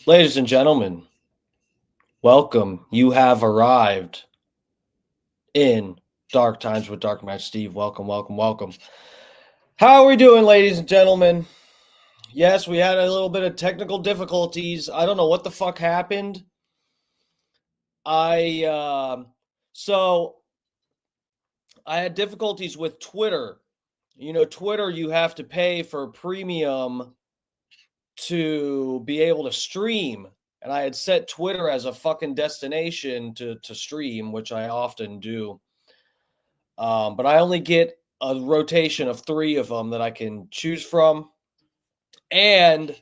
Ladies and gentlemen, welcome. You have arrived in Dark Times with Dark Match Steve. Welcome, welcome, welcome. How are we doing, ladies and gentlemen? Yes, we had a little bit of technical difficulties. I don't know what the fuck happened. I had difficulties with Twitter. You know, Twitter, you have to pay for premium to be able to stream, and I had set Twitter as a fucking destination to stream, which I often do, but I only get a rotation of 3 of them that I can choose from. And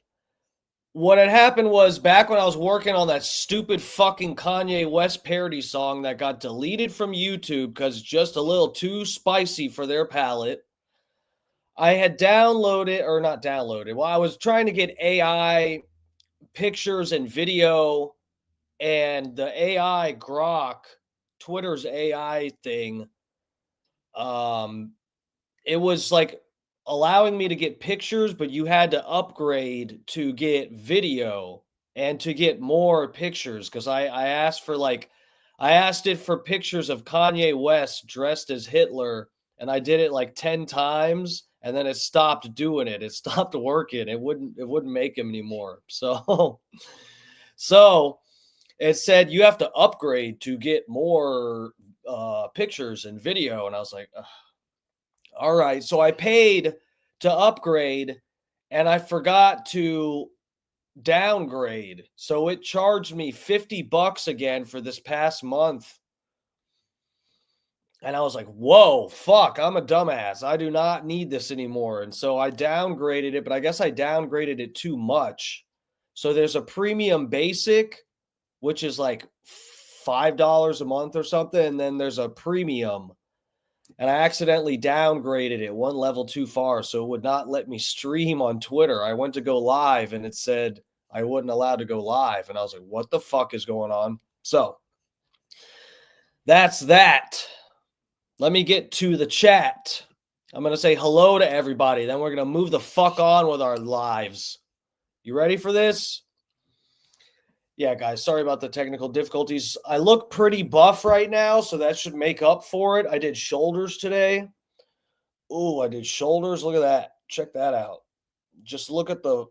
what had happened was, back when I was working on that stupid fucking Kanye West parody song that got deleted from YouTube because it's just a little too spicy for their palate, I had downloaded, or not downloaded, well, I was trying to get AI pictures and video, and the AI Grok, Twitter's AI thing, it was like allowing me to get pictures, but you had to upgrade to get video and to get more pictures, because I asked for I asked it for pictures of Kanye West dressed as Hitler, and I did it like 10 times. And then it stopped doing it. It stopped working. It wouldn't make him anymore. So it said you have to upgrade to get more pictures and video. And I was like, ugh. All right. So I paid to upgrade, and I forgot to downgrade. So it charged me $50 again for this past month. And I was like, whoa, fuck, I'm a dumbass. I do not need this anymore. And so I downgraded it, but I guess I downgraded it too much. So there's a premium basic, which is like $5 a month or something. And then there's a premium. And I accidentally downgraded it one level too far. So it would not let me stream on Twitter. I went to go live, and it said I wasn't allowed to go live. And I was like, what the fuck is going on? So that's that. Let me get to the chat. I'm going to say hello to everybody. Then we're going to move the fuck on with our lives. You ready for this? Yeah, guys, sorry about the technical difficulties. I look pretty buff right now, so that should make up for it. I did shoulders today. Ooh, I did shoulders. Look at that. Check that out. Just look at the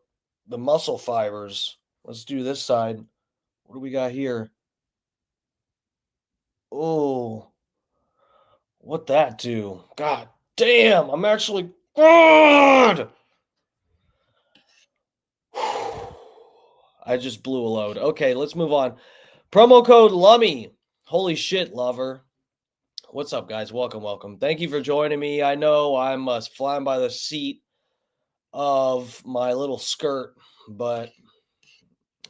muscle fibers. Let's do this side. What do we got here? Oh, what that do? God damn, I'm actually good. I just blew a load. Okay, let's move on. Promo code Lummy. Holy shit, lover. What's up, guys? Welcome, welcome. Thank you for joining me. I know I'm flying by the seat of my little skirt, but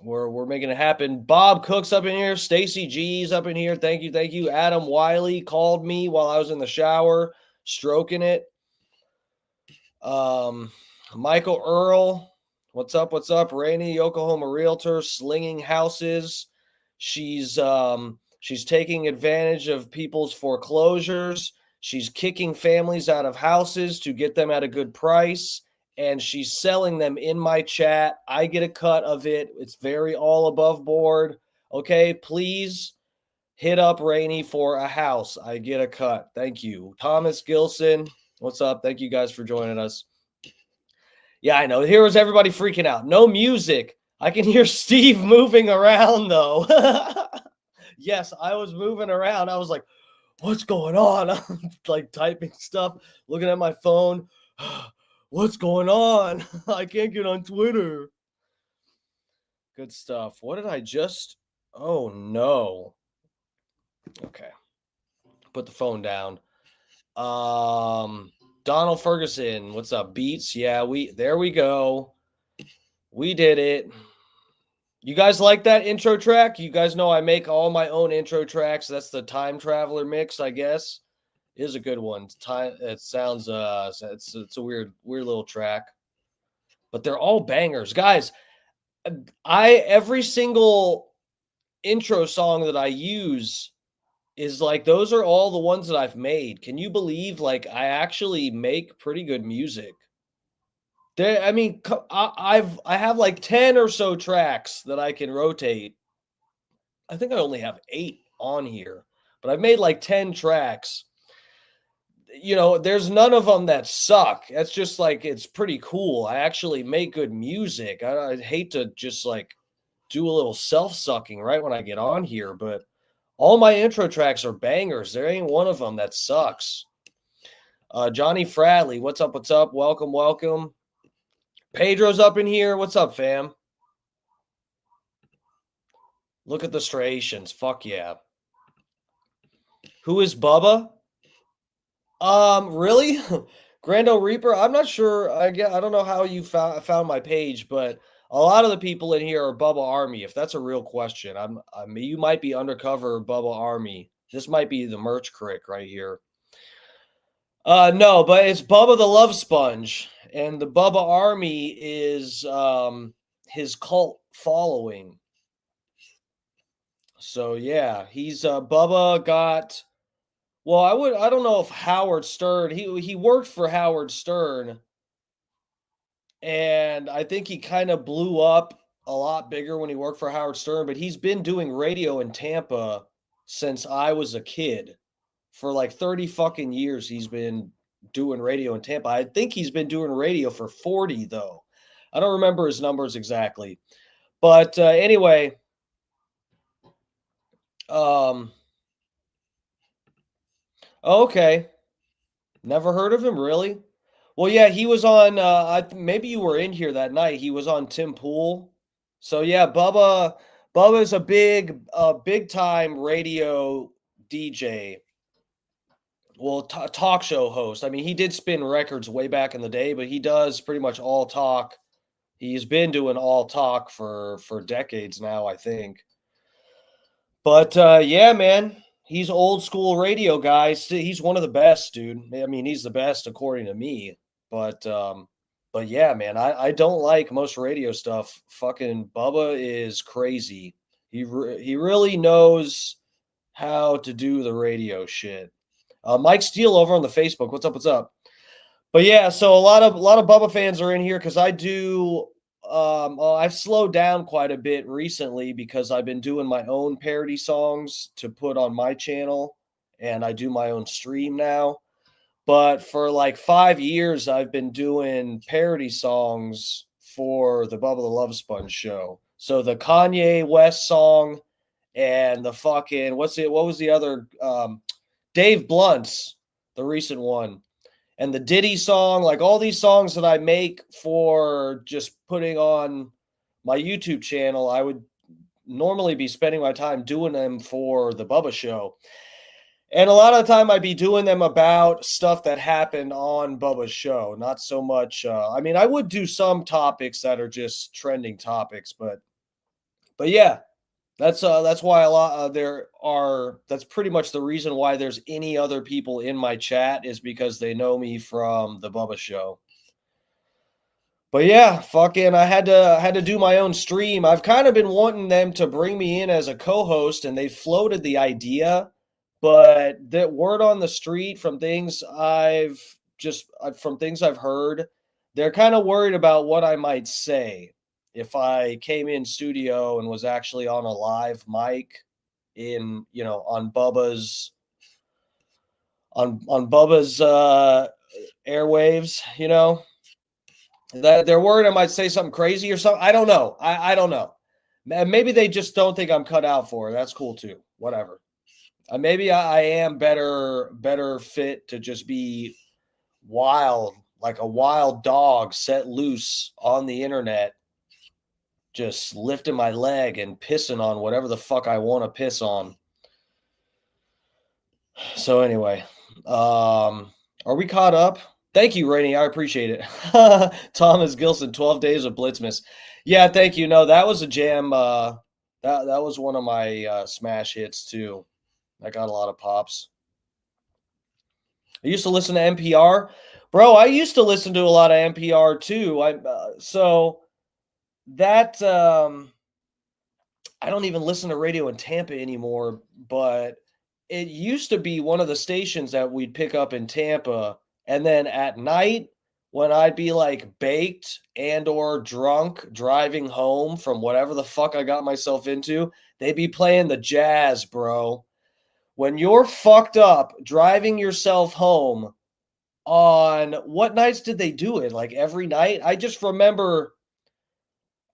we're making it happen. Bob Cook's up in here. Stacy G's up in here. Thank you, thank you. Adam Wiley called me while I was in the shower, stroking it. Michael Earl, what's up? What's up? Rainey, Oklahoma realtor, slinging houses. She's taking advantage of people's foreclosures. She's kicking families out of houses to get them at a good price, and she's selling them in my chat. I get a cut of it. It's very all above board. Okay, please hit up Rainey for a house. I get a cut. Thank you. Thomas Gilson, what's up? Thank you guys for joining us. Yeah, I know. Here was everybody freaking out. No music. I can hear Steve moving around, though. Yes, I was moving around. I was like, what's going on? I'm like typing stuff, looking at my phone. What's going on? I can't get on Twitter. Good stuff. What did I just? Oh, no. Okay. Put the phone down. Donald Ferguson, what's up? Beats? Yeah, there we go. We did it. You guys like that intro track? You guys know I make all my own intro tracks. That's the Time Traveler mix, I guess. It is a good one. It sounds it's a weird little track. But they're all bangers. Guys, every single intro song that I use is like those are all the ones that I've made. Can you believe like I actually make pretty good music? I have like 10 or so tracks that I can rotate. I think I only have 8 on here, but I've made like 10 tracks. You know, there's none of them that suck. That's just like it's pretty cool. I actually make good music. I'd hate to just like do a little self-sucking right when I get on here, but all my intro tracks are bangers. There ain't one of them that sucks. Johnny Fradley, what's up? What's up? Welcome, welcome. Pedro's up in here. What's up, fam? Look at the striations. Fuck yeah. Who is Bubba? Really? Grando Reaper? I'm not sure. I don't know how you found my page, but a lot of the people in here are Bubba Army. If that's a real question, I mean, you might be undercover Bubba Army. This might be the merch crick right here. No, but it's Bubba the Love Sponge, and the Bubba Army is his cult following. So yeah, he's Bubba got. Well, I don't know if Howard Stern. He worked for Howard Stern, and I think he kind of blew up a lot bigger when he worked for Howard Stern. But he's been doing radio in Tampa since I was a kid. For like 30 fucking years, he's been doing radio in Tampa. I think he's been doing radio for 40 though. I don't remember his numbers exactly, but anyway. Okay. Never heard of him, really? Well, yeah, he was on maybe you were in here that night. He was on Tim Pool. So yeah, Bubba's a big time radio DJ. Well, talk show host. I mean, he did spin records way back in the day, but he does pretty much all talk. He's been doing all talk for decades now, I think. But yeah, man, he's old school radio guy. He's one of the best, dude. I mean, he's the best according to me. But yeah, man, I don't like most radio stuff. Fucking Bubba is crazy. He really knows how to do the radio shit. Mike Steele over on the Facebook. What's up? What's up? But yeah, so a lot of Bubba fans are in here because I do. I've slowed down quite a bit recently because I've been doing my own parody songs to put on my channel, and I do my own stream now. But for like 5 years, I've been doing parody songs for the Bubba the Love Sponge show. So the Kanye West song and the fucking what was the other Dave Blunt's the recent one and the Diddy song, like all these songs that I make for just putting on my YouTube channel, I would normally be spending my time doing them for the Bubba show. And a lot of the time I'd be doing them about stuff that happened on Bubba's show, not so much I mean, I would do some topics that are just trending topics, but yeah, that's why a lot that's pretty much the reason why there's any other people in my chat is because they know me from the Bubba show. But yeah, fucking I had to do my own stream. I've kind of been wanting them to bring me in as a co-host and they floated the idea, but the word on the street from things from things I've heard, they're kind of worried about what I might say if I came in studio and was actually on a live mic in, on Bubba's airwaves, that they're worried I might say something crazy or something. I don't know. I don't know. Maybe they just don't think I'm cut out for it. That's cool too. Whatever. Maybe I am better fit to just be wild, like a wild dog set loose on the internet, just lifting my leg and pissing on whatever the fuck I want to piss on. So anyway, are we caught up? Thank you, Rainey. I appreciate it. Thomas Gilson, 12 Days of Blitzmas. Yeah, thank you. No, that was a jam. That was one of my smash hits too. I got a lot of pops. I used to listen to NPR. Bro, I used to listen to a lot of NPR too. So that I don't even listen to radio in Tampa anymore, but it used to be one of the stations that we'd pick up in Tampa. And then at night, when I'd be like baked and or drunk driving home from whatever the fuck I got myself into, they'd be playing the jazz, bro. When you're fucked up driving yourself home, on what nights did they do it? Like every night? I just remember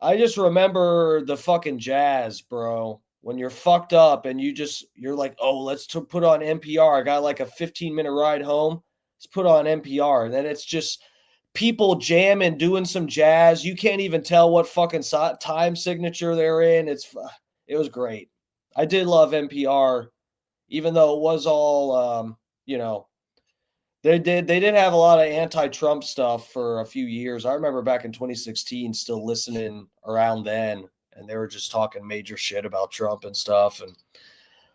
the fucking jazz, bro. When you're fucked up and you're like, oh, let's put on NPR. I got like a 15-minute ride home. Let's put on NPR. And then it's just people jamming, doing some jazz. You can't even tell what fucking time signature they're in. It was great. I did love NPR, even though it was all, they did have a lot of anti-Trump stuff for a few years. I remember back in 2016 still listening around then, and they were just talking major shit about Trump and stuff. And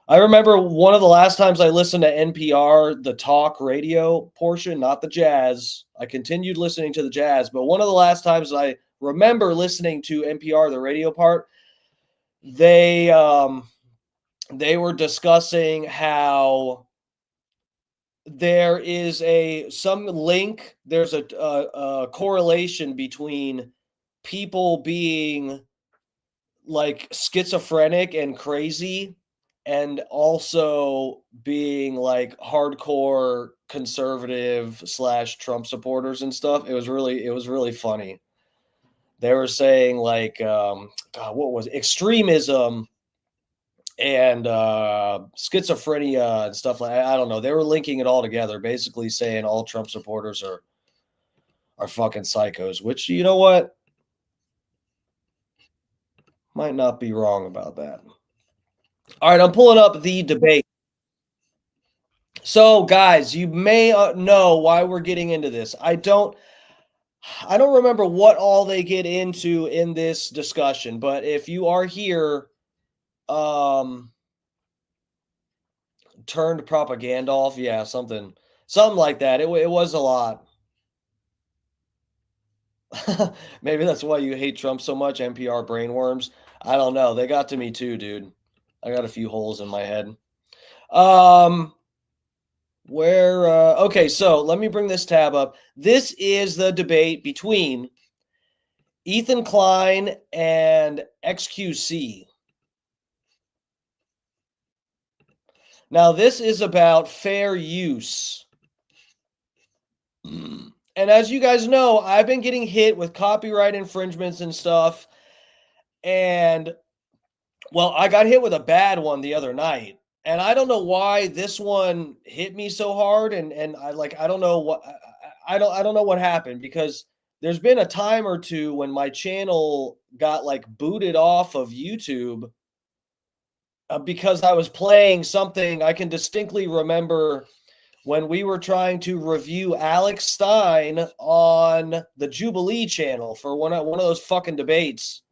I remember one of the last times I listened to NPR, the talk radio portion, not the jazz. I continued listening to the jazz, but one of the last times I remember listening to NPR, the radio part, they were discussing how there is some link. There's a correlation between people being like schizophrenic and crazy and also being like hardcore conservative / Trump supporters and stuff. It was really funny. They were saying like, God, what was it? Extremism and schizophrenia and stuff like I don't know. They were linking it all together, basically saying all Trump supporters are fucking psychos, which you know what? Might not be wrong about that. All right, I'm pulling up the debate. So, guys, you may know why we're getting into this. I don't remember what all they get into in this discussion, but if you are here, turned propaganda off, yeah, something like that. It was a lot. Maybe that's why you hate Trump so much, NPR brainworms. I don't know. They got to me too, dude. I got a few holes in my head. Okay, so let me bring this tab up. This is the debate between Ethan Klein and XQC. Now, this is about fair use. And as you guys know, I've been getting hit with copyright infringements and stuff. And, well, I got hit with a bad one the other night. And I don't know why this one hit me so hard. And I don't know what I don't know what happened, because there's been a time or two when my channel got like booted off of YouTube because I was playing something. I can distinctly remember when we were trying to review Alex Stein on the Jubilee channel for one of those fucking debates.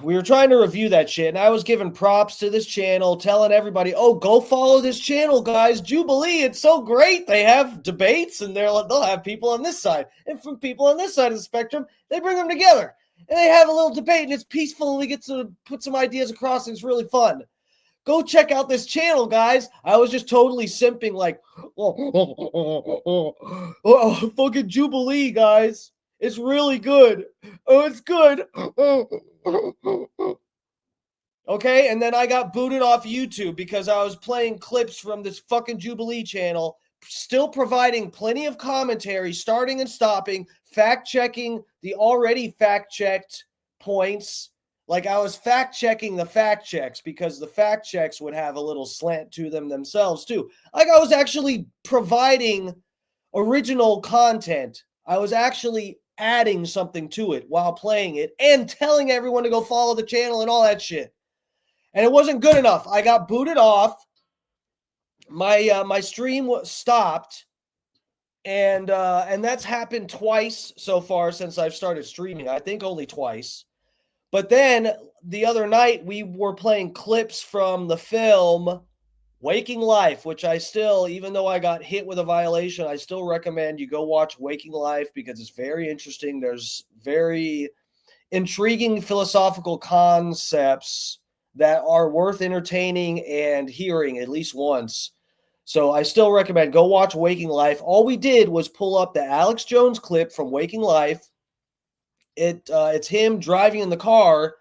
We were trying to review that shit, and I was giving props to this channel, telling everybody, oh, go follow this channel, guys. Jubilee, it's so great. They have debates, and they'll have people on this side. And from people on this side of the spectrum, they bring them together. And they have a little debate, and it's peaceful, and we get to put some ideas across, and it's really fun. Go check out this channel, guys. I was just totally simping like, fucking Jubilee, guys. It's really good. Oh, it's good. Okay, and then I got booted off YouTube because I was playing clips from this fucking Jubilee channel, still providing plenty of commentary, starting and stopping, fact-checking the already fact-checked points. Like, I was fact-checking the fact checks because the fact checks would have a little slant to them themselves, too. Like, I was actually providing original content. I was actually adding something to it while playing it and telling everyone to go follow the channel and all that shit. And it wasn't good enough. I got booted off. My stream was stopped. And that's happened twice so far since I've started streaming. I think only twice. But then the other night we were playing clips from the film Waking Life, which I still, even though I got hit with a violation, I still recommend you go watch Waking Life because it's very interesting. There's very intriguing philosophical concepts that are worth entertaining and hearing at least once. So I still recommend go watch Waking Life. All we did was pull up the Alex Jones clip from Waking Life. It's him driving in the car,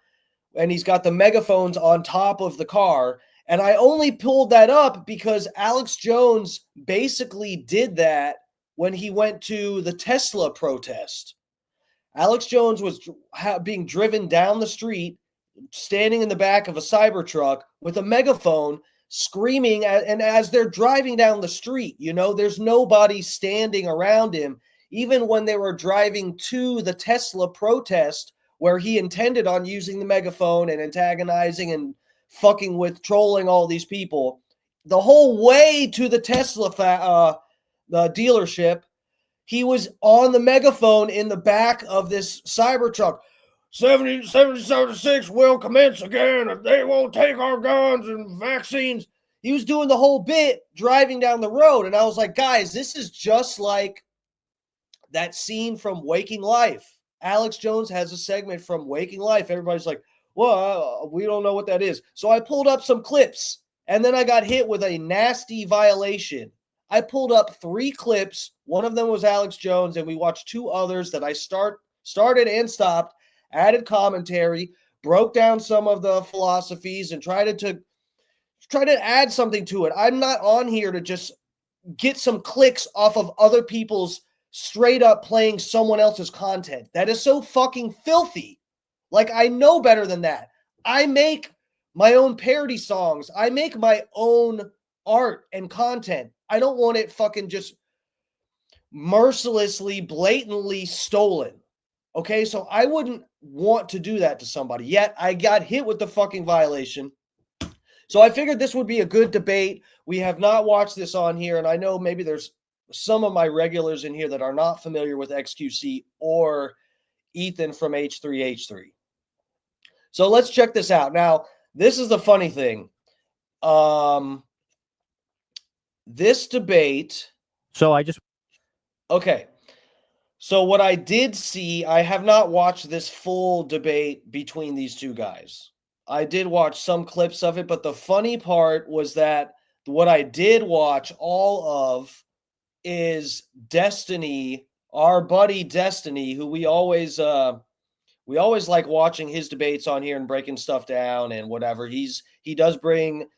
and he's got the megaphones on top of the car. And I only pulled that up because Alex Jones basically did that when he went to the Tesla protest. Alex Jones was being driven down the street, standing in the back of a Cybertruck with a megaphone, screaming. And as they're driving down the street, there's nobody standing around him. Even when they were driving to the Tesla protest, where he intended on using the megaphone and antagonizing and fucking with trolling all these people, the whole way to the Tesla the dealership, he was on the megaphone in the back of this Cybertruck. 7076 will commence again if they won't take our guns and vaccines. He was doing the whole bit driving down the road. And I was like, guys, this is just like that scene from Waking Life. Alex Jones has a segment from Waking Life. Everybody's like, well, we don't know what that is. So I pulled up some clips, and then I got hit with a nasty violation. I pulled up 3 clips. One of them was Alex Jones, and we watched 2 others that I started and stopped, added commentary, broke down some of the philosophies, and tried to add something to it. I'm not on here to just get some clicks off of other people's straight up playing someone else's content. That is so fucking filthy. Like, I know better than that. I make my own parody songs. I make my own art and content. I don't want it fucking just mercilessly, blatantly stolen. Okay, so I wouldn't want to do that to somebody. Yet I got hit with the fucking violation. So I figured this would be a good debate. We have not watched this on here, and I know maybe there's some of my regulars in here that are not familiar with XQC or Ethan from H3H3. So let's check this out. Now, this is the funny thing. This debate. So I just. Okay. So what I did see, I have not watched this full debate between these two guys. I did watch some clips of it, but the funny part was that what I did watch all of is Destiny, our buddy Destiny, who we always like watching his debates on here and breaking stuff down and whatever. He does bring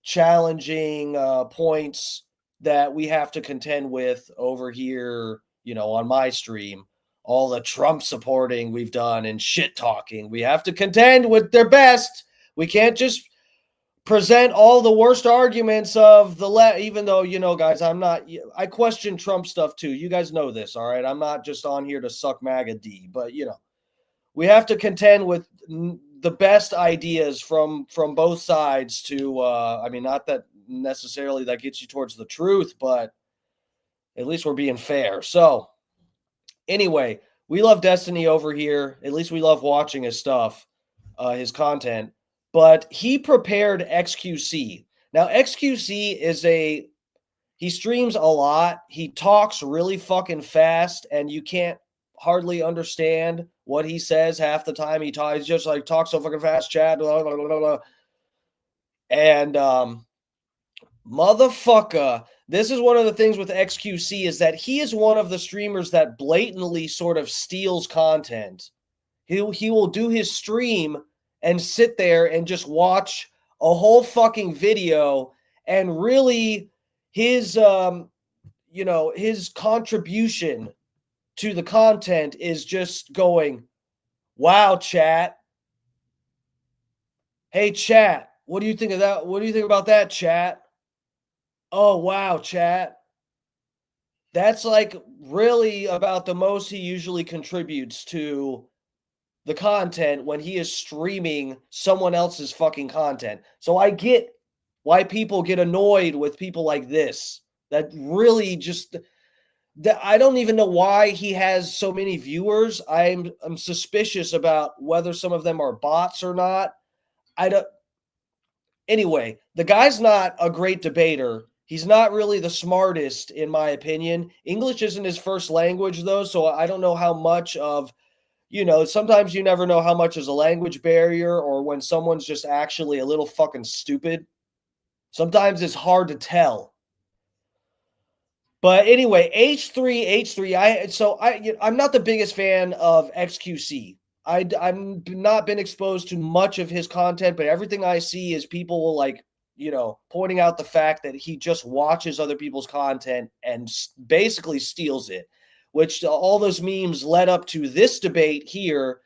challenging points that we have to contend with over here, on my stream. All the Trump supporting we've done and shit talking. We have to contend with their best. We can't just present all the worst arguments of the left, even though, guys, I question Trump stuff too. You guys know this, all right? I'm not just on here to suck MAGA D, but, we have to contend with the best ideas from both sides to not that necessarily that gets you towards the truth, but at least we're being fair. So anyway, we love Destiny over here. At least we love watching his stuff, his content. But he prepared XQC. Now XQC he streams a lot. He talks really fucking fast, and you can't hardly understand what he says half the time. He just like talks so fucking fast, chat, blah, blah, blah, blah. And motherfucker, this is one of the things with XQC is that he is one of the streamers that blatantly sort of steals content. He will do his stream and sit there and just watch a whole fucking video, and really his his contribution to the content is just going, wow, chat. Hey, chat, what do you think of that? What do you think about that, chat? Oh, wow, chat. That's like really about the most he usually contributes to the content when he is streaming someone else's fucking content. So I get why people get annoyed with people like this. That really just I don't even know why he has so many viewers. I'm suspicious about whether some of them are bots or not. I don't. Anyway, the guy's not a great debater. He's not really the smartest, in my opinion. English isn't his first language, though, so I don't know how much of, sometimes you never know how much is a language barrier or when someone's just actually a little fucking stupid. Sometimes it's hard to tell. But anyway, H3, I'm not the biggest fan of XQC. I'm not been exposed to much of his content, but everything I see is people like, pointing out the fact that he just watches other people's content and basically steals it, which all those memes led up to this debate here.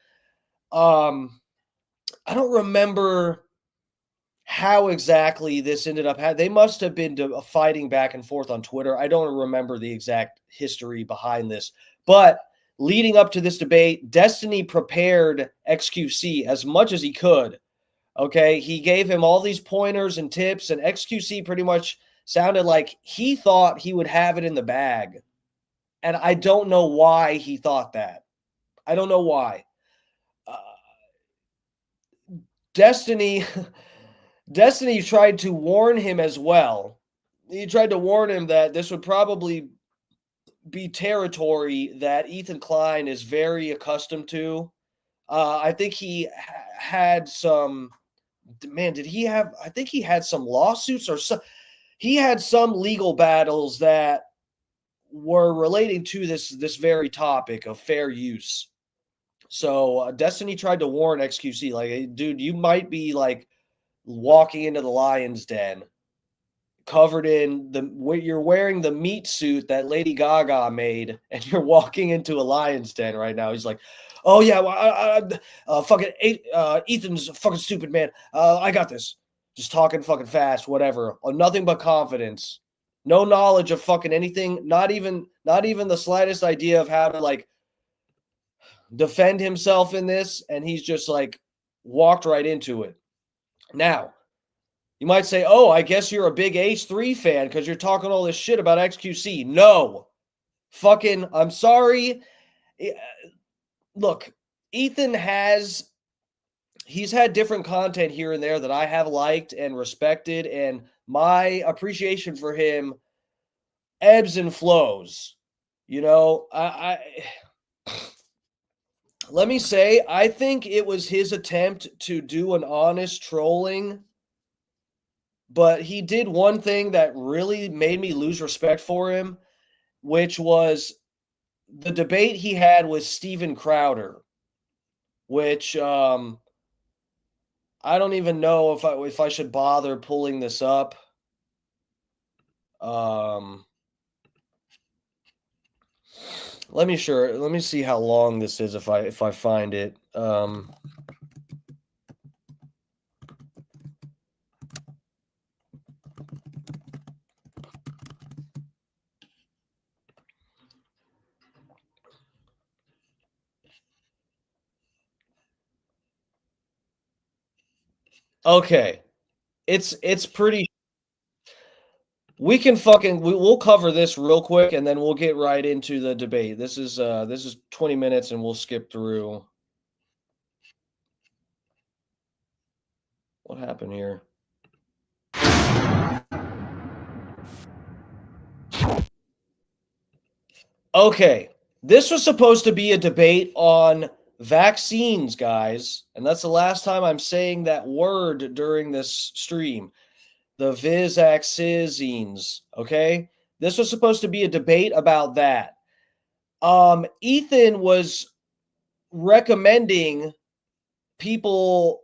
I don't remember how exactly this ended up. They must have been fighting back and forth on Twitter. I don't remember the exact history behind this, but leading up to this debate, Destiny prepared XQC as much as he could. Okay, he gave him all these pointers and tips, and XQC pretty much sounded like he thought he would have it in the bag. And I don't know why he thought that. I don't know why. Destiny tried to warn him as well. He tried to warn him that this would probably be territory that Ethan Klein is very accustomed to. I think he had some. Man, did he have? I think he had some lawsuits or some. He had some legal battles that were relating to this very topic of fair use. So Destiny tried to warn XQC, like, hey, dude, you might be like walking into the lion's den covered in you're wearing the meat suit that Lady Gaga made, and you're walking into a lion's den right now. He's like, oh yeah, well, fucking Ethan's fucking stupid, man. I got this. Just talking fucking fast, whatever. Nothing but confidence. No knowledge of fucking anything. Not even the slightest idea of how to like defend himself in this, and he's just like walked right into it. Now, you might say, oh, I guess you're a big H3 fan because you're talking all this shit about XQC. No. Fucking, I'm sorry. Look, Ethan he's had different content here and there that I have liked and respected, and my appreciation for him ebbs and flows. let me say, I think it was his attempt to do an honest trolling, but he did one thing that really made me lose respect for him, which was the debate he had with Steven Crowder, which I don't even know if I should bother pulling this up. Let me see how long this is if I find it. Okay. It's pretty. We'll cover this real quick and then we'll get right into the debate. This is 20 minutes and we'll skip through. What happened here? Okay. This was supposed to be a debate on vaccines, guys, and that's the last time I'm saying that word during this stream. The vaccines, okay? This was supposed to be a debate about that. Ethan was recommending people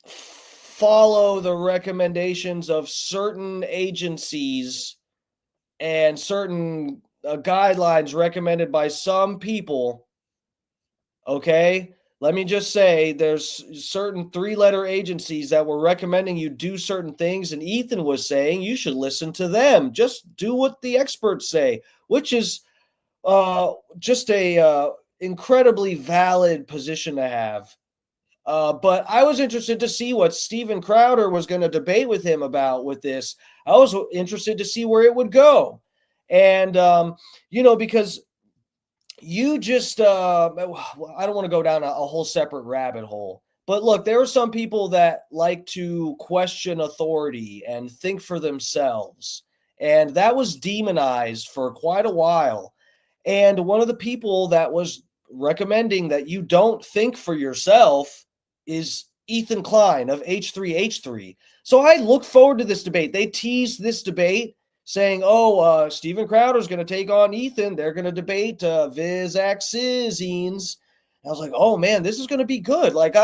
follow the recommendations of certain agencies and certain guidelines recommended by some people, okay? Let me just say there's certain 3-letter agencies that were recommending you do certain things, and Ethan was saying you should listen to them. Just do what the experts say, which is just a incredibly valid position to have. But I was interested to see what Steven Crowder was going to debate with him about with this. I was interested to see where it would go. And, because you just, I don't want to go down a whole separate rabbit hole. But look, there are some people that like to question authority and think for themselves. And that was demonized for quite a while. And one of the people that was recommending that you don't think for yourself is Ethan Klein of H3H3. So I look forward to this debate. They teased this debate saying, Steven Crowder is going to take on Ethan. They're going to debate vaccines. I was like, oh man, this is going to be good. Like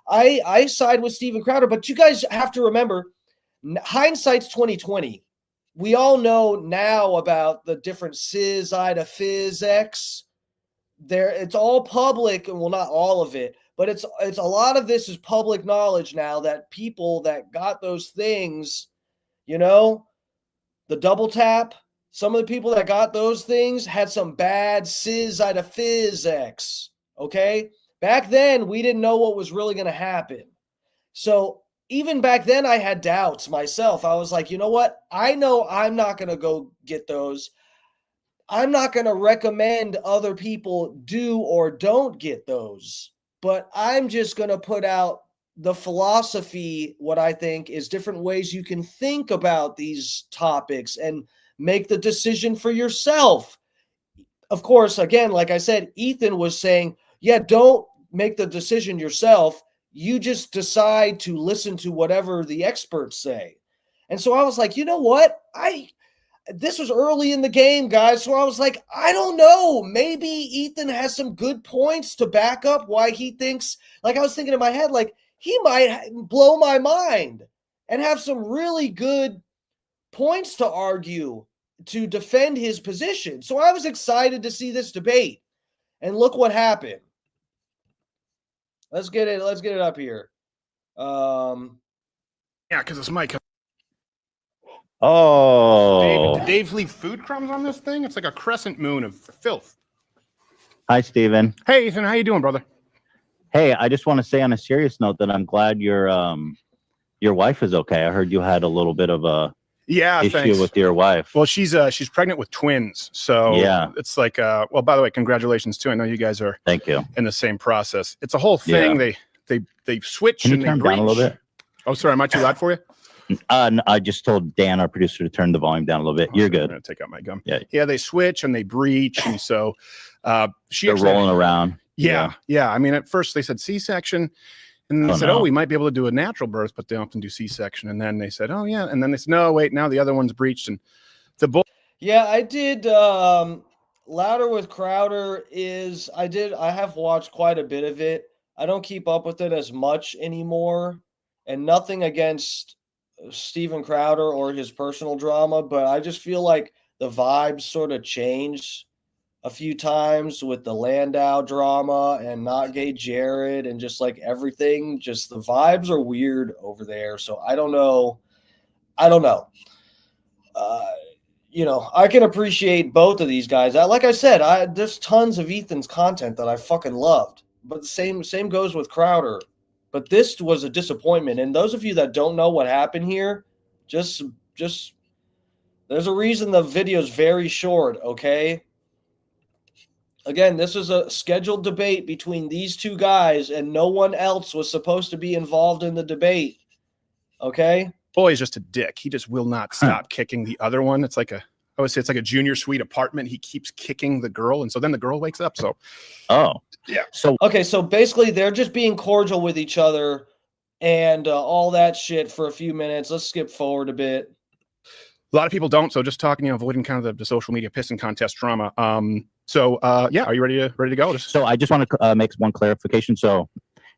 I side with Steven Crowder, but you guys have to remember, hindsight's 2020. We all know now about the different CIS-I to FIS-X. It's all public, and well, not all of it, but it's a lot of this is public knowledge now that people that got those things, the double tap, some of the people that got those things had some bad CIS-I to FIS-X. Okay, back then we didn't know what was really going to happen, so. Even back then, I had doubts myself. I was like, you know what? I know I'm not going to go get those. I'm not going to recommend other people do or don't get those. But I'm just going to put out the philosophy, what I think is different ways you can think about these topics and make the decision for yourself. Of course, again, like I said, Ethan was saying, yeah, don't make the decision yourself. You just decide to listen to whatever the experts say. And so I was like, you know what? This was early in the game, guys. So I was like, I don't know. Maybe Ethan has some good points to back up why he thinks, like I was thinking in my head, like he might blow my mind and have some really good points to argue to defend his position. So I was excited to see this debate. And look what happened. Let's get it up here. Yeah, because it's Mike. Oh. Did Dave leave food crumbs on this thing? It's like a crescent moon of filth. Hi, Steven. Hey, Ethan. How you doing, brother? Hey, I just want to say on a serious note that I'm glad your wife is okay. I heard you had a little bit of a issue with your wife. Well, she's pregnant with twins. So yeah, it's like well, by the way, congratulations too. I know you guys are thank you in the same process. It's a whole thing. Yeah. They switch. Can you turn down a little bit? Oh, sorry, am I too loud for you? I just told Dan, our producer, to turn the volume down a little bit. You're good. I'm gonna take out my gum. Yeah. They switch and they breach, and so they're rolling around. Yeah. I mean, at first they said C-section, and then they said, we might be able to do a natural birth, but they often do C-section. And then they said, oh yeah, and then they said, no, wait, now the other one's breached, and the bull. Yeah, I did. Louder with Crowder is I have watched quite a bit of it. I don't keep up with it as much anymore, and nothing against Steven Crowder or his personal drama, but I just feel like the vibes sort of changed a few times with the Landau drama and Not Gay Jared and just like everything. Just the vibes are weird over there. So I don't know. I can appreciate both of these guys. Like I said, there's tons of Ethan's content that I fucking loved, but the same goes with Crowder. But this was a disappointment. And those of you that don't know what happened here, just there's a reason the video's very short, okay? Again, this is a scheduled debate between these two guys, and no one else was supposed to be involved in the debate, okay? Boy is just a dick. He just will not stop kicking the other one. It's like I would say it's like a junior suite apartment. He keeps kicking the girl, and so then the girl wakes up. So, yeah. So basically, they're just being cordial with each other, and all that shit for a few minutes. Let's skip forward a bit. A lot of people don't. So just talking, avoiding kind of the social media pissing contest drama. Are you ready to go? So I just want to make one clarification. So,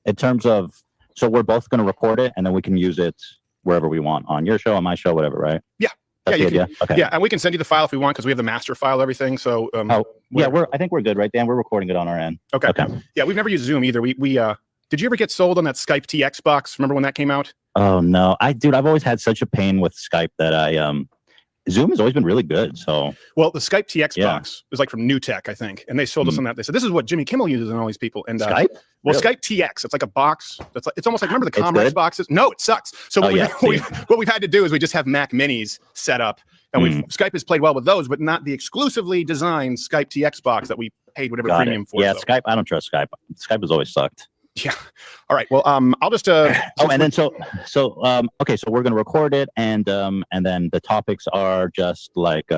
in terms of, we're both going to record it, and then we can use it wherever we want, on your show, on my show, whatever, right? Yeah. That's the idea? Okay. Yeah, and we can send you the file if we want, because we have the master file, everything. So I think we're good, right, Dan? We're recording it on our end. Okay. Yeah, we've never used Zoom either. We did you ever get sold on that Skype TX box? Remember when that came out? Oh no, I've always had such a pain with Skype that Zoom has always been really good. So, well, the Skype TX box was like from New Tech, I think, and they sold us on that. They said this is what Jimmy Kimmel uses and all these people. And Skype, well, really? Skype TX, it's like a box. It's almost like, remember the Comrex boxes? No, it sucks. So what we've had to do is we just have Mac Minis set up, and Skype has played well with those, but not the exclusively designed Skype TX box that we paid whatever premium for. Yeah, Skype. I don't trust Skype. Skype has always sucked. Yeah. All right. Well, I'll just. Okay. So we're gonna record it, and then the topics are just like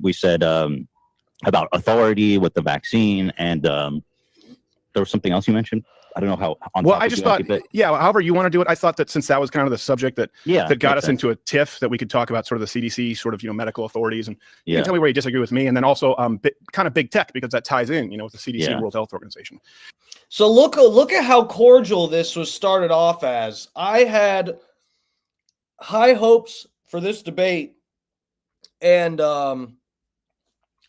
we said about authority with the vaccine, and there was something else you mentioned. I don't know how. I just thought, however you want to do it. I thought that since that was kind of the subject that got us into a tiff, that we could talk about sort of the CDC, sort of medical authorities, and you can tell me where you disagree with me, and then also kind of big tech, because that ties in, with the CDC, World Health Organization. So look at how cordial this was started off as. I had high hopes for this debate, and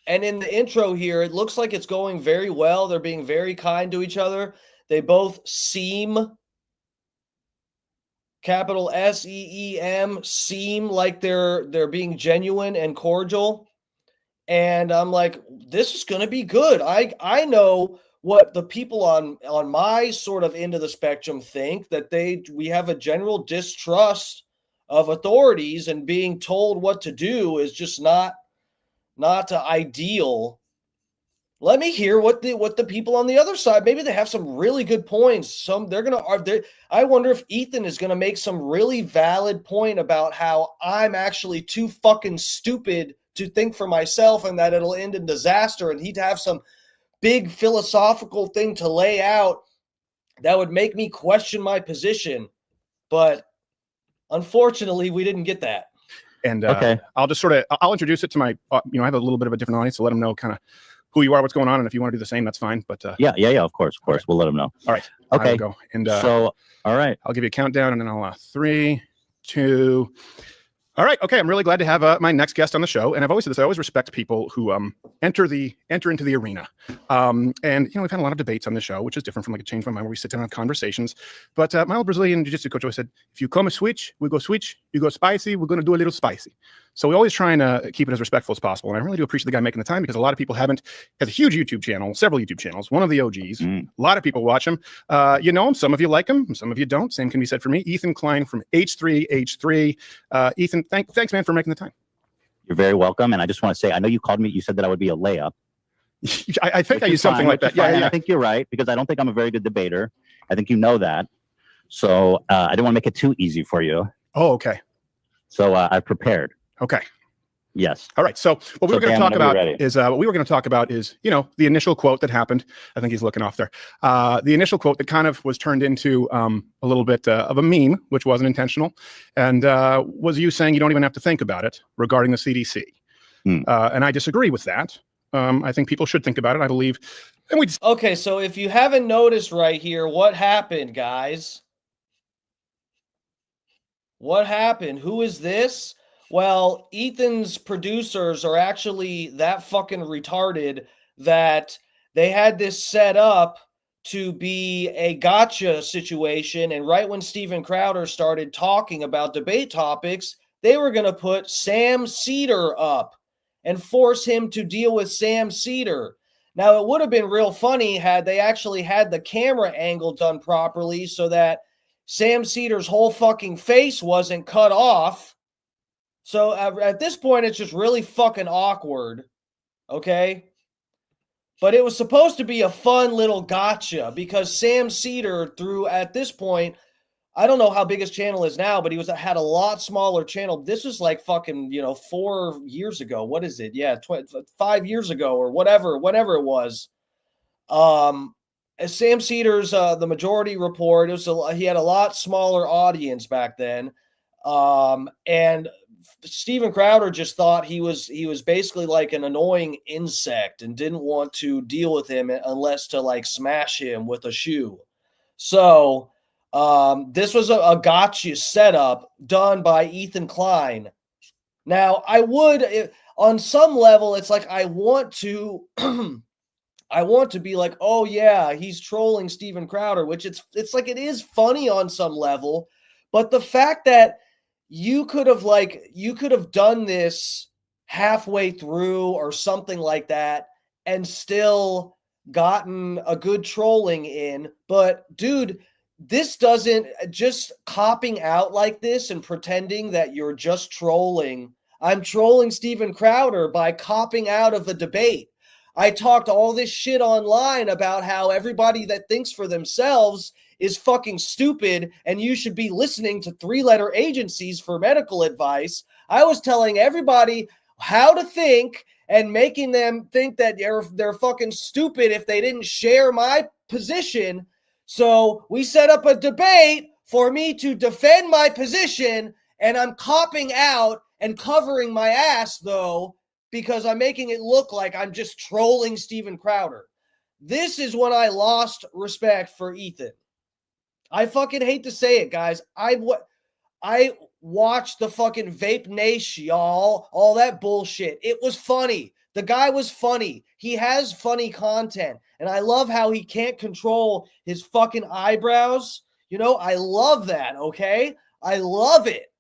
in the intro here, it looks like it's going very well. They're being very kind to each other. They both seem, capital SEEM, seem like they're being genuine and cordial. And I'm like, this is going to be good. I know what the people on my sort of end of the spectrum think, that we have a general distrust of authorities, and being told what to do is just not ideal. Let me hear what the people on the other side, maybe they have some really good points. I wonder if Ethan is going to make some really valid point about how I'm actually too fucking stupid to think for myself, and that it'll end in disaster, and he'd have some big philosophical thing to lay out that would make me question my position. But unfortunately, we didn't get that. And I'll just I'll introduce it to my, I have a little bit of a different audience, so let them know kind of who you are, what's going on, and if you want to do the same, that's fine. But yeah, of course, okay. We'll let them know. All right. Okay. Go. And all right, I'll give you a countdown, and then I'll 3, 2. All right. Okay. I'm really glad to have my next guest on the show. And I've always said this. I always respect people who enter into the arena. And we've had a lot of debates on the show, which is different from like a Change My Mind, where we sit down and have conversations. But my old Brazilian jiu-jitsu coach always said, if you come a switch, we go switch. You go spicy, we're going to do a little spicy. So we always try and keep it as respectful as possible. And I really do appreciate the guy making the time, because a lot of people has a huge YouTube channel, several YouTube channels, one of the OGs. A lot of people watch him. You know him. Some of you like him. Some of you don't. Same can be said for me. Ethan Klein from H3H3. Ethan, thanks, man, for making the time. You're very welcome. And I just want to say, I know you called me, you said that I would be a layup. I think I used something like that. Yeah. I think you're right, because I don't think I'm a very good debater. I think you know that. So I didn't want to make it too easy for you. Oh, okay. So I've prepared. Okay. Yes. All right. So what we were going to talk whenever you're about ready. is the initial quote that happened. I think he's looking off there. The initial quote that kind of was turned into a little bit of a meme, which wasn't intentional, and was you saying you don't even have to think about it regarding the CDC. And I disagree with that. I think people should think about it. I believe. And Okay, so if you haven't noticed right here, what happened, guys? What happened? Who is this? Well, Ethan's producers are actually that fucking retarded that they had this set up to be a gotcha situation. And right when Steven Crowder started talking about debate topics, they were going to put Sam Cedar up and force him to deal with Sam Cedar. Now, it would have been real funny had they actually had the camera angle done properly so that Sam Cedar's whole fucking face wasn't cut off. So at this point, it's just really fucking awkward, okay? But it was supposed to be a fun little gotcha because Sam Cedar at this point, I don't know how big his channel is now, but he had a lot smaller channel. This was like fucking, 4 years ago. What is it? Yeah, 5 years ago or whenever it was. Sam Cedar's the Majority Report. He had a lot smaller audience back then. And Steven Crowder just thought he was basically like an annoying insect and didn't want to deal with him unless to like smash him with a shoe. So this was a gotcha setup done by Ethan Klein. Now on some level, it's like I want to be like, oh yeah, he's trolling Steven Crowder, which it's like it is funny on some level, but the fact that you could have done this halfway through or something like that and still gotten a good trolling in. But dude, this doesn't just copping out like this and pretending that you're just trolling. I'm trolling Steven Crowder by copping out of a debate. I talked all this shit online about how everybody that thinks for themselves is fucking stupid and you should be listening to 3-letter agencies for medical advice. I was telling everybody how to think and making them think that they're fucking stupid if they didn't share my position. So we set up a debate for me to defend my position, and I'm copping out and covering my ass though, because I'm making it look like I'm just trolling Steven Crowder. This is when I lost respect for Ethan. I fucking hate to say it, guys. I watched the fucking Vape Nation, y'all. All that bullshit. It was funny. The guy was funny. He has funny content. And I love how he can't control his fucking eyebrows. I love that, okay? I love it.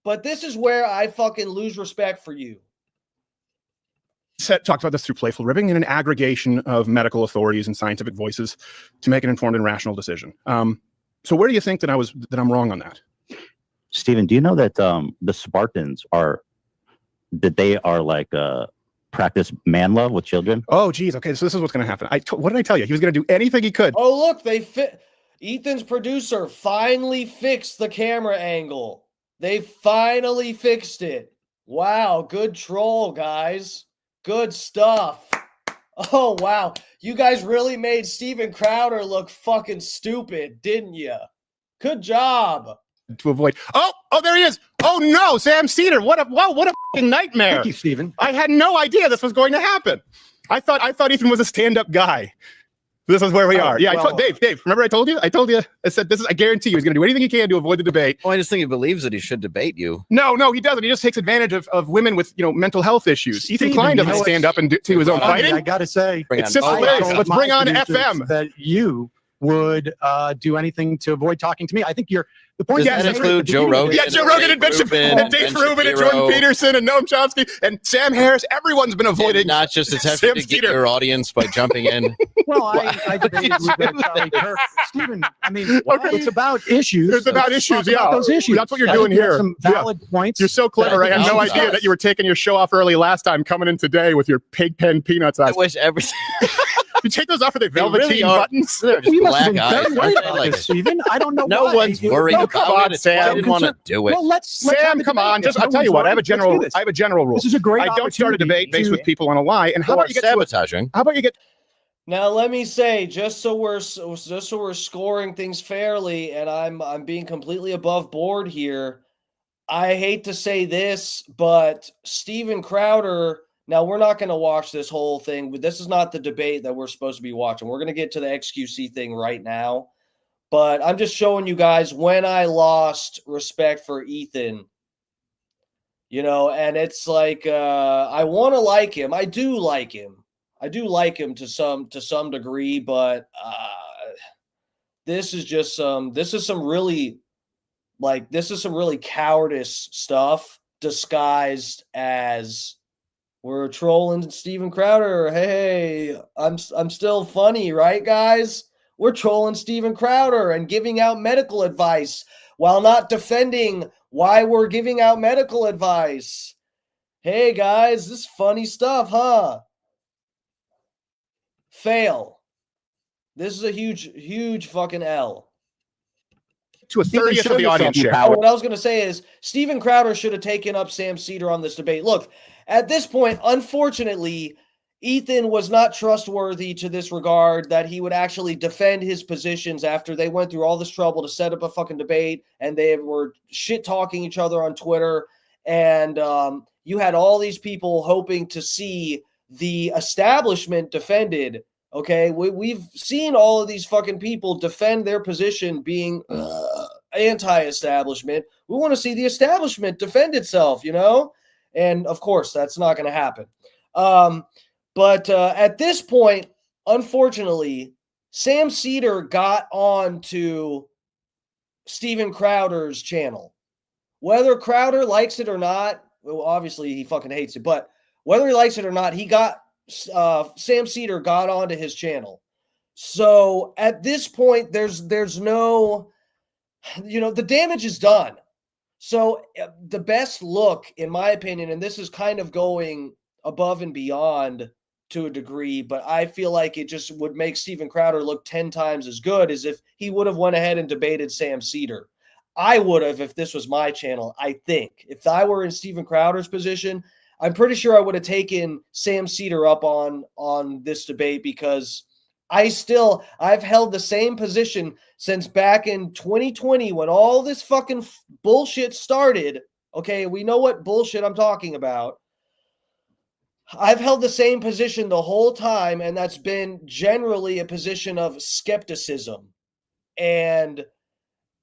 But this is where I fucking lose respect for you. Talked about this through playful ribbing and an aggregation of medical authorities and scientific voices to make an informed and rational decision. So where do you think that I'm wrong on that? Stephen, do you know that the Spartans are like practice man love with children? Oh, geez. Okay, so this is what's going to happen. What did I tell you? He was going to do anything he could. Oh, look, Ethan's producer finally fixed the camera angle. They finally fixed it. Wow, good troll, guys. Good stuff. Oh, wow. You guys really made Steven Crowder look fucking stupid, didn't you? Good job. To avoid. Oh, there he is. Oh, no, Sam Cedar. What a fucking nightmare. Thank you, Stephen. I had no idea this was going to happen. I thought Ethan was a stand-up guy. This is where we are. Yeah, well, Dave, remember I told you? I said, I guarantee you he's going to do anything he can to avoid the debate. Well, I just think he believes that he should debate you. No, he doesn't. He just takes advantage of women with, mental health issues. Ethan Klein doesn't stand up and do his own fighting. I got to say, it's simple. Let's bring on FM. That you would do anything to avoid talking to me. I think the point. Does that include Joe Rogan? Yeah, Joe Rogan and Dave Rubin and Jordan Peterson and Noam Chomsky and Sam Harris. Everyone's been avoiding. And not just attempting to get your audience by jumping in. Well, I debated with Charlie Kirk. Stephen, I mean, it's about issues. It's about issues, about those issues. That's what you're doing here. Some valid points. You're so clever. I had no idea that you were taking your show off early last time, coming in today with your pig pen peanuts. I wish everything. You take those off of the They really velveteen are. buttons. They're just You must have black been eyes. very worried aren't they? about Like, this, Stephen. I don't know no why. one's worried No, about come on, it. It's why I Sam. didn't want to do it. Well, let's have Sam, a come debate. on. If Just I'll no tell you one's what. I have a worried, let's do general. this. I have a general rule. This is a great I don't start a opportunity debate based to- with people on a lie. And how Or about you get to sabotaging? how about you get Now let me say, just so we're scoring things fairly, and I'm being completely above board here. I hate to say this, but Steven Crowder. Now we're not going to watch this whole thing, but this is not the debate that we're supposed to be watching. We're going to get to the XQC thing right now, but I'm just showing you guys when I lost respect for Ethan. You know, and it's like I want to like him. I do like him. I do like him to some degree, but this is just some really cowardice stuff disguised as we're trolling Steven Crowder. Hey, I'm still funny, right, guys? We're trolling Steven Crowder and giving out medical advice while not defending why we're giving out medical advice. Hey, guys, this is funny stuff, huh? Fail. This is a huge fucking L. to a Stephen, 30th show of the yourself, audience you share? coward. What I was going to say is Steven Crowder should have taken up Sam Cedar on this debate. Look, at this point, unfortunately, Ethan was not trustworthy to this regard that he would actually defend his positions after they went through all this trouble to set up a fucking debate and they were shit talking each other on Twitter. And you had all these people hoping to see the establishment defended. Okay, we've seen all of these fucking people defend their position being anti-establishment. We want to see the establishment defend itself, you know? And of course, that's not going to happen. But at this point, unfortunately, Sam Cedar got on to Steven Crowder's channel. Whether Crowder likes it or not, well, obviously he fucking hates it, but whether he likes it or not, Sam Cedar got onto his channel. So at this point, there's no, the damage is done. So the best look, in my opinion, and this is kind of going above and beyond to a degree, but I feel like it just would make Steven Crowder look 10 times as good as if he would have went ahead and debated Sam Cedar. I would have if this was my channel, I think. If I were in Steven Crowder's position, I'm pretty sure I would have taken Sam Cedar up on this debate because I've held the same position since back in 2020 when all this fucking bullshit started. Okay, we know what bullshit I'm talking about. I've held the same position the whole time, and that's been generally a position of skepticism. And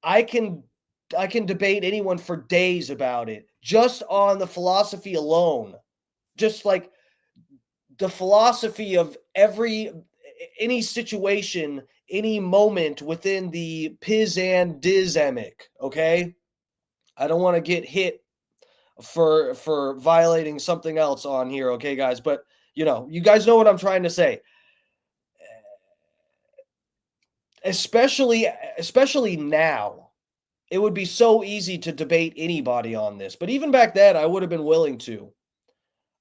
I can debate anyone for days about it, just on the philosophy alone. Just like the philosophy of any situation, any moment within the piz and dizemic, okay? I don't want to get hit for violating something else on here, okay, guys? But, you guys know what I'm trying to say. Especially now. It would be so easy to debate anybody on this. But even back then, I would have been willing to.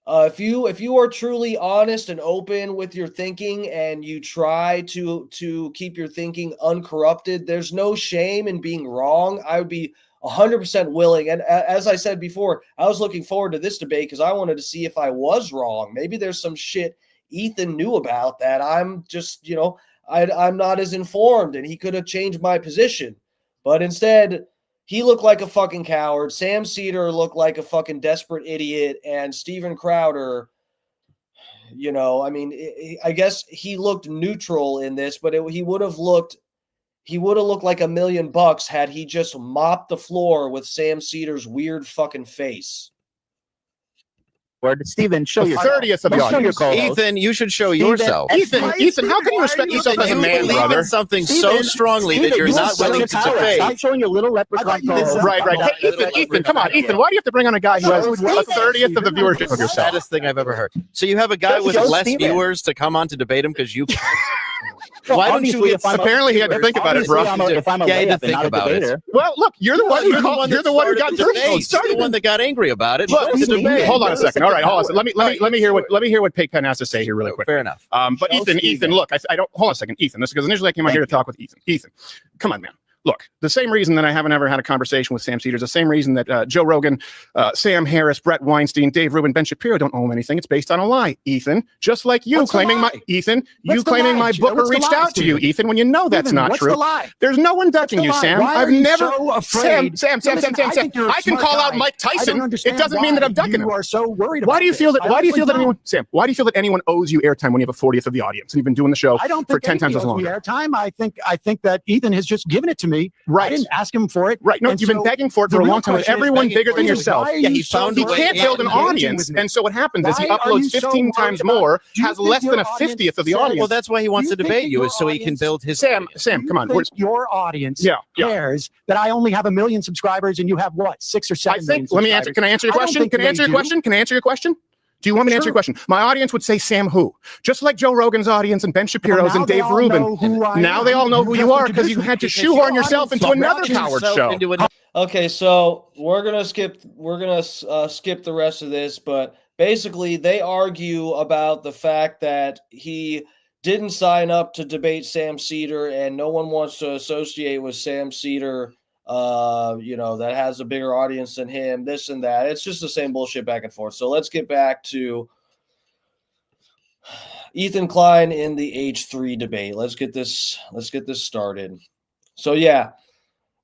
If you are truly honest and open with your thinking and you try to keep your thinking uncorrupted, there's no shame in being wrong. I would be 100% willing. And as I said before, I was looking forward to this debate because I wanted to see if I was wrong. Maybe there's some shit Ethan knew about that I'm just, I'm not as informed and he could have changed my position. But instead, he looked like a fucking coward. Sam Cedar looked like a fucking desperate idiot. And Steven Crowder, I guess he looked neutral in this, but he would have looked like $1 million had he just mopped the floor with Sam Cedar's weird fucking face. Stephen, show The your 30th of the Let's show your audience. co-host. Ethan, you should show Steven, yourself. Ethan, how can you respect yourself as a You man, believe brother? in something so Stephen, strongly that you're you not are such willing a to coward. debate. Stop showing your little leprechaun co-host. Right. Hey, Ethan, come on. Ethan, why do you have to bring on a guy who has a 30th of the viewership of The yourself? saddest thing I've ever heard. So you have a guy Just with show less Steven. viewers to come on to debate him because you. Why don't you? Apparently, he had to think about it, bro. If I'm a Yeah, he had to layup and think not a about it. debater, Well, look, you're the one. You're the one who got the personal. debate. You're the one that got angry about it. Look, What's the debate? hold on a second. All right, hold on. Let me hear what Pigpen has to say here really quick. Fair enough. But Ethan, look, I don't. Hold on a second, Ethan. This is because initially I came out here to talk with Ethan. Ethan, come on, man. Look, the same reason that I haven't ever had a conversation with Sam Cedars, the same reason that Joe Rogan, Sam Harris, Brett Weinstein, Dave Rubin, Ben Shapiro don't own anything. It's based on a lie, Ethan. Just like you claiming my booker reached out to you, Ethan, when you know that's not true. There's no one ducking you, Sam. I've never. Sam. I can call out Mike Tyson. It doesn't mean that I'm ducking him. You are so worried. Why do you feel that? Why do you feel that anyone, Sam? Why do you feel that anyone owes you airtime when you have a 40th of the audience and you've been doing the show for 10 times as long? Airtime. I think that Ethan has just given it to me. Right. I didn't ask him for it. Right. No, you've been begging for it for a long time with everyone bigger than yourself. Yeah, he can't build an audience. And so what happens is he uploads 15 times more, has less than a 50th of the audience. Well, that's why he wants to debate you, is so he can build his. Sam, come on. Your audience cares that I only have 1 million subscribers and you have what, 6 or 7 million? Let me answer. Can I answer your question? Can I answer your question? Do you want me to answer your question? My audience would say Sam who? Just like Joe Rogan's audience and Ben Shapiro's and Dave Rubin. Now they all know who you are because you had to shoehorn yourself into another coward show. Okay, so we're gonna skip the rest of this, but basically they argue about the fact that he didn't sign up to debate Sam Cedar and no one wants to associate with Sam Cedar. That has a bigger audience than him, this and that. It's just the same bullshit back and forth. So let's get back to Ethan Klein in the H3 debate. Let's get this started. So yeah,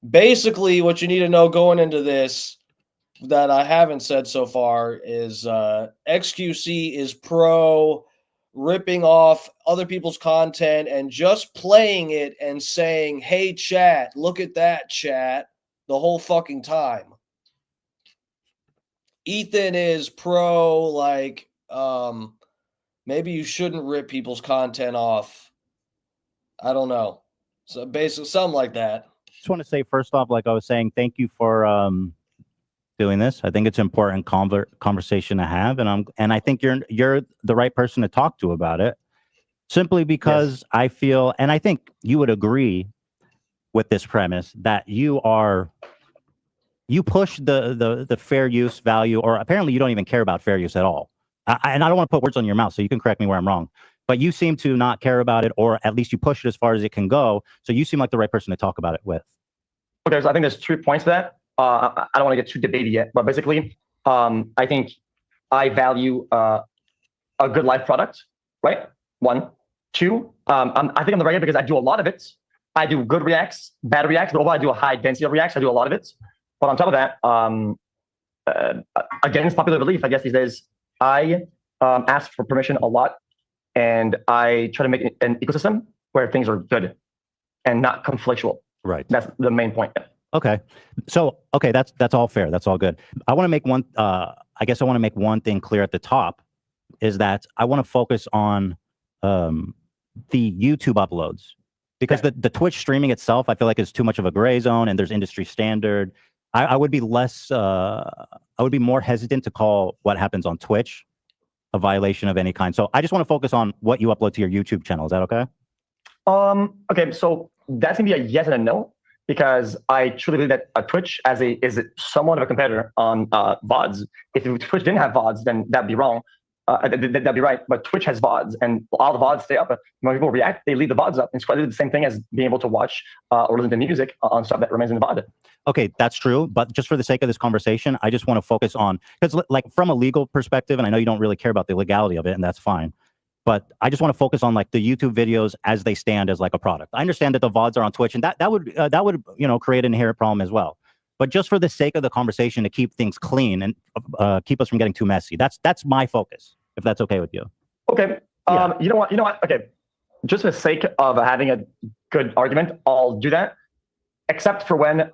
basically what you need to know going into this that I haven't said so far is XQC is pro ripping off other people's content and just playing it and saying, hey, chat, look at that, chat, the whole fucking time. Ethan is pro, like, maybe you shouldn't rip people's content off. I don't know. So basically something like that. Just want to say, first off, like I was saying, thank you for doing this. I think it's an important conversation to have, and I think you're the right person to talk to about it, simply because I feel, and I think you would agree with this premise, that you push the fair use value, or apparently you don't even care about fair use at all. And I don't want to put words on your mouth, so you can correct me where I'm wrong, but you seem to not care about it, or at least you push it as far as it can go. So you seem like the right person to talk about it with. Okay, so I think there's 3 points to that. I don't want to get too debatey yet, but basically, I think I value a good live product, right? 1, 2, I think I'm the right guy because I do a lot of it. I do good reacts, bad reacts, but overall I do a high density of reacts. I do a lot of it. But on top of that, against popular belief, I guess these days, I ask for permission a lot, and I try to make an ecosystem where things are good and not conflictual. Right. That's the main point. Okay. So, that's all fair. That's all good. I want to make one, I guess I want to make one thing clear at the top, is that I want to focus on the YouTube uploads, because the Twitch streaming itself, I feel like is too much of a gray zone, and there's industry standard. I would be more hesitant to call what happens on Twitch a violation of any kind. So I just want to focus on what you upload to your YouTube channel. Is that okay? Okay, so that's gonna be a yes and a no, because I truly believe that Twitch is somewhat of a competitor on VODs. If Twitch didn't have VODs, then that'd be wrong. That'd be right. But Twitch has VODs, and all the VODs stay up. When people react, they leave the VODs up. It's quite the same thing as being able to watch or listen to music on stuff that remains in the VOD. Okay, that's true. But just for the sake of this conversation, I just want to focus on, because like from a legal perspective, and I know you don't really care about the legality of it, and that's fine, but I just want to focus on like the YouTube videos as they stand as like a product. I understand that the VODs are on Twitch, and that would create an inherent problem as well. But just for the sake of the conversation, to keep things clean and keep us from getting too messy, that's my focus, if that's okay with you. Okay. Yeah. You know what? Okay. Just for the sake of having a good argument, I'll do that. Except for when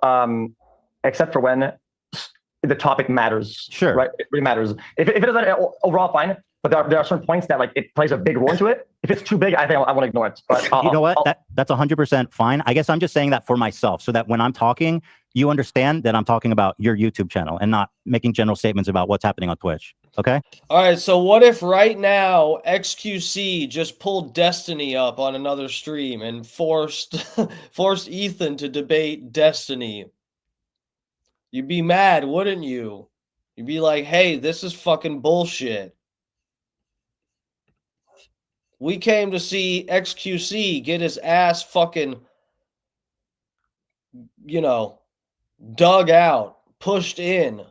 the topic matters. Sure. Right. It really matters. If it doesn't, overall fine. But there are certain points that like it plays a big role into it. If it's too big, I think I want to ignore it. But you know what? That's 100% fine. I guess I'm just saying that for myself, so that when I'm talking, you understand that I'm talking about your YouTube channel and not making general statements about what's happening on Twitch. Okay. All right, so what if right now XQC just pulled Destiny up on another stream and forced forced Ethan to debate Destiny? You'd be mad, wouldn't you? You'd be like, "Hey, this is fucking bullshit." We came to see XQC get his ass fucking, dug out, pushed in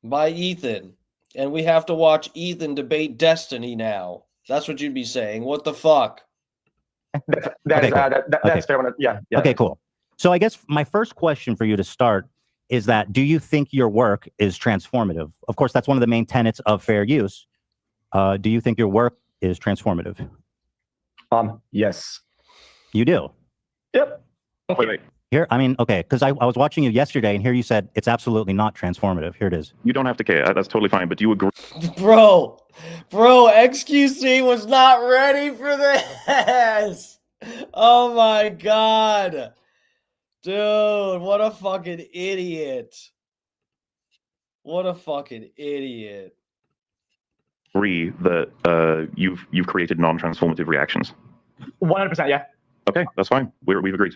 by Ethan. And we have to watch Ethan debate Destiny now. That's what you'd be saying. What the fuck? That's Okay. fair. Yeah. Okay, cool. So I guess my first question for you to start is that, do you think your work is transformative? Of course, that's one of the main tenets of fair use. Do you think your work is transformative? Yes. You do? Yep. Wait. Here, I mean, okay, because I was watching you yesterday, and here you said it's absolutely not transformative. Here it is. You don't have to care. That's totally fine. But do you agree? Bro, XQC was not ready for this. Oh my God. Dude, what a fucking idiot. What a fucking idiot. That you've created non-transformative reactions? 100%. Yeah. Okay, that's fine. We've agreed.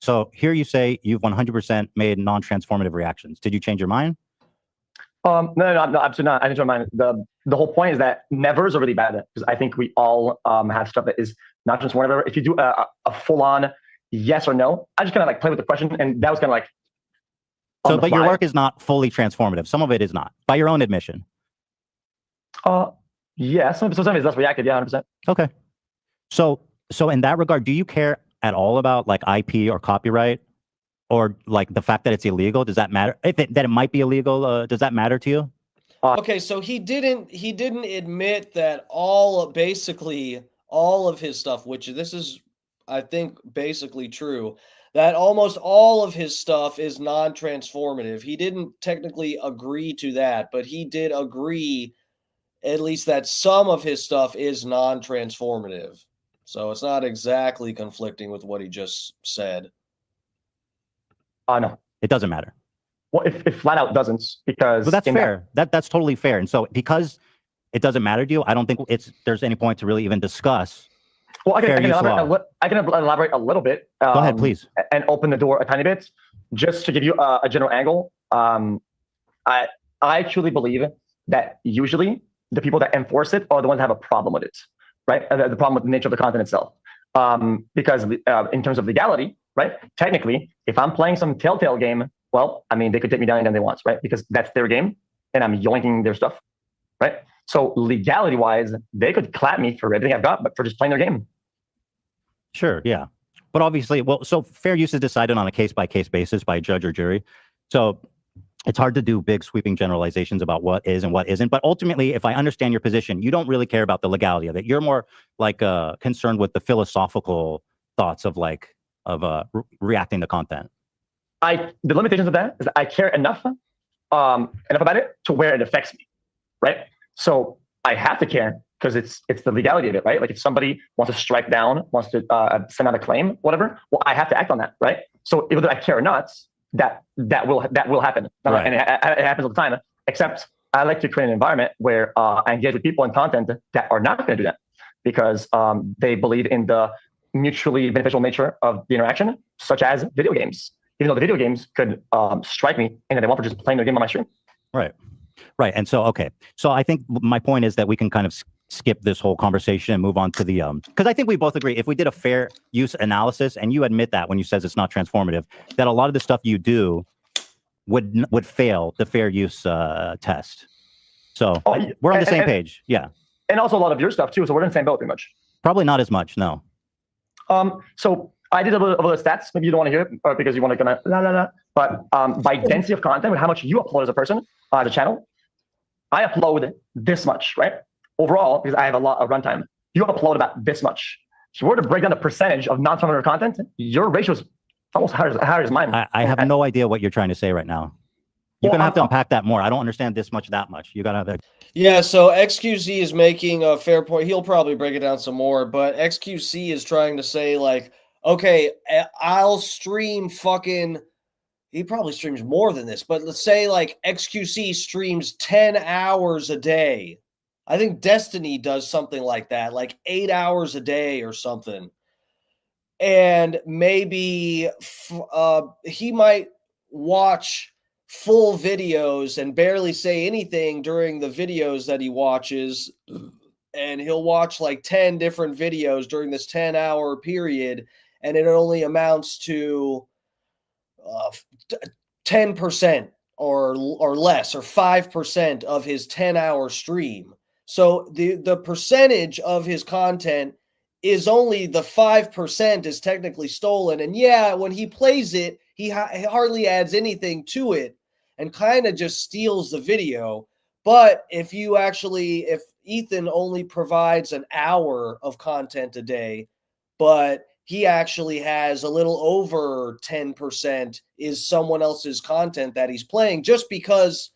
So here you say you've 100% made non-transformative reactions. Did you change your mind? No, absolutely not. I didn't mind. The whole point is that never is really bad, because I think we all have stuff that is not transformative. If you do a full-on yes or no, I just kind of like play with the question, and that was kind of like. So, but your work is not fully transformative. Some of it is not, by your own admission. Yeah, some of it is less reactive. Yeah, 100%. Okay. So in that regard, do you care at all about like IP or copyright, or like the fact that it's illegal? Does that matter? That it might be illegal, does that matter to you? Okay, so he didn't admit that basically all of his stuff, which this is, I think, basically true, that almost all of his stuff is non-transformative. He didn't technically agree to that, but he did agree at least that some of his stuff is non-transformative. So it's not exactly conflicting with what he just said. No. It doesn't matter. Well, if flat out doesn't, because... But that's fair. That's totally fair. And so because it doesn't matter to you, I don't think there's any point to really even discuss. Well, I can elaborate a little bit. Go ahead, please. And open the door a tiny bit, just to give you a general angle. I truly believe that usually the people that enforce it are the ones that have a problem with it, right? The problem with the nature of the content itself. Because in terms of legality, right? Technically, if I'm playing some Telltale game, well, I mean, they could take me down anytime they want, right? Because that's their game, and I'm yoinking their stuff, right? So legality-wise, they could clap me for everything I've got, but for just playing their game. Sure, yeah. But obviously, so fair use is decided on a case-by-case basis by a judge or jury. So it's hard to do big sweeping generalizations about what is and what isn't. But ultimately, if I understand your position, you don't really care about the legality of it. You're more like concerned with the philosophical thoughts of reacting to content. The limitations of that is that I care enough about it to where it affects me, right? So I have to care because it's the legality of it, right? Like if somebody wants to strike down, wants to send out a claim, whatever, well, I have to act on that, right? So whether I care or not, that will happen, right. And it happens all the time. Except I like to create an environment where I engage with people and content that are not going to do that because they believe in the mutually beneficial nature of the interaction, such as video games. Even though the video games could strike me and they want for just playing their game on my stream. Right. And so, okay. So I think my point is that we can kind of skip this whole conversation and move on to the, because I think we both agree, if we did a fair use analysis, and you admit that when you says it's not transformative, that a lot of the stuff you do would fail the fair use test. So we're on the same page. Yeah. And also a lot of your stuff too. So we're in the same boat pretty much. Probably not as much. No. So I did a little of stats. Maybe you don't want to hear it or because you want to kind of but by density of content, with how much you upload as a person, the channel, I upload this much, right? Overall, because I have a lot of runtime, you upload about this much. If you were to break down the percentage of non-transformative content, your ratio is almost higher as mine. I have no idea what you're trying to say right now. You're going to have to unpack that more. I don't understand that much. You got to have that. Yeah, so XQC is making a fair point. He'll probably break it down some more, but XQC is trying to say, like, okay, I'll stream fucking he probably streams more than this, but let's say like XQC streams 10 hours a day. I think Destiny does something like that, like 8 hours a day or something. And maybe he might watch full videos and barely say anything during the videos that he watches. And he'll watch like 10 different videos during this 10-hour period. And it only amounts to 10% or less, or 5% of his 10-hour stream. So the percentage of his content is only the 5% is technically stolen. And yeah, when he plays it, he hardly adds anything to it and kind of just steals the video. But if Ethan only provides an hour of content a day, but he actually has a little over 10% is someone else's content that he's playing, just because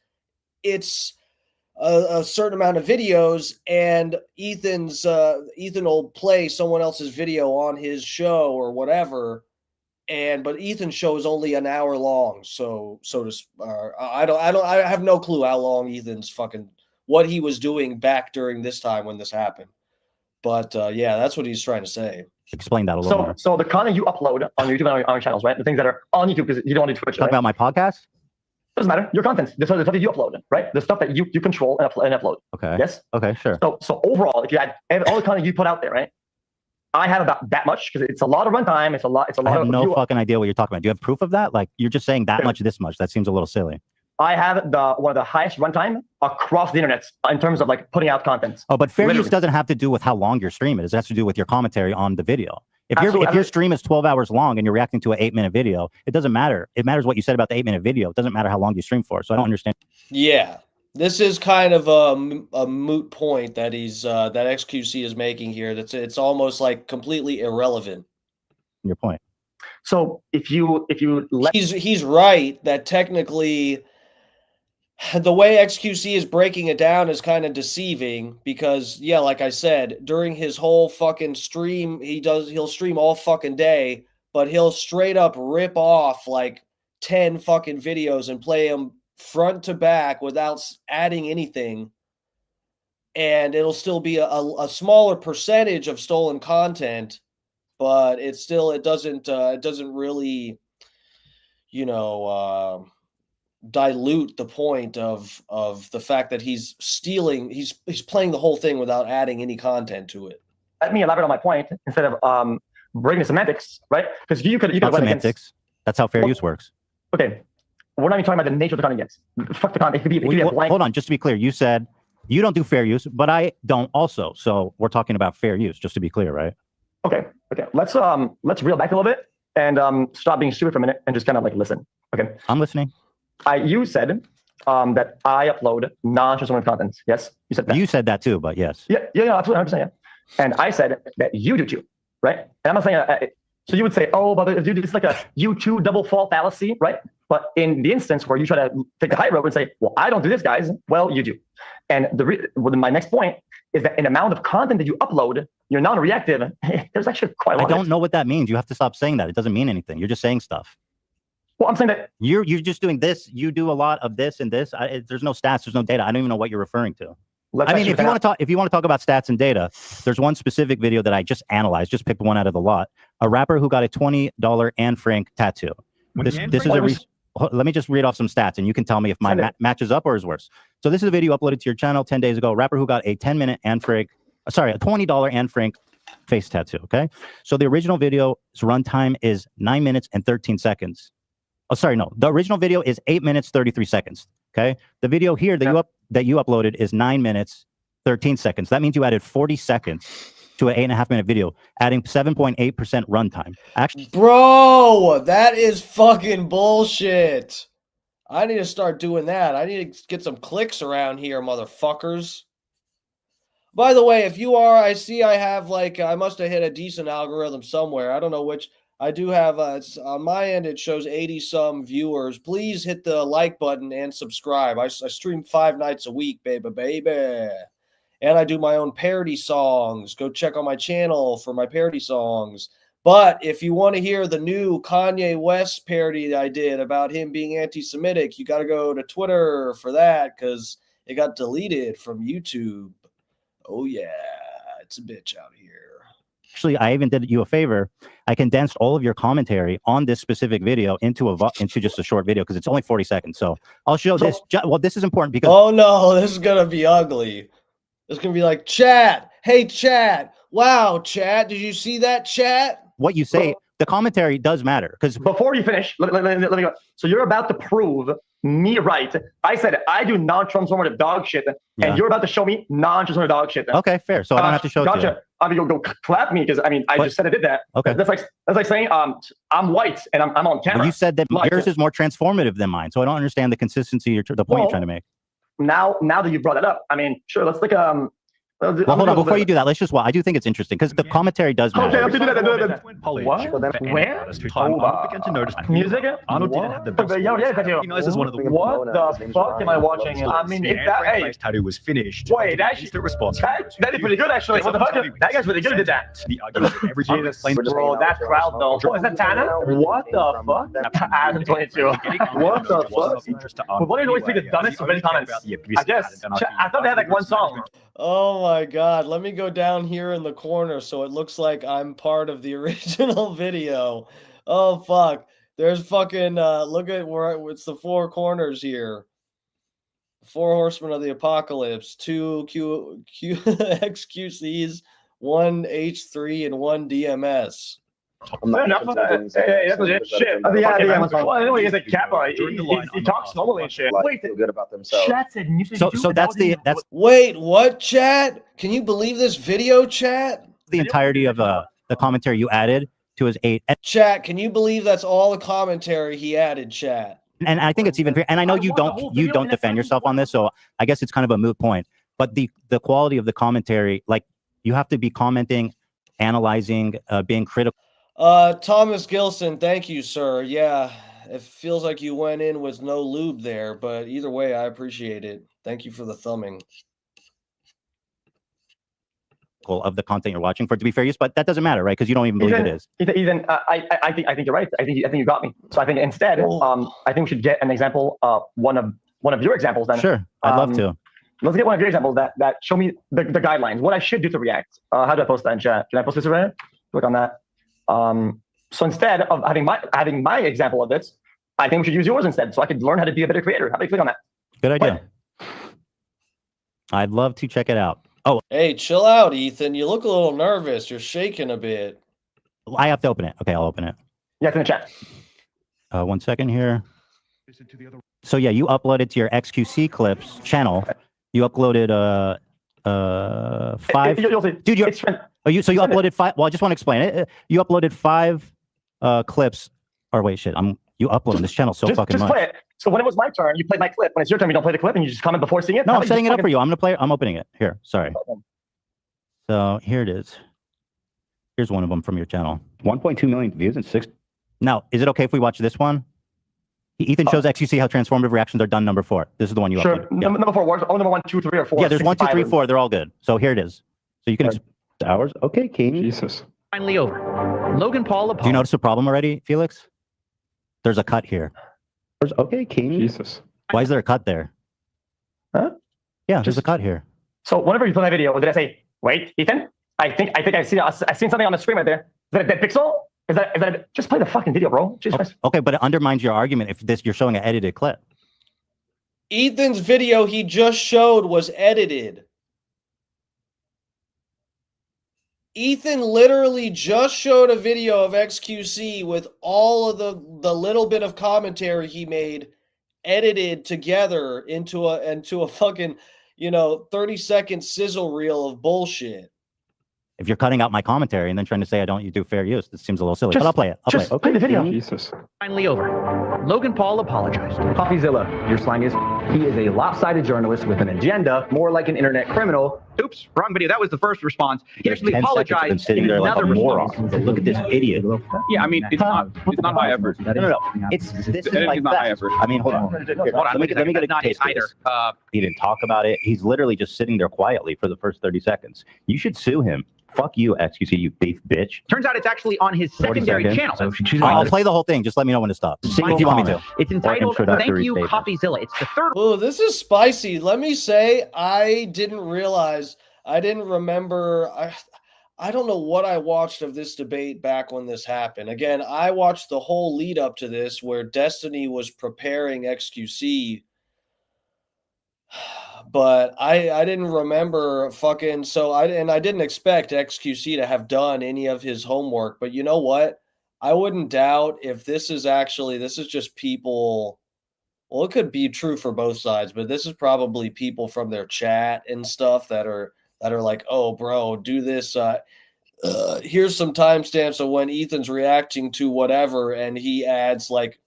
it's a certain amount of videos, and Ethan will play someone else's video on his show or whatever, but Ethan's show is only an hour long. I have no clue how long Ethan's what he was doing back during this time when this happened. But yeah, that's what he's trying to say. Explain that a little more. So the content you upload on YouTube and on your channels, right? The things that are on YouTube, because you don't need Twitch. Talk about my podcast? Doesn't matter. Your content, the stuff that you upload, right? The stuff that you control and upload. Okay. Yes. Okay. Sure. So overall, if you add all the content you put out there, right? I have about that much, because it's a lot of runtime. It's a lot. I have no fucking idea what you're talking about. Do you have proof of that? Like, you're just saying that much, this much. That seems a little silly. I have one of the highest runtime across the internet in terms of like putting out content. Oh, but fair use doesn't have to do with how long your stream is. It has to do with your commentary on the video. If your stream is 12 hours long and you're reacting to an 8-minute video, it doesn't matter. It matters what you said about the 8-minute video. It doesn't matter how long you stream for. So I don't understand. Yeah, this is kind of a moot point that that XQC is making here. It's almost like completely irrelevant. Your point. So if you he's right that technically the way XQC is breaking it down is kind of deceiving, because yeah, like I said, during his whole fucking stream, he'll stream all fucking day, but he'll straight up rip off like 10 fucking videos and play them front to back without adding anything. And it'll still be a smaller percentage of stolen content, but it doesn't really, dilute the point of the fact that he's playing the whole thing without adding any content to it. Let me elaborate on my point instead of breaking the semantics, right? Because you could semantics. That's how fair use works. Okay, we're not even talking about the nature of the content yet. Fuck the content. It could be a blank. Hold on, just to be clear, you said you don't do fair use, but I don't also. So we're talking about fair use, just to be clear, right? Okay. Let's reel back a little bit and stop being stupid for a minute and just kind of like listen. Okay. I'm listening. You said that I upload non-transformative content. Yes, you said that. You said that too, but yes. Yeah, absolutely, 100%. Yeah. And I said that you do too, right? And I'm not saying so you would say, oh, but dude, it's like a U2 double fault fallacy, right? But in the instance where you try to take the high road and say, well, I don't do this, guys. Well, you do. And my next point is that in the amount of content that you upload, you're non-reactive. There's actually quite a lot. I don't know what that means. You have to stop saying that. It doesn't mean anything. You're just saying stuff. Well, I'm saying that you're just doing this. You do a lot of this and this. There's no stats. There's no data. I don't even know what you're referring to. I mean, if you want to talk about stats and data, there's one specific video that I just analyzed. Just picked one out of the lot. A rapper who got a $20 Anne Frank tattoo. This is let me just read off some stats, and you can tell me if mine matches up or is worse. So this is a video uploaded to your channel 10 days ago. A rapper who got a $20 Anne Frank face tattoo. Okay. So the original video's runtime is 9 minutes and 13 seconds. Oh, sorry, no. The original video is 8 minutes, 33 seconds. Okay. The video here that you uploaded is 9 minutes, 13 seconds. That means you added 40 seconds to an 8.5-minute video, adding 7.8% runtime. Actually, bro, that is fucking bullshit. I need to start doing that. I need to get some clicks around here, motherfuckers. By the way, if you are, I see I have I must have hit a decent algorithm somewhere. I don't know which. I do have, on my end, it shows 80-some viewers. Please hit the like button and subscribe. I stream 5 nights a week, baby. And I do my own parody songs. Go check on my channel for my parody songs. But if you want to hear the new Kanye West parody that I did about him being anti-Semitic, you got to go to Twitter for that because it got deleted from YouTube. Oh yeah, it's a bitch out here. Actually, I even did you a favor. I condensed all of your commentary on this specific video into just a short video because it's only 40 seconds. So I'll show this. Well, this is important because oh no, this is gonna be ugly. It's gonna be like, chat. Hey, chat. Wow, chat. Did you see that, chat? what you say, the commentary does matter because Before you finish, let me go. So you're about to prove me right. I said I do non-transformative dog shit, and you're about to show me non-transformative dog shit. Okay, fair. So I don't have to show it to you. I mean, go clap me because I just said I did that. Okay. That's like saying I'm white and I'm on camera. Well, you said that yours is more transformative than mine, so I don't understand the consistency or the point you're trying to make. Now that you brought it up, I mean, sure. Let's well, hold on. Before you do that, let's just. I do think it's interesting because the commentary does matter. Okay, what? Where? Music? Arnold didn't have the best. Recognized as one of the. What the fuck am I watching? I mean, if that tattoo was finished. Wait, that is pretty good actually. What the fuck? That guy's really good at that. Bro, that crowd though. Is that Tana? What the fuck? Adam 22. What the fuck? What did always be the dumbest of any comments? I guess. I thought they had like one song. Oh my god, let me go down here in the corner so it looks like I'm part of the original video. Oh fuck. There's fucking look at where it's the four corners here. Four horsemen of the apocalypse, 2 XQCs, 1 H3 and 1 DMS. Fair enough. Hey, that's legit shit. Well, anyway, he's a Kappa. He talks normally and shit. Wait, feel good about themselves. chat said music. So that's Wait, what, chat? Can you believe this video, chat? the entirety of the commentary you added to his 8. Chat, can you believe that's all the commentary he added, chat? And I think it's even fair. And I know you don't defend yourself on this, so I guess it's kind of a moot point. But the quality of the commentary, like you have to be commenting, analyzing, being critical. Thomas Gilson, thank you, sir. Yeah, it feels like you went in with no lube there, but either way, I appreciate it. Thank you for the thumbing. Of the content you're watching for it to be fair use, but that doesn't matter, right? Because you don't even believe it is. Ethan, I think you're right. I think you got me. So I think instead, I think we should get an example, one of your examples. Then sure, I'd love to. Let's get one of your examples that show me the guidelines. What I should do to react. How do I post that in chat? Can I post this right here? Click on that. So instead of having my example of this, I think we should use yours instead, so I could learn how to be a better creator. How do you click on that? Good idea. I'd love to check it out. Oh, hey, chill out, Ethan. You look a little nervous. You're shaking a bit. I have to open it. Okay, I'll open it. Yeah, it's in the chat. 1 second here. So yeah, you uploaded to your XQC clips channel. You uploaded 5. Dude, you uploaded 5. Well, I just want to explain it. You uploaded 5 clips. Or wait, shit. You uploaded this channel so fucking much. Play it. So when it was my turn, you played my clip. When it's your turn, you don't play the clip and you just comment before seeing it. No, I'm setting it up for you. I'm gonna play it. I'm opening it. Here, sorry. So here it is. Here's one of them from your channel. 1.2 million views and 6. Now, is it okay if we watch this one? Ethan shows XQC how transformative reactions are done. Number 4. This is the one you uploaded. Yeah. Number 4. Oh, number 1, 2, 3, or 4. Yeah, there's 1, 2, 3, 4. They're all good. So here it is. So you can. Hours. Okay, King. Jesus. Finally over. Logan Paul. Do you notice the problem already, Felix? There's a cut here. Okay, King. Jesus. Why is there a cut there? Huh? Yeah, there's a cut here. So whenever you play my video, did I say, wait, Ethan? I think I've seen something on the screen right there. Is that a dead pixel? Is that just play the fucking video, bro? Jesus. Okay, but it undermines your argument if you're showing an edited clip. Ethan's video he just showed was edited. Ethan literally just showed a video of XQC with all of the little bit of commentary he made edited together into a fucking, 30-second sizzle reel of bullshit. If you're cutting out my commentary and then trying to say you do fair use, this seems a little silly. But I'll play it. Play the video. Jesus. Finally over. Logan Paul apologized. Coffeezilla. Your slang is He is a lopsided journalist with an agenda, more like an internet criminal. Oops, wrong video. That was the first response. He actually 10 seconds of him apologized sitting in there like a another moron. response. So look at this idiot. Yeah, I mean, it's not high effort. No. This is like not high that. effort. I mean, hold on. Here, let me get a taste of this. He didn't talk about it. He's literally just sitting there quietly for the first 30 seconds. You should sue him. Fuck you, XQC, you beef bitch. Turns out it's actually on his secondary channel. So I'll play the whole thing. Just let me know when to stop. If you want me to. It's entitled "Thank You, statement. Coffeezilla." It's the third. Oh, this is spicy. Let me say, I didn't remember. I don't know what I watched of this debate back when this happened. Again, I watched the whole lead up to this where Destiny was preparing XQC. But I didn't remember fucking I didn't expect XQC to have done any of his homework. But you know what? I wouldn't doubt if this is just people. Well, it could be true for both sides, but this is probably people from their chat and stuff that are like, oh, bro, do this. Here's some timestamps of when Ethan's reacting to whatever, and he adds like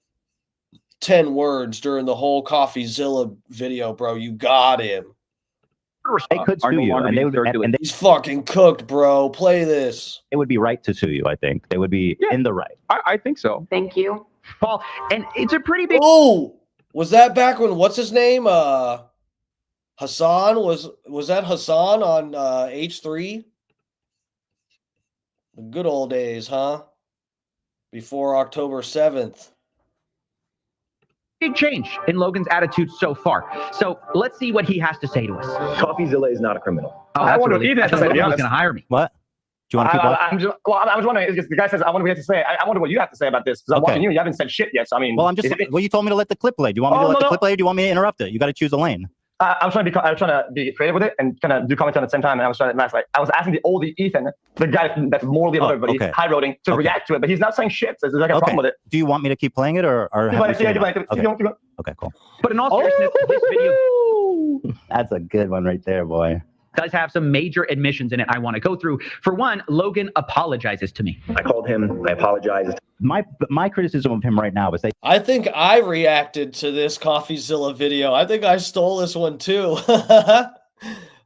10 words during the whole CoffeeZilla video, bro. You got him. They could sue you, and he's fucking cooked, bro. Play this. It would be right to sue you, I think. They would be in the right. I think so. Thank you, Paul. And it's a pretty big. Oh, was that back when what's his name? Hassan was that Hassan on H3? The good old days, huh? Before October 7th. Big change in Logan's attitude so far. So let's see what he has to say to us. CoffeeZilla is not a criminal. Oh, I wonder really, what Ethan has to say, to be Logan's honest. going to hire me. What? Do you want to keep up? I'm just wondering. The guy says, "I wonder what you have to say." I wonder what you have to say about this because I'm watching you. You haven't said shit yet. So I mean, Well, you told me to let the clip play. Do you want me to let the clip play, or do you want me to interrupt it? You got to choose a lane. I was trying to be creative with it and kind of do comments at the same time. And I was asking the old Ethan, the guy that's morally above everybody, high roading, to react to it, but he's not saying shit. So there's like a problem with it. Do you want me to keep playing it, or Okay, cool. But in all seriousness, this video That's a good one right there, boy. does have some major admissions in it I want to go through. For one, Logan apologizes to me. I called him. I apologized. My criticism of him right now is that I think I reacted to this CoffeeZilla video. I think I stole this one too.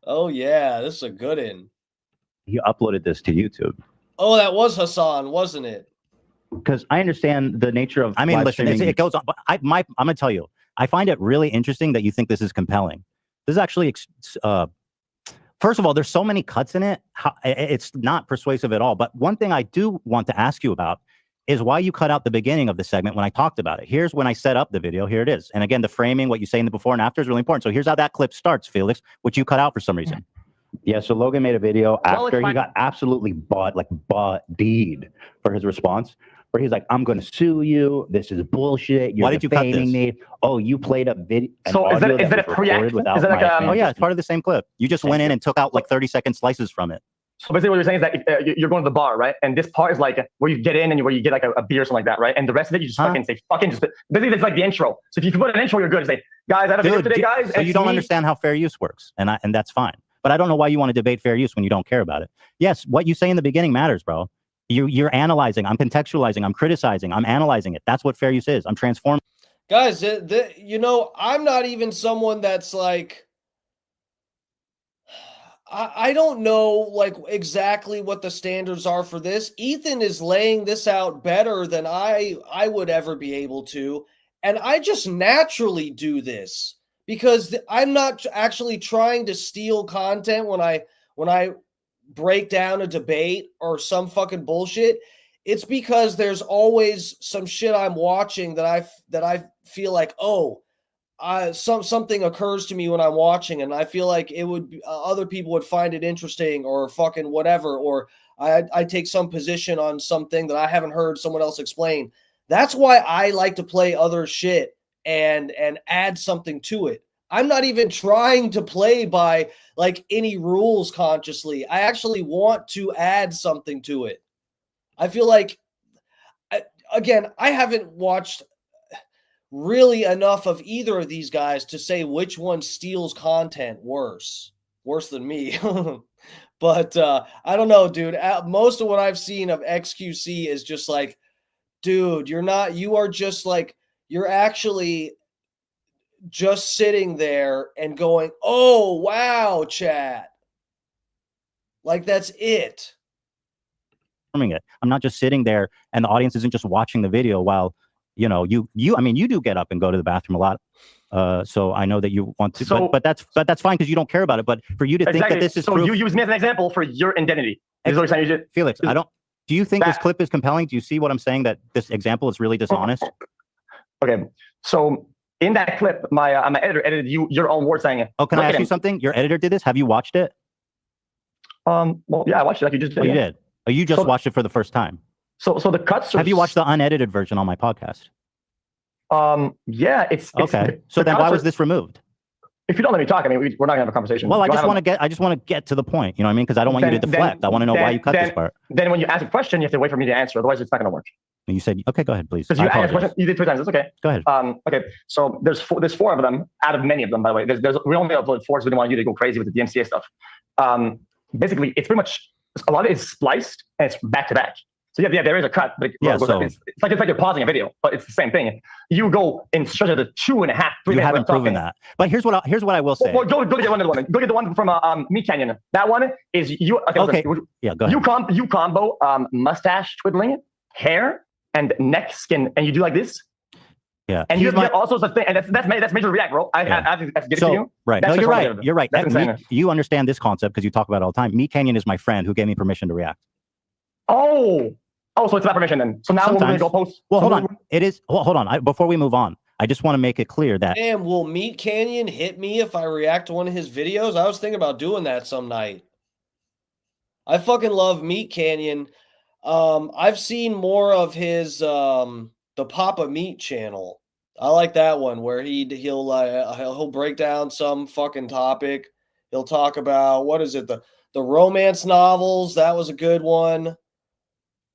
Oh yeah, this is a good one. he uploaded this to YouTube. Oh, that was Hassan, wasn't it? Because I understand the nature of. I mean, listen, it goes on. But I'm going to tell you, I find it really interesting that you think this is compelling. This is actually, first of all, there's so many cuts in it. It's not persuasive at all. But one thing I do want to ask you about is why you cut out the beginning of the segment when I talked about it. Here's when I set up the video. Here it is. And again, the framing, what you say in the before and after is really important. So here's how that clip starts, Felix, which you cut out for some reason. Yeah, so Logan made a video after he got absolutely bodied for his response, where he's like, I'm going to sue you. This is bullshit. You're defaming me. Oh, you played a video. So is that a reaction? Is that like oh, yeah, it's part of the same clip. You just went in and took out like 30-second slices from it. So basically what you're saying is that you're going to the bar, right? And this part is like where you get in and where you get like a beer or something like that, right? And the rest of it, you just fucking say, basically it's like the intro. So if you can put an intro, you're good. Say, guys, I have a video today, guys. So you don't understand how fair use works. And that's fine. But I don't know why you want to debate fair use when you don't care about it. Yes, what you say in the beginning matters, bro. You're analyzing, I'm contextualizing, I'm criticizing, I'm analyzing it. That's what fair use is. I'm transforming. Guys, I'm not even someone that's like, I don't know like exactly what the standards are for this. Ethan is laying this out better than I would ever be able to. And I just naturally do this because I'm not actually trying to steal content when I break down a debate or some fucking bullshit. It's because there's always some shit I'm watching that I feel like, something occurs to me when I'm watching, and I feel like it would other people would find it interesting or fucking whatever, or I take some position on something that I haven't heard someone else explain. That's why I like to play other shit and add something to it. I'm not even trying to play by like any rules consciously. I actually want to add something to it. I feel like, again, I haven't watched really enough of either of these guys to say which one steals content worse than me. But I don't know, dude. Most of what I've seen of XQC is just like, dude, you're actually just sitting there and going, "Oh, wow, chat." Like that's it. It. I'm not just sitting there and the audience isn't just watching the video while, you know, you do get up and go to the bathroom a lot. So I know that you want to, So- but that's fine because you don't care about it. But for you to think that this is so proof, you use me as an example for your identity. This is what you're saying, you should- Felix, I don't. Do you think this That- clip is compelling? Do you see what I'm saying? That this example is really dishonest? Okay, so in that clip, my editor edited your own words saying. Oh, can I "Look ask at you him." something? Your editor did this. Have you watched it? Well, yeah, I watched it like you just did. Oh, you yeah. did. Oh, you just So- watched it for the first time. So the cuts. Are, Have you watched the unedited version on my podcast? Yeah, it's Okay. So the then, why cuts was are- this removed? If you don't let me talk, I mean, we're not gonna have a conversation. Well, I You wanna just have a- want to get to the point. You know what I mean? Because I don't want you to Then- deflect. I want to know why you cut this part. Then when you ask a question, you have to wait for me to answer. Otherwise, it's not gonna work. And you said, okay, go ahead, please. Because I you asked a apologize. question, you did 3 times. It's okay. Go ahead. Okay. So there's four of them out of many of them, by the way. We only uploaded 4, so we didn't want you to go crazy with the DMCA stuff. Basically, it's pretty much a lot of it is spliced and it's back to back. So yeah, there is a cut, but Yeah, it's like you're pausing a video, but it's the same thing. You go in stretch of the 2.5, 3 You minutes. haven't proven that. But here's what I will say. Well, go get one of the one. Go get the one from Meat Canyon. That one is you. Okay. Listen, Yeah, go ahead. you combo mustache twiddling, hair, and neck skin, and you do like this. Yeah. And you Here's my- get all sorts of things, and that's major react, bro. I have to give it to you. Right. That's No, you're just right. what You're right. That's insane. You understand this concept because you talk about it all the time. Meat Canyon is my friend who gave me permission to react. Oh, so it's about permission then. So now we're going to go post. Well, so hold on. It is. Well, hold on. Before we move on, I just want to make it clear that Damn, will Meat Canyon hit me if I react to one of his videos? I was thinking about doing that some night. I fucking love Meat Canyon. I've seen more of his the Papa Meat channel. I like that one where he'll break down some fucking topic. He'll talk about what is it, the romance novels. That was a good one.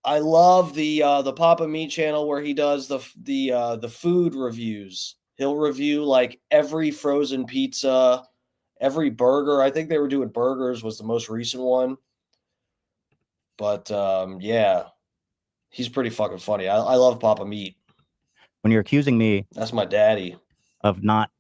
I love the Papa Meat channel where he does the food reviews. He'll review like every frozen pizza, every burger. I think they were doing burgers was the most recent one. But yeah, he's pretty fucking funny. I love Papa Meat. when you're accusing me That's my daddy. of not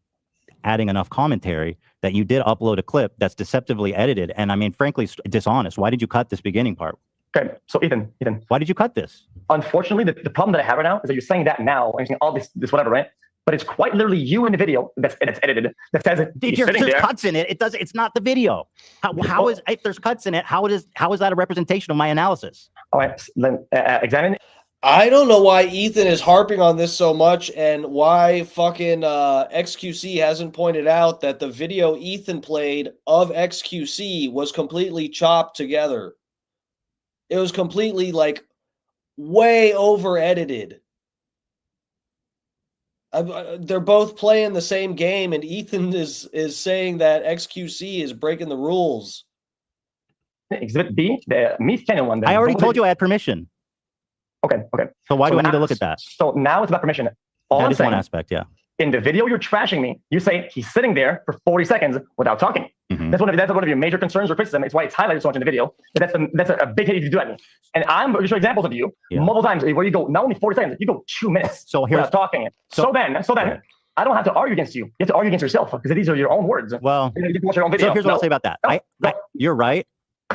adding enough commentary, that you did upload a clip that's deceptively edited, and I mean, frankly, dishonest. Why did you cut this beginning part? Okay, so Ethan, Why did you cut this? unfortunately, the problem that I have right now is that you're saying that now, and you're saying all this whatever, right? But it's quite literally you in the video that's edited that says Dude, you're sitting there's there. cuts in it. It's not the video. How is if there's cuts in it? How is that a representation of my analysis? All right, then examine. I don't know why Ethan is harping on this so much and why fucking XQC hasn't pointed out that the video Ethan played of XQC was completely chopped together. It was completely like way over edited. They're both playing the same game, and Ethan is saying that XQC is breaking the rules. Exhibit B, the Meat Canyon one. I already told you I had permission. Okay. So why do I need to now- look at that? So now it's about permission. All That I'm is one saying, aspect, yeah. in the video you're trashing me, you say he's sitting there for 40 seconds without talking. Mhm. That's one of your major concerns or criticism. It's why it's highlighted so much in the video. That's a big hit if you do that. And I'm going to show examples of you Yeah. multiple times where you go not only 40 seconds, you go 2 minutes So here's without talking. So then, Right. I don't have to argue against you. You have to argue against yourself because these are your own words. well. You get to watch your own video. So here's what I'll No. say about that. No. You're right,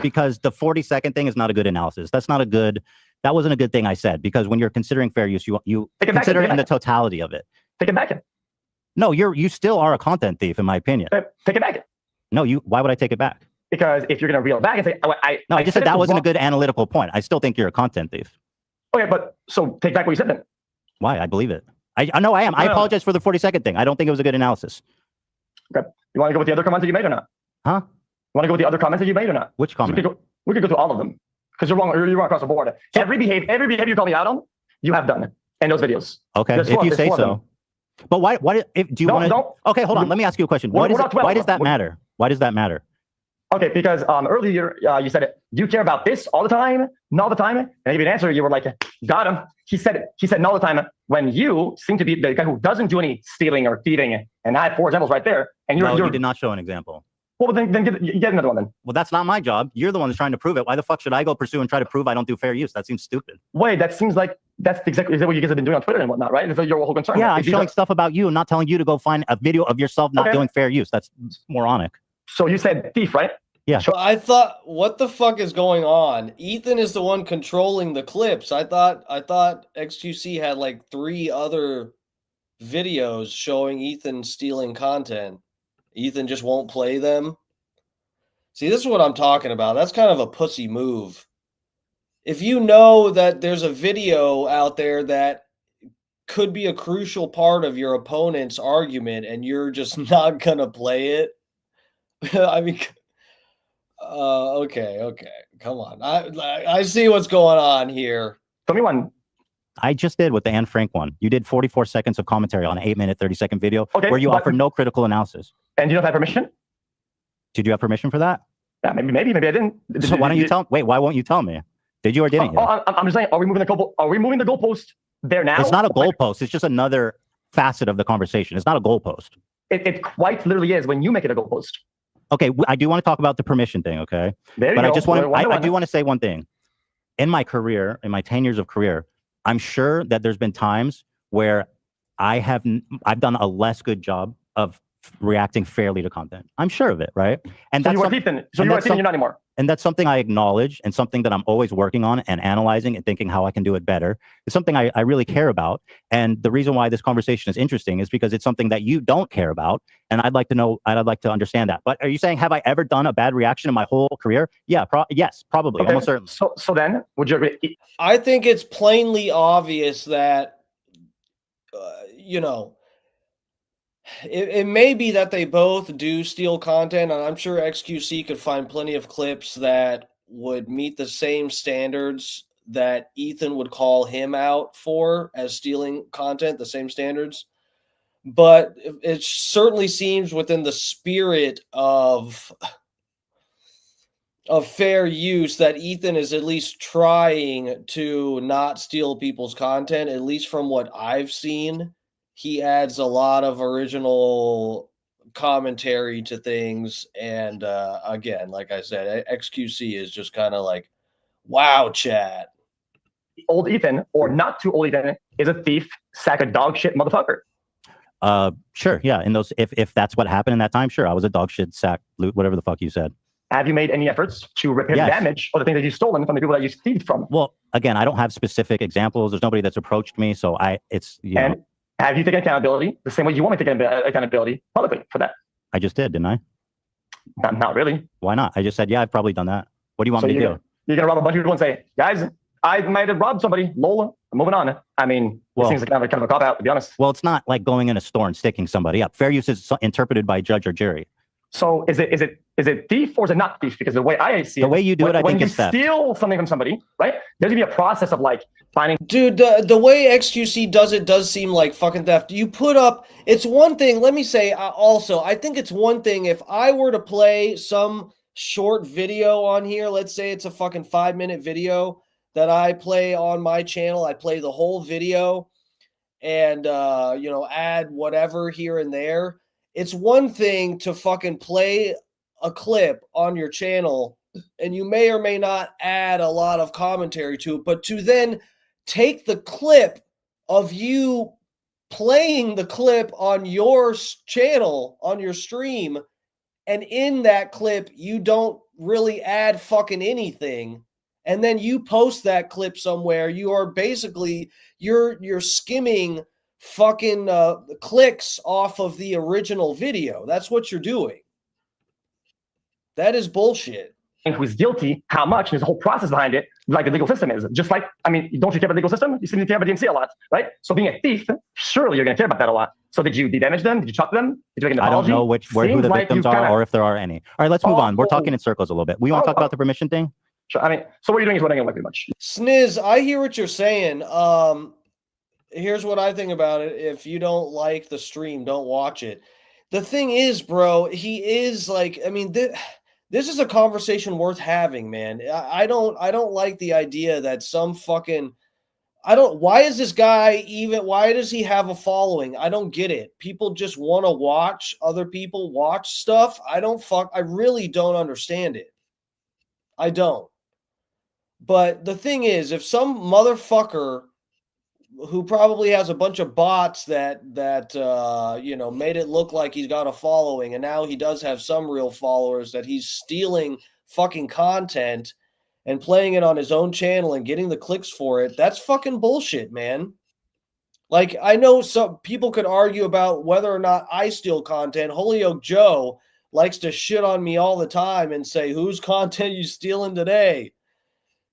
because the 40-second thing is not a good analysis. That wasn't a good thing I said, because when you're considering fair use, you Take it back, consider take it it in the back. totality of it. Take it back. No, you still are a content thief, in my opinion. Take it back. No, why would I take it back? Because if you're going to reel it back and say, I just said it that was wasn't a wrong. good analytical point. I still think you're a content thief. Okay, but so take back what you said then. Why? I believe it. I know I am. I No. apologize for the 40-second thing. I don't think it was a good analysis. Okay. You want to go with the other comments that you made or not? Huh? You want to go with the other comments that you made or not? Which comment? We could go through all of them because you're wrong. You're wrong across the board. Every behavior you call me out on, you have done in those videos. Okay, There's if four- you there's say four of so. them. But why? Do you want to? Don't. Okay, hold on. Let me ask you a question. We're Why not 12. does that We're- matter? Why does that matter? Okay, because earlier you said, "Do you care about this all the time? Not all the time?" And I gave you an answer. You were like, "Got him." He said, "Not all the time." When you seem to be the guy who doesn't do any stealing or thieving, and I have 4 examples right there, and No, you did not show an example. Well, then get another one then. Well, that's not my job. You're the one who's trying to prove it. Why the fuck should I go pursue and try to prove I don't do fair use? That seems stupid. Wait, that seems like that's exactly what you guys have been doing on Twitter and whatnot, right? Is that your whole concern? Yeah, Like, I'm showing stuff about you and not telling you to go find a video of yourself not doing fair use. That's moronic. So you said thief, right? Yeah. So I thought, what the fuck is going on? Ethan is the one controlling the clips. I thought XQC had like 3 other videos showing Ethan stealing content. Ethan just won't play them. See, this is what I'm talking about. That's kind of a pussy move. If you know that there's a video out there that could be a crucial part of your opponent's argument and you're just not gonna play it, I mean, okay, come on. I see what's going on here. Tell me one. I just did with the Anne Frank one. You did 44 seconds of commentary on an 8-minute, 30-second video where you offered no critical analysis. And you don't have permission? Did you have permission for that? Yeah, maybe I didn't. So why don't you tell? Wait, why won't you tell me? Did you or didn't you? I'm just saying, are we moving the goalpost there now? It's not a goalpost. It's just another facet of the conversation. It's not a goalpost. It quite literally is when you make it a goalpost. Okay, I do want to talk about the permission thing, okay? But I just want to, I do want to say one thing. In my career, in my 10 years of career, I'm sure that there's been times where I've done a less good job of reacting fairly to content. I'm sure of it, right? And so that's you were Ethan. So you were Ethan, you're not anymore. And that's something I acknowledge and something that I'm always working on and analyzing and thinking how I can do it better. It's something I really care about. And the reason why this conversation is interesting is because it's something that you don't care about. And I'd like to know, I'd like to understand that. But are you saying, have I ever done a bad reaction in my whole career? Yeah, yes, probably, Okay. almost certainly. So then, would you agree? I think it's plainly obvious that, you know, it may be that they both do steal content, and I'm sure XQC could find plenty of clips that would meet the same standards that Ethan would call him out for as stealing content, the same standards. But it certainly seems within the spirit of fair use that Ethan is at least trying to not steal people's content, at least from what I've seen. He adds a lot of original commentary to things. And again, like I said, XQC is just kind of like, wow, chat. Old Ethan, or not too old Ethan, is a thief, sack of dog shit motherfucker. Sure, yeah. In those, if that's what happened in that time, sure, I was a dog shit, sack, loot, whatever the fuck you said. Have you made any efforts to repair the damage or the things that you've stolen from the people that you thieved from? Well, again, I don't have specific examples. There's nobody that's approached me, so it's you know. Have you taken accountability the same way you want me to take accountability publicly for that? I just did, didn't I? Not really. Why not? I just said, yeah, I've probably done that. What do you want me to do? You're gonna rob a bunch of people and say, guys, I might have robbed somebody. Lola, I'm moving on. I mean, it seems like kind of a cop out, to be honest. Well, it's not like going in a store and sticking somebody up. Fair use is interpreted by judge or jury. So is it thief or is it not thief? Because the way I see it, the way you do it, I think is theft. When you steal something from somebody, right? There's gonna be a process of like finding. Dude, the way XQC does it does seem like fucking theft. You put up. It's one thing. Let me say also, I think it's one thing if I were to play some short video on here. Let's say it's a fucking 5-minute video that I play on my channel. I play the whole video, and you know, add whatever here and there. It's one thing to fucking play a clip on your channel and you may or may not add a lot of commentary to it, but to then take the clip of you playing the clip on your channel, on your stream, and in that clip, you don't really add fucking anything. And then you post that clip somewhere. You are basically, you're skimming fucking clicks off of the original video. That's what you're doing. That is bullshit. And who's guilty, how much, and there's a whole process behind it, like the legal system is. Just like, I mean, don't you care about the legal system? You seem to care about DMC a lot, right? So being a thief, surely you're going to care about that a lot. So did you damage them? Did you chop them? Did you make an apology? I don't know who the victims are or if there are any. All right, let's move on. We're talking in circles a little bit. We want to talk about the permission thing? Sure. I mean, so what you're doing is running away pretty much. Sniz, I hear what you're saying. Here's what I think about it. If you don't like the stream, don't watch it. The thing is, bro, he is like, I mean, this is a conversation worth having, man. I don't like the idea that some fucking why is this guy even, why does he have a following? I don't get it. People just want to watch other people watch stuff. I really don't understand it. I don't. But the thing is, if some motherfucker who probably has a bunch of bots that made it look like he's got a following, and now he does have some real followers, that he's stealing fucking content and playing it on his own channel and getting the clicks for it, that's fucking bullshit, man. Like, I know some people could argue about whether or not I steal content. Holyoke Joe likes to shit on me all the time and say, whose content you stealing today?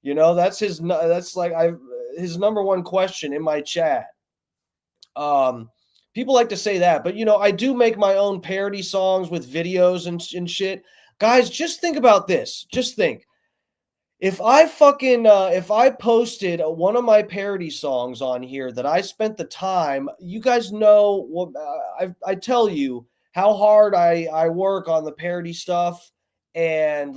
That's his number one question in my chat. People like to say that, but I do make my own parody songs with videos and shit. Guys, just think about this. Just think. If I posted one of my parody songs on here that I spent the time, you guys know, I tell you how hard I work on the parody stuff, and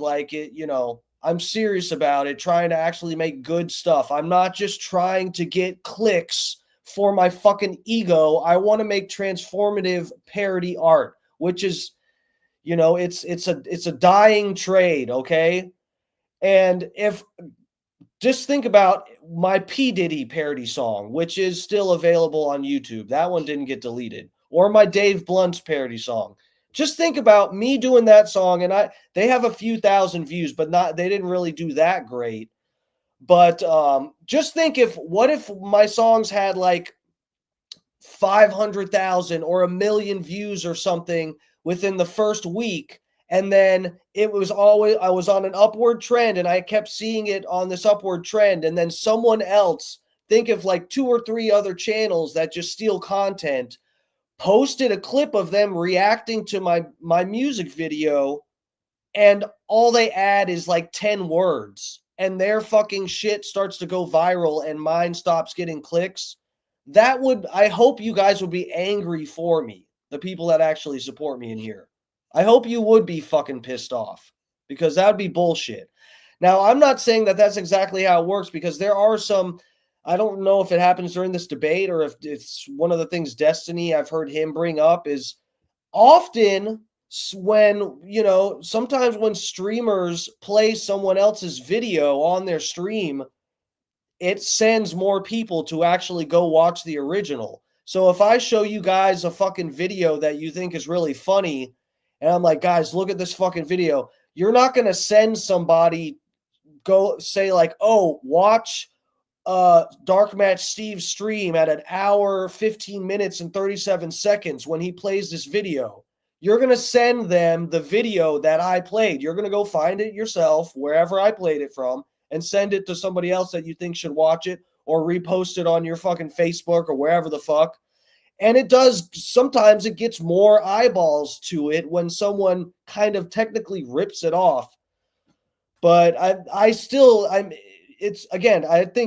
I'm serious about it, trying to actually make good stuff. I'm not just trying to get clicks for my fucking ego. I want to make transformative parody art, which is, it's a dying trade, okay? And just think about my P. Diddy parody song, which is still available on YouTube. That one didn't get deleted. Or my Dave Blunt's parody song. Just think about me doing that song, and they have a few thousand views, but they didn't really do that great. But just think, what if my songs had like 500,000 or 1 million views or something within the first week, and then I was on an upward trend, and I kept seeing it on this upward trend, and then someone else, think of like 2 or 3 other channels that just steal content, posted a clip of them reacting to my music video, and all they add is like 10 words, and their fucking shit starts to go viral and mine stops getting clicks. I hope you guys would be angry for me, the people that actually support me in here. I hope you would be fucking pissed off, because that would be bullshit. Now, I'm not saying that that's exactly how it works, because there are some, I don't know if it happens during this debate or if it's one of the things Destiny, I've heard him bring up, is often when, sometimes when streamers play someone else's video on their stream, it sends more people to actually go watch the original. So if I show you guys a fucking video that you think is really funny, and I'm like, guys, look at this fucking video, you're not going to send somebody, go say like, oh, watch Dark Match Steve's stream at 1 hour, 15 minutes, and 37 seconds when he plays this video. You're going to send them the video that I played. You're going to go find it yourself, wherever I played it from, and send it to somebody else that you think should watch it, or repost it on your fucking Facebook or wherever the fuck. And it does, sometimes it gets more eyeballs to it when someone kind of technically rips it off. But I think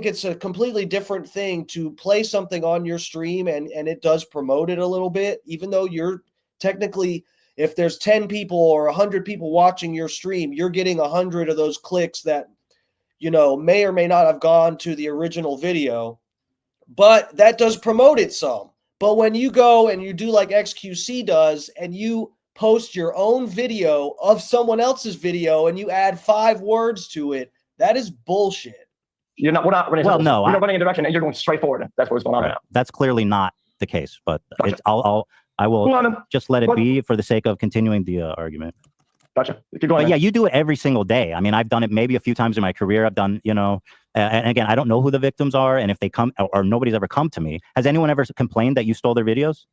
it's a completely different thing to play something on your stream, and it does promote it a little bit, even though you're technically, if there's 10 people or 100 people watching your stream, you're getting 100 of those clicks that, may or may not have gone to the original video, but that does promote it some. But when you go and you do like XQC does, and you post your own video of someone else's video and you add 5 words to it, that is bullshit. We're not running. Well, no, we're not running in a direction, and you're going straight forward. That's what's going on right now. That's clearly not the case, but Gotcha. I will just let it be for the sake of continuing the argument. Gotcha. Keep going. But yeah, you do it every single day. I mean, I've done it maybe a few times in my career. I've done, and again, I don't know who the victims are, and if they come, or nobody's ever come to me. Has anyone ever complained that you stole their videos?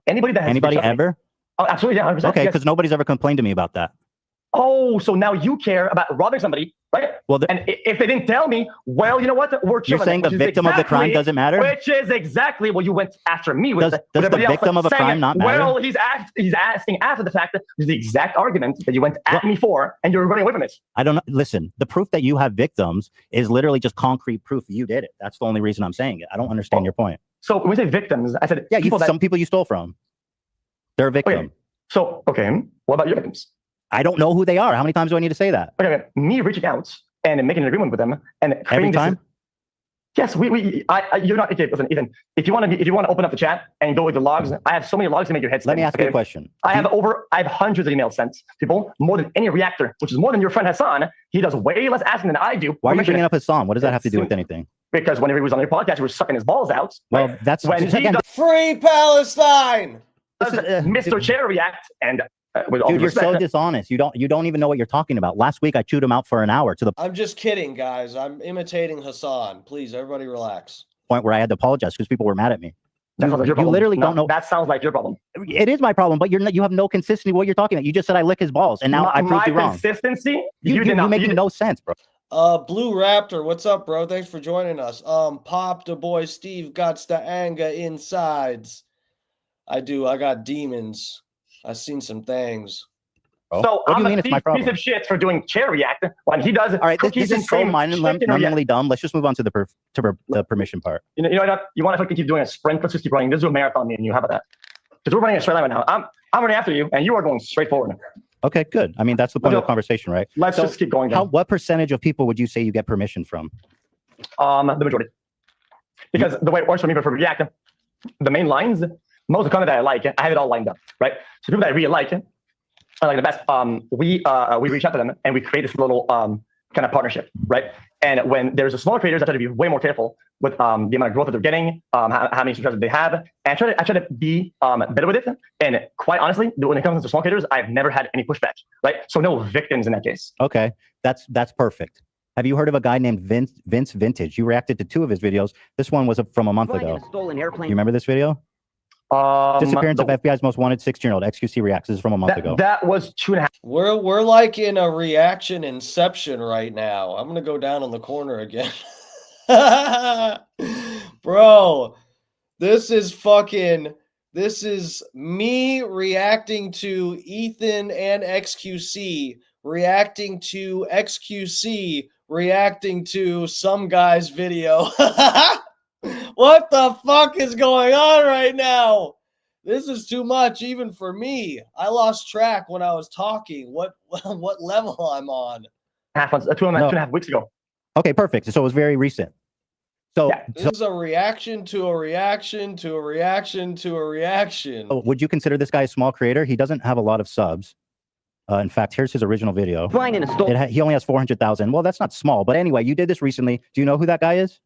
Anybody ever? Oh, absolutely, yeah, 100%. Okay, because nobody's ever complained to me about that. Oh, so now you care about robbing somebody, right? Well, and if they didn't tell me, well, you know what? We're chilling. You're saying the victim of the crime doesn't matter? Which is exactly what you went after me with. Does the victim of a crime not matter? Well, he's asking after the fact that there's the exact argument that you went at me for, and you're running away from it. I don't know. Listen, the proof that you have victims is literally just concrete proof you did it. That's the only reason I'm saying it. I don't understand your point. So when we say victims, I said some people you stole from. They're a victim. Okay, what about your victims? I don't know who they are. How many times do I need to say that? Okay, me reaching out and making an agreement with them and every time. Yes, you're not. Okay, listen, Ethan. If you want to open up the chat and go with the logs, I have so many logs to make your head spin. Let me ask you a question. I have hundreds of emails sent to people, more than any reactor, which is more than your friend Hassan. He does way less asking than I do. Why are you bringing up Hassan? What does that have to do with anything? Because whenever he was on your podcast, he was sucking his balls out. Well, right? that's when he does Free Palestine. Mr. Chair react and. Dude, you're so dishonest. You don't even know what you're talking about. Last week I chewed him out for an hour to the I'm just kidding, guys. I'm imitating Hassan. Please, everybody relax. point where I had to apologize because people were mad at me. You literally don't know. That sounds like your problem. It is my problem, but you have no consistency what you're talking about. You just said I lick his balls, and now I proved you wrong. Consistency? You make no sense, bro. Blue Raptor, what's up, bro? Thanks for joining us. Pop the boy Steve got the anger insides. I do. I got demons. I've seen some things. So what do you I'm mean it's my problem? piece of shit for doing chair react when he does. All right, this is so mind-numbingly dumb. Let's just move on to the permission part. You know what? You want to fucking keep doing a sprint? Let's just keep running. This is a marathon, me and you. How about that? Because we're running a straight line right now. I'm running after you, and you are going straight forward. Okay, good. I mean, that's the point of the conversation, right? Let's just keep going. What percentage of people would you say you get permission from? The majority. Because the way it works for me, but for React, the main lines, most of the content that I like, I have it all lined up, right? So people that I really like, are like the best. We reach out to them and we create this little kind of partnership, right? And when there's a smaller creators, I try to be way more careful with the amount of growth that they're getting, how many subscribers they have, and I try to be better with it. And quite honestly, when it comes to small creators, I've never had any pushback, right? So no victims in that case. Okay, that's perfect. Have you heard of a guy named Vince Vintage? You reacted to 2 of his videos. This one was from a month ago. You remember this video? Disappearance of FBI's most wanted 16-year-old. XQC reacts. This is from a month ago. That was 2.5. We're like in a reaction inception right now. I'm gonna go down in the corner again. Bro, this is me reacting to Ethan and XQC, reacting to XQC, reacting to some guy's video. What the fuck is going on right now? This is too much even for me. I lost track when I was talking. What level I'm on. 2.5 weeks ago. Okay, perfect. So it was very recent. So yeah. This is a reaction to a reaction to a reaction to a reaction. Would you consider this guy a small creator? He doesn't have a lot of subs. In fact, here's his original video. He only has 400,000. Well, that's not small. But anyway, you did this recently. Do you know who that guy is?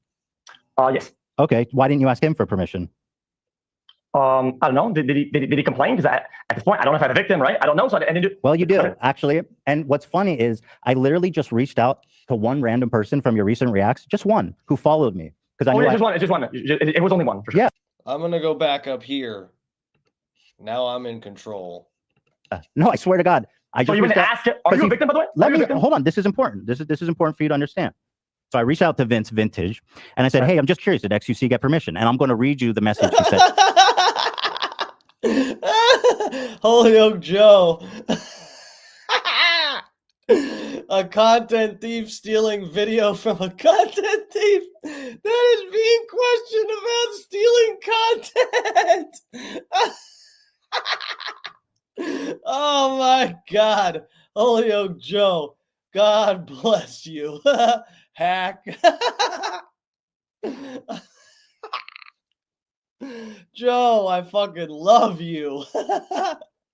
Yes. Okay. Why didn't you ask him for permission? I don't know. Did he complain? Because at this point, I don't know if I'm a victim, right? I don't know. So I didn't do. Well, you do actually. And what's funny is I literally just reached out to one random person from your recent reacts, just one who followed me because I knew just one. It was only one. For sure. Yeah. I'm gonna go back up here. Now I'm in control. No, I swear to God. So you wouldn't ask it? Are you a victim, by the way? Let me hold on. This is important. This is important for you to understand. So I reached out to Vince Vintage and I said, hey, I'm just curious, did XQC get permission? And I'm going to read you the message he said. Holy Oak Joe. A content thief stealing video from a content thief that is being questioned about stealing content. Oh my God. Holy Oak Joe. God bless you. Hack. Joe, I fucking love you.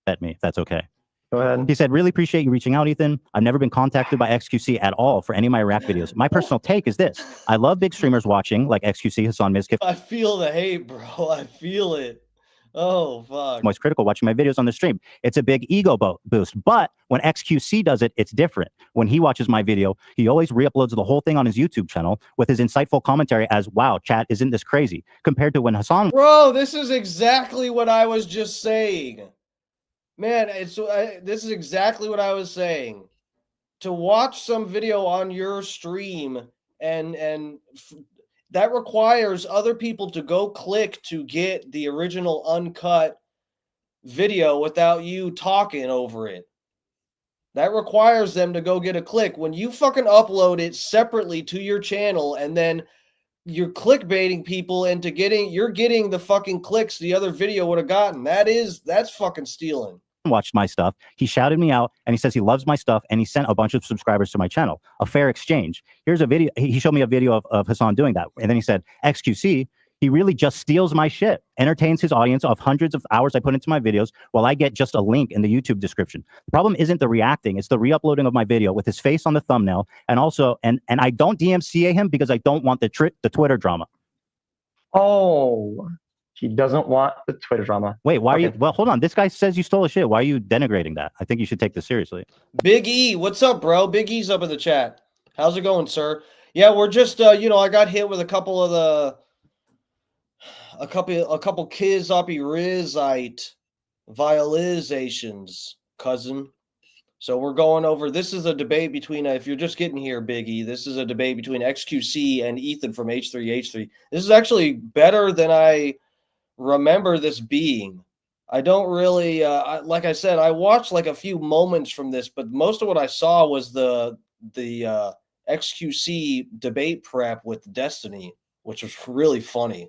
At me, if that's okay. Go ahead. He said, really appreciate you reaching out, Ethan. I've never been contacted by XQC at all for any of my React videos. My personal take is this. I love big streamers watching, like XQC, Hassan Mizkif. I feel the hate, bro. I feel it. Oh, fuck. Most critical watching my videos on the stream. It's a big ego boost. But when XQC does it, it's different. When he watches my video, he always re-uploads the whole thing on his YouTube channel with his insightful commentary as, wow, chat, isn't this crazy? Compared to when Hassan... Bro, this is exactly what I was just saying. Man, this is exactly what I was saying. To watch some video on your stream and that requires other people to go click to get the original uncut video without you talking over it. That requires them to go get a click. When you fucking upload it separately to your channel and then you're clickbaiting people into you're getting the fucking clicks the other video would have gotten. That's fucking stealing. watched my stuff. He shouted me out and he says he loves my stuff and he sent a bunch of subscribers to my channel. A fair exchange. Here's a video. He showed me a video of Hassan doing that. And then he said, XQC, he really just steals my shit, entertains his audience of hundreds of hours I put into my videos while I get just a link in the YouTube description. The problem isn't the reacting, it's the re-uploading of my video with his face on the thumbnail. And also, and I don't DMCA him because I don't want the Twitter drama. Oh, he doesn't want the Twitter drama. Wait, why are you? Well, hold on. This guy says you stole a shit. Why are you denigrating that? I think you should take this seriously. Big E, what's up, bro? Big E's up in the chat. How's it going, sir? Yeah, we're just, you know, I got hit with a couple kids uppy rizite violizations, cousin. So we're going over, this is a debate between, if you're just getting here, Biggie, this is a debate between XQC and Ethan from H3H3. This is actually better than I remember this being. I don't really, like I said, I watched like a few moments from this, but most of what I saw was the XQC debate prep with Destiny, which was really funny.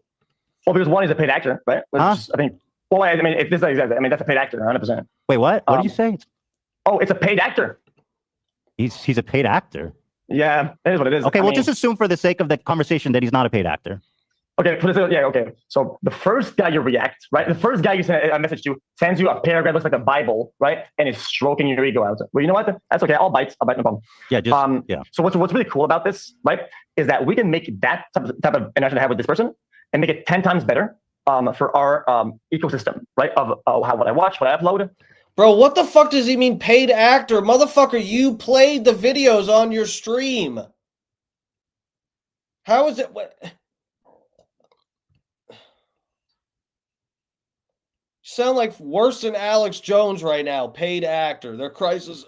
Well, because one is a paid actor, right? Huh? I think. Well, I mean, if this, I mean, that's a paid actor, 100%. Wait, what? What did you say? Oh, it's a paid actor. He's a paid actor. Yeah, it is what it is. Okay, just assume for the sake of the conversation that he's not a paid actor. Okay, okay. So the first guy you react, right? The first guy you send a message to sends you a paragraph, looks like a Bible, right? And is stroking your ego out. Well, you know what? That's okay. I'll bite. No problem. Yeah, yeah. So what's really cool about this, right, is that we can make that type of interaction I have with this person and make it 10 times better for our ecosystem, right? Of what I watch, what I upload. Bro, what the fuck does he mean paid actor? Motherfucker, you played the videos on your stream. How is it? What? Sound like worse than Alex Jones right now. Paid actor. They're crisis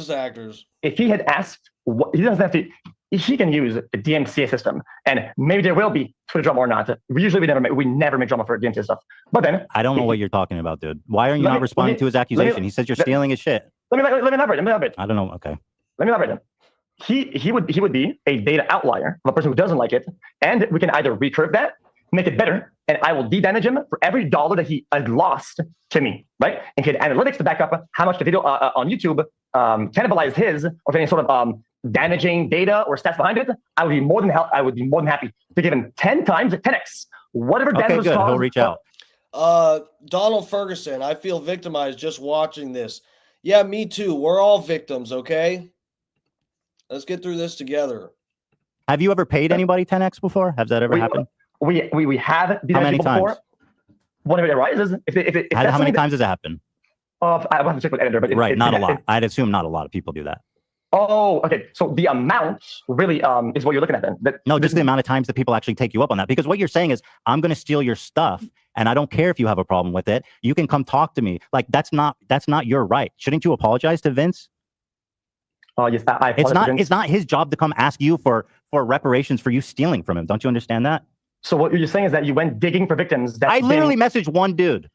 actors. If he had asked, he doesn't have to. He can use the DMCA system, and maybe there will be Twitter drama or not. We never make drama for DMCA stuff. But then I don't know what you're talking about, dude. Why are you not responding to his accusation? He says you're stealing his shit. Let me elaborate. I don't know. Okay. Let me elaborate. He would be a data outlier of a person who doesn't like it, and we can either recurve that, make it better, and I will de-damage him for every dollar that he has lost to me, right? And he had analytics to back up how much the video on YouTube cannibalized his, or any sort of damaging data or stats behind it. I would be more than happy to give him 10 times, 10x, whatever damage was caused. He'll reach out. Donald Ferguson, I feel victimized just watching this. Yeah, me too. We're all victims, okay? Let's get through this together. Have you ever paid anybody 10x before? Has that ever happened? We have. How many times? Before. Whenever it arises. How many times does it happen? I have to check with editor, but right, not a lot. I'd assume not a lot of people do that. Oh, okay. So the amount really is what you're looking at then. No, just the amount of times that people actually take you up on that. Because what you're saying is, I'm going to steal your stuff, and I don't care if you have a problem with it. You can come talk to me. Like that's not your right. Shouldn't you apologize to Vince? Oh, yes, I apologize. It's not his job to come ask you for reparations for you stealing from him. Don't you understand that? So what you're saying is that you went digging for victims. I literally messaged one dude.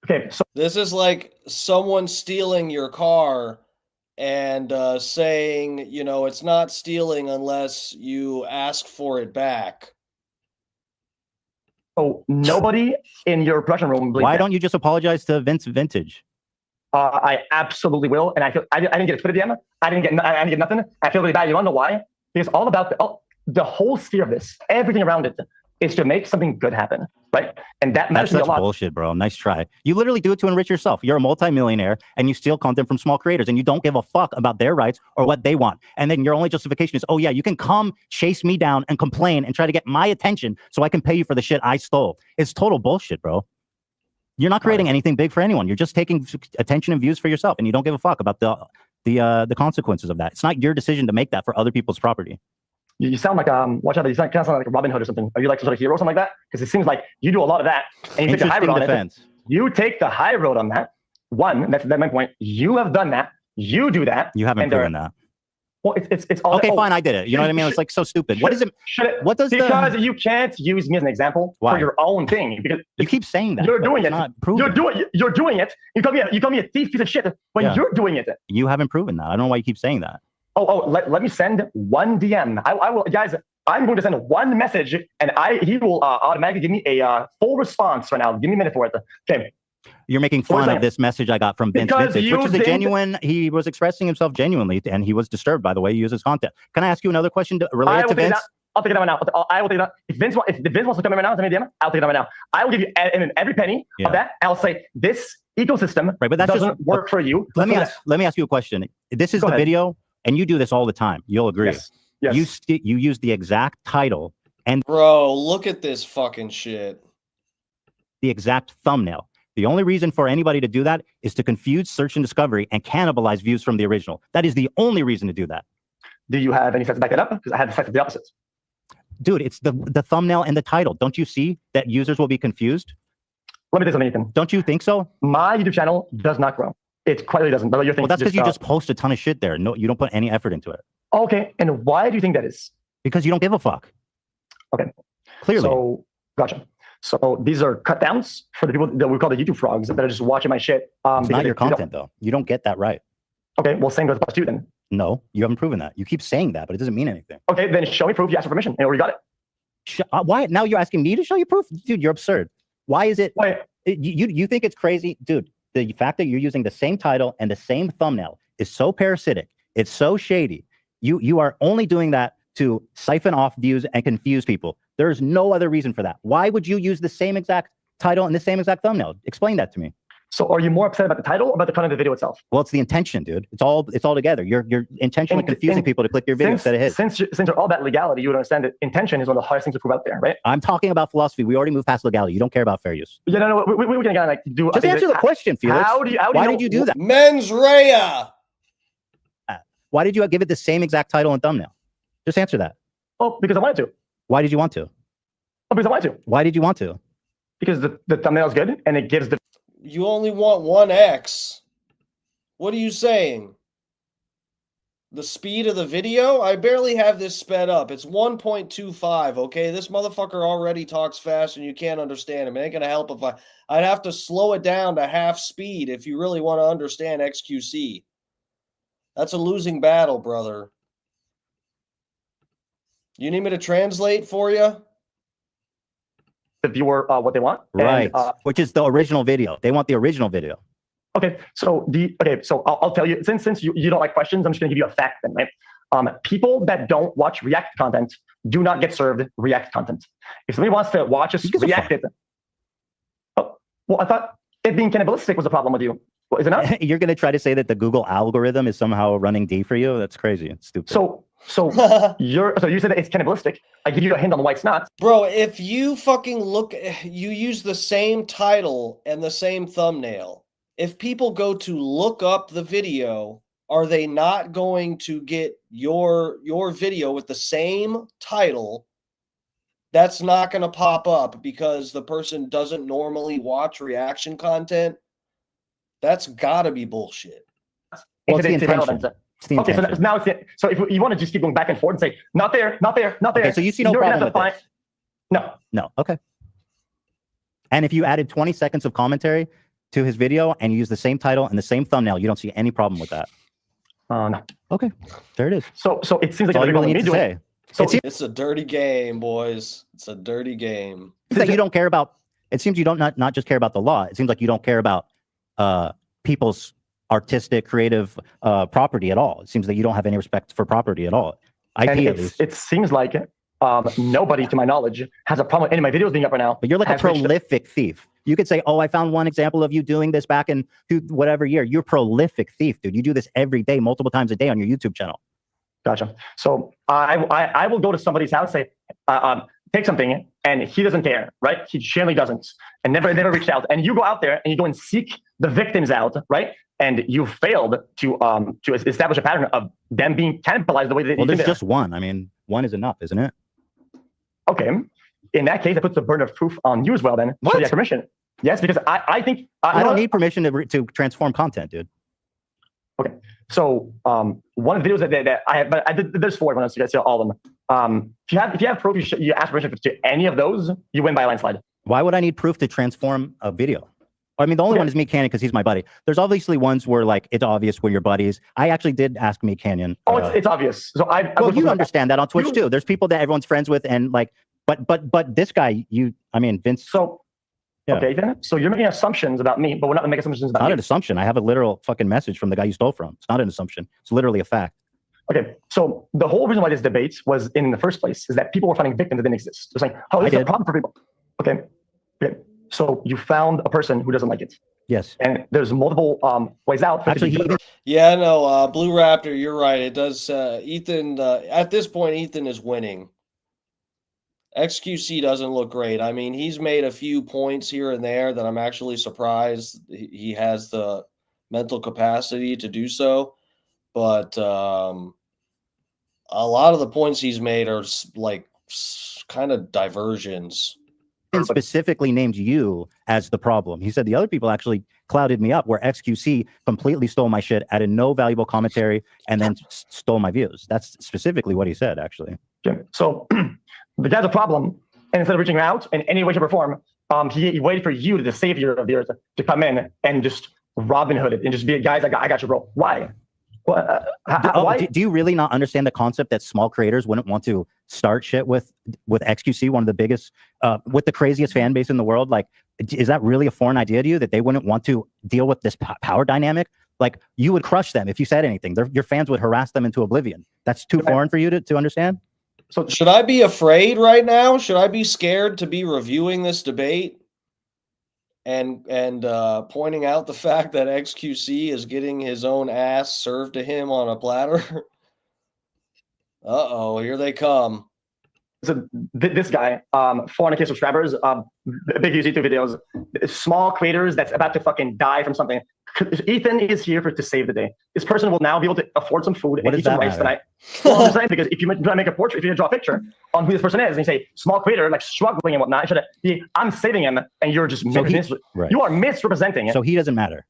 Okay, so this is like someone stealing your car and saying, you know, it's not stealing unless you ask for it back. Oh, nobody in your production room. Why don't you just apologize to Vince Vintage? I absolutely will, and I feel I didn't get a Twitter DM. I didn't get nothing. I feel really bad. You want to know why? Because all about the whole sphere of this, everything around it, is to make something good happen, right? And that matters a lot. That's bullshit, bro. Nice try. You literally do it to enrich yourself. You're a multimillionaire, and you steal content from small creators, and you don't give a fuck about their rights or what they want. And then your only justification is, oh yeah, you can come chase me down and complain and try to get my attention so I can pay you for the shit I stole. It's total bullshit, bro. You're not creating anything big for anyone. You're just taking attention and views for yourself, and you don't give a fuck about the consequences of that. It's not your decision to make that for other people's property. You sound like watch out! You kind of sound like a Robin Hood or something. Are you like some sort of hero or something like that? Because it seems like you do a lot of that, and you take the high road on it. You take the high road on that. One, that's my point. You have done that. You do that. You haven't proven that. Well, it's all okay. Fine, I did it. You know what I mean? It's like so stupid. What is it? What does because you can't use me as an example for your own thing because you keep saying that you're doing it. You're doing it. You call me a thief piece of shit when you're doing it. You haven't proven that. I don't know why you keep saying that. Let me send one DM. I will, guys. I'm going to send one message, and he will automatically give me a full response right now. Give me a minute for it. Okay. You're making What fun was of that? this message I got from Vince Because Vintage, you which is a think- genuine. He was expressing himself genuinely, and he was disturbed by the way he uses content. Can I ask you another question related to Vince? I'll take it out now. I will take it out. If Vince wants to come in right now, send me a DM. I'll take it out right now. I will give you every penny of that. I'll say this ecosystem Right, but that doesn't work for you. Let me ask you a question. This is Go the ahead. video, and you do this all the time. You'll agree. Yes. You use the exact title and Bro, look at this fucking shit. the exact thumbnail. The only reason for anybody to do that is to confuse search and discovery and cannibalize views from the original. That is the only reason to do that. Do you have any facts to back that up? Because I have the facts of the opposite. Dude, it's the thumbnail and the title. Don't you see that users will be confused? Let me tell you something, Ethan. Don't you think so? My YouTube channel does not grow. It quite doesn't. But you're thinking Well, that's because you just post a ton of shit there. No, you don't put any effort into it. Okay, and why do you think that is? Because you don't give a fuck. Okay. Clearly. So, gotcha. So these are cut downs for the people that we call the YouTube frogs that are just watching my shit. It's not your content, though. You don't get that right. Okay, well, same goes about you then. No, you haven't proven that. You keep saying that, but it doesn't mean anything. Okay, then show me proof you asked for permission and we got it. Why? Now you're asking me to show you proof? Dude, you're absurd. Why is it? Wait. You think it's crazy? Dude, the fact that you're using the same title and the same thumbnail is so parasitic. It's so shady. You are only doing that to siphon off views and confuse people. There's no other reason for that. Why would you use the same exact title and the same exact thumbnail? Explain that to me. So are you more upset about the title or about the content of the video itself? Well, it's the intention, dude. It's all together. You're intentionally confusing people to click your video instead of his. Since you're all about legality, you would understand that intention is one of the hardest things to prove out there, right? I'm talking about philosophy. We already moved past legality. You don't care about fair use. Yeah, no, we're gonna like do. Just answer the question, Felix. Why did you do that? Mens rea. Why did you give it the same exact title and thumbnail? Just answer that. Oh, because I wanted to. Why did you want to? Oh, because I wanted to. Why did you want to? Because the thumbnail is good and it gives the. You only want 1x. What are you saying? The speed of the video? I barely have this sped up. It's 1.25, okay? This motherfucker already talks fast and you can't understand him. It ain't going to help if I'd have to slow it down to half speed if you really want to understand XQC. That's a losing battle, brother. You need me to translate for you? The viewer what they want. Right. And, which is the original video. They want the original video. Okay. So I'll tell you, since you don't like questions, I'm just gonna give you a fact then, right? People that don't watch React content do not get served React content. If somebody wants to watch us react it, well, I thought it being cannibalistic was a problem with you. Well, is it not? You're gonna try to say that the Google algorithm is somehow running D for you? That's crazy. It's stupid. So you said that it's cannibalistic. I give you a hint on why it's not. Bro, if you fucking you use the same title and the same thumbnail. If people go to look up the video, are they not going to get your video with the same title? That's not going to pop up because the person doesn't normally watch reaction content. That's got to be bullshit. Well, it's the intention. Okay, so now so if you want to just keep going back and forth and say not there, not there, not there. Okay, so you see no problem with this? No. Okay. And if you added 20 seconds of commentary to his video and you use the same title and the same thumbnail, you don't see any problem with that? No. Okay, there it is. So it seems like all you really need to say. So it's a dirty game, boys. It's a dirty game. It's that you don't care about. It seems you don't not just care about the law. It seems like you don't care about people's artistic, creative property at all. It seems that you don't have any respect for property at all. IP at least. It seems like nobody, to my knowledge, has a problem with any of my videos being up right now. But you're like a prolific thief. You could say, "Oh, I found one example of you doing this back in whatever year." You're a prolific thief, dude. You do this every day, multiple times a day on your YouTube channel. Gotcha. So I will go to somebody's house, say, take something, and he doesn't care, right? He generally doesn't, and never reached out. And you go out there and you go and seek the victims out, right? And you failed to establish a pattern of them being cannibalized the way that. Well, there's just one. I mean, one is enough, isn't it? Okay. In that case, that puts the burden of proof on you as well. Then, should you have permission? Yes, because I think I don't need permission to transform content, dude. Okay. So one of the videos that I have, but there's 4 when I see all of them. If you have proof, you ask permission to any of those, you win by a landslide. Why would I need proof to transform a video? I mean, the only one is Me Canyon because he's my buddy. There's obviously ones where like it's obvious when you're buddies. I actually did ask Me Canyon. Oh, it's obvious. So well, you understand that on Twitch too. There's people that everyone's friends with, and like, but this guy, I mean, Vince. So Yeah. Okay, then. So you're making assumptions about me, but we're not making assumptions It's about not you. an assumption. I have a literal fucking message from the guy you stole from. It's not an assumption. It's literally a fact. Okay, so the whole reason why this debate was in the first place is that people were finding victims that didn't exist. They're saying, "Oh, this is a problem for people." Okay, okay. So you found a person who doesn't like it. Yes. And there's multiple ways out. Actually, yeah, no, Blue Raptor, you're right. It does. Ethan, at this point, Ethan is winning. XQC doesn't look great. I mean, he's made a few points here and there that I'm actually surprised he has the mental capacity to do so. But a lot of the points he's made are like kind of diversions. Specifically named you as the problem. He said the other people actually clouded me up, where XQC completely stole my shit, added no valuable commentary, and then stole my views. That's specifically what he said, actually. Okay. So the guy's a problem, and instead of reaching out in any way, shape, or form, he waited for you, the savior of the earth, to come in and just Robin Hood it and just be, guys, I got you, bro. Why? Why? Do you really not understand the concept that small creators wouldn't want to start shit with XQC, one of the biggest, with the craziest fan base in the world? Like, is that really a foreign idea to you, that they wouldn't want to deal with this power dynamic? Like, you would crush them if you said anything. Your fans would harass them into oblivion. That's too foreign for you to understand? So should I be afraid right now? Should I be scared to be reviewing this debate and pointing out the fact that XQC is getting his own ass served to him on a platter? Uh-oh, here they come. So this guy, 400K subscribers, big YouTube videos, small creators that's about to fucking die from something. Ethan is here to save the day. This person will now be able to afford some food and eat some rice tonight. Well, I'm just saying, because if you try to make a portrait, if you draw a picture on who this person is, and you say small creator, like struggling and whatnot, it should be, I'm saving him, and you're just you are misrepresenting it. So he doesn't matter.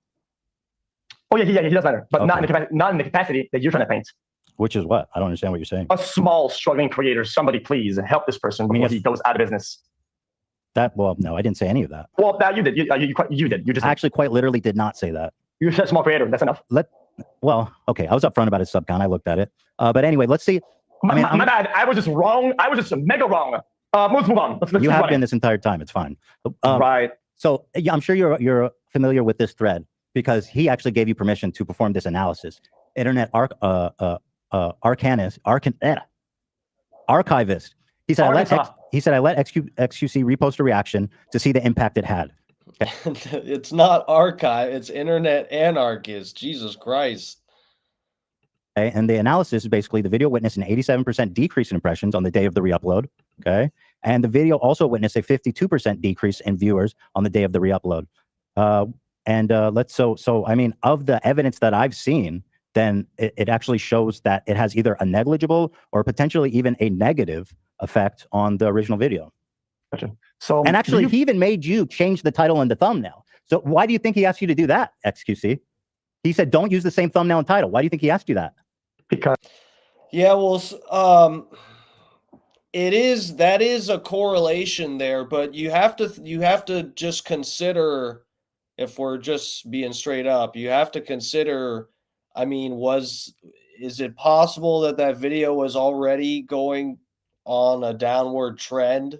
Oh yeah, he does matter, but not in the capacity that you're trying to paint. Which is what? I don't understand what you're saying. A small struggling creator. Somebody please help this person before he goes out of business. Well, no, I didn't say any of that. Well, you did. You did. You just actually quite literally did not say that. You said small creator. That's enough. Well, okay. I was upfront about his sub count. I looked at it. But anyway, let's see. My bad. I was just wrong. I was just mega wrong. Let's move on. Let's you have been this entire time. It's fine. Right. So yeah, I'm sure you're familiar with this thread, because he actually gave you permission to perform this analysis. Internet archivist. He said, I let XQC repost a reaction to see the impact it had. Okay. It's not archive, it's internet anarchist. Jesus Christ. Okay. And the analysis is basically the video witnessed an 87% decrease in impressions on the day of the re-upload. Okay. And the video also witnessed a 52% decrease in viewers on the day of the re-upload. So I mean, of the evidence that I've seen, then it actually shows that it has either a negligible or potentially even a negative effect on the original video. Gotcha. So, and actually, he even made you change the title and the thumbnail. So why do you think he asked you to do that, XQC? He said, don't use the same thumbnail and title. Why do you think he asked you that? Because yeah, well, that is a correlation there, but you have to just consider, if we're just being straight up, you have to consider, I mean, is it possible that video was already going on a downward trend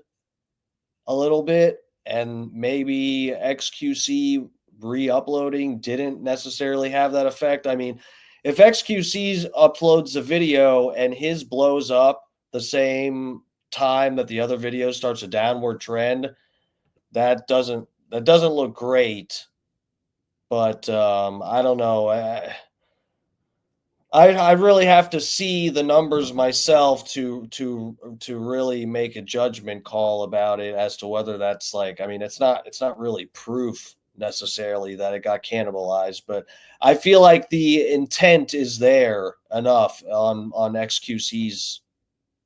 a little bit, and maybe XQC re-uploading didn't necessarily have that effect? I mean, if XQC uploads a video and his blows up the same time that the other video starts a downward trend, that doesn't look great. But I don't know. I really have to see the numbers myself to really make a judgment call about it as to whether that's like, I mean, it's not really proof necessarily that it got cannibalized, but I feel like the intent is there enough on XQC's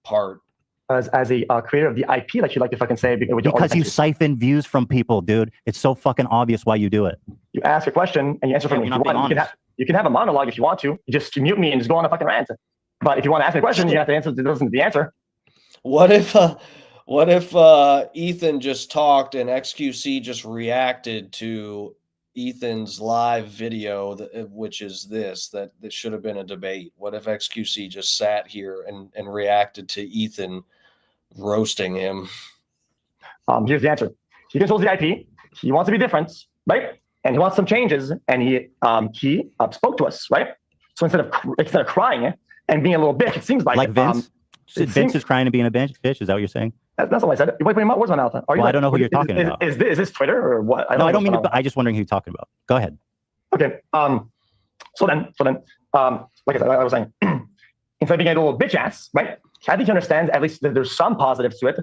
part. As a creator of the IP, like you like to fucking say, because you siphon views from people, dude. It's so fucking obvious why you do it. You ask a question and you answer for me. You can have a monologue if you want to. You just mute me and just go on a fucking rant. But if you want to ask me a question, you have to answer. Listen to the answer. What if Ethan just talked and XQC just reacted to Ethan's live video, which is that should have been a debate? What if XQC just sat here and reacted to Ethan roasting him? Here's the answer. He controls the IP. he wants to be different, right? And he wants some changes, and he spoke to us, right? So instead of crying and being a little bitch, it seems like Vince. Vince is crying to being a bitch. Is that what you're saying? That's not what I said. Wait, where's my mouth? Well, I don't know who you're talking about. Is this Twitter or what? I don't mean to. I'm just wondering who you're talking about. Go ahead. Okay. So then, like I said, I was saying, instead of being a little bitch ass, right? I think he understands at least that there's some positives to it,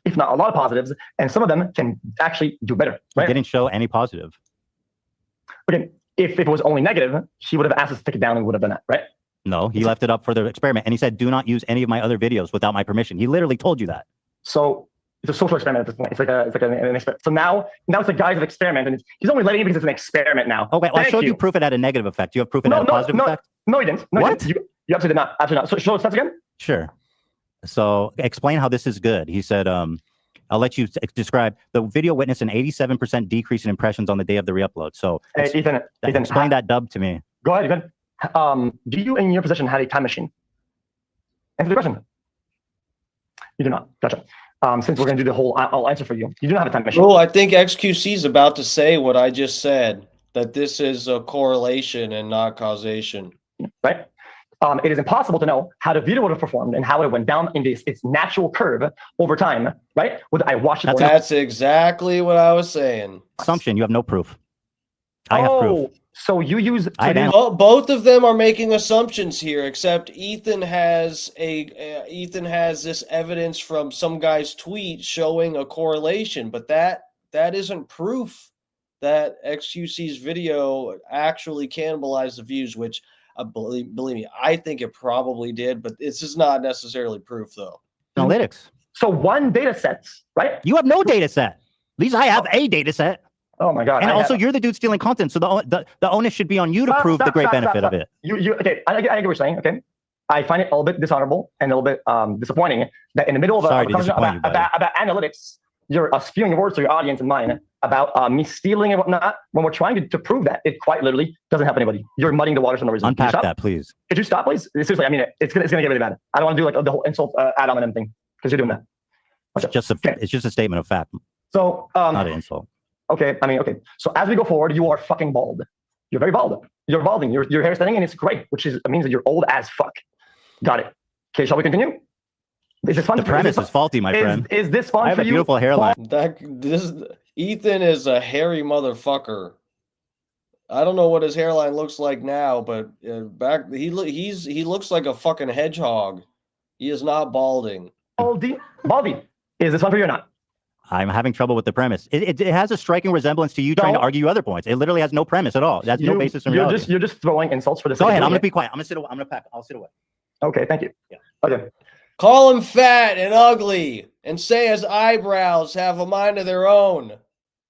if not a lot of positives, and some of them can actually do better. Right? He didn't show any positive. Okay. If it was only negative, he would have asked us to take it down and would have done that, right? No, he left it up for the experiment, and he said, "Do not use any of my other videos without my permission." He literally told you that. So it's a social experiment at this point. It's like an experiment. So now it's the guise of experiment, and he's only letting it because it's an experiment now. Oh wait, well, I showed you proof it had a negative effect. Do you have proof it had a positive effect? No, he didn't. No, what? You absolutely did not. Absolutely not. So show us that again. Sure. So explain how this is good. He said, "I'll let you describe the video. Witnessed an 87% decrease in impressions on the day of the reupload." So Ethan, explain that dub to me. Go ahead. Do you, in your position, have a time machine? Answer the question. You do not. Gotcha. Since we're going to do the whole, I'll answer for you. You do not have a time machine. Oh, I think XQC is about to say what I just said, that this is a correlation and not causation. Right? It is impossible to know how the video would have performed and how it went down in its natural curve over time, right? I watched it. That's exactly what I was saying. Assumption. You have no proof. I have proof. So you use both of them are making assumptions here, except Ethan has this evidence from some guy's tweet showing a correlation, but that isn't proof that XQC's video actually cannibalized the views, which believe me, I think it probably did, but this is not necessarily proof though. Analytics. So one data set, right? You have no data set. At least I have a data set. Oh my God! And also, you're the dude stealing content, so the onus should be on you to prove the great benefit of it. Okay? I get what you're saying. Okay, I find it a little bit dishonorable and a little bit disappointing that in the middle of a conversation about analytics, you're spewing your words to your audience and mine about me stealing and whatnot. When we're trying to prove that, it quite literally doesn't help anybody. You're muddying the waters for no reason. Unpack that, please. Could you stop, please? Seriously, I mean, it's gonna get really bad. I don't want to do like the whole insult add-on and everything because you're doing that. Okay. It's just a statement of fact. So not an insult. Okay, okay. So as we go forward, you are fucking bald. You're very bald. You're balding. Your hair is thinning, and it's great, which means that you're old as fuck. Got it. Okay, shall we continue? Is this fun? The premise is faulty, my friend. Is this fun for you? I have a beautiful hairline. Ethan is a hairy motherfucker. I don't know what his hairline looks like now, but he looks like a fucking hedgehog. He is not balding. Baldy. Is this fun for you or not? I'm having trouble with the premise. It has a striking resemblance to you trying to argue other points. It literally has no premise at all. That's no basis in reality. You're just throwing insults for the sake. Go ahead. I'm gonna be quiet. I'll sit away. Okay, thank you. Yeah. Okay. Call him fat and ugly, and say his eyebrows have a mind of their own.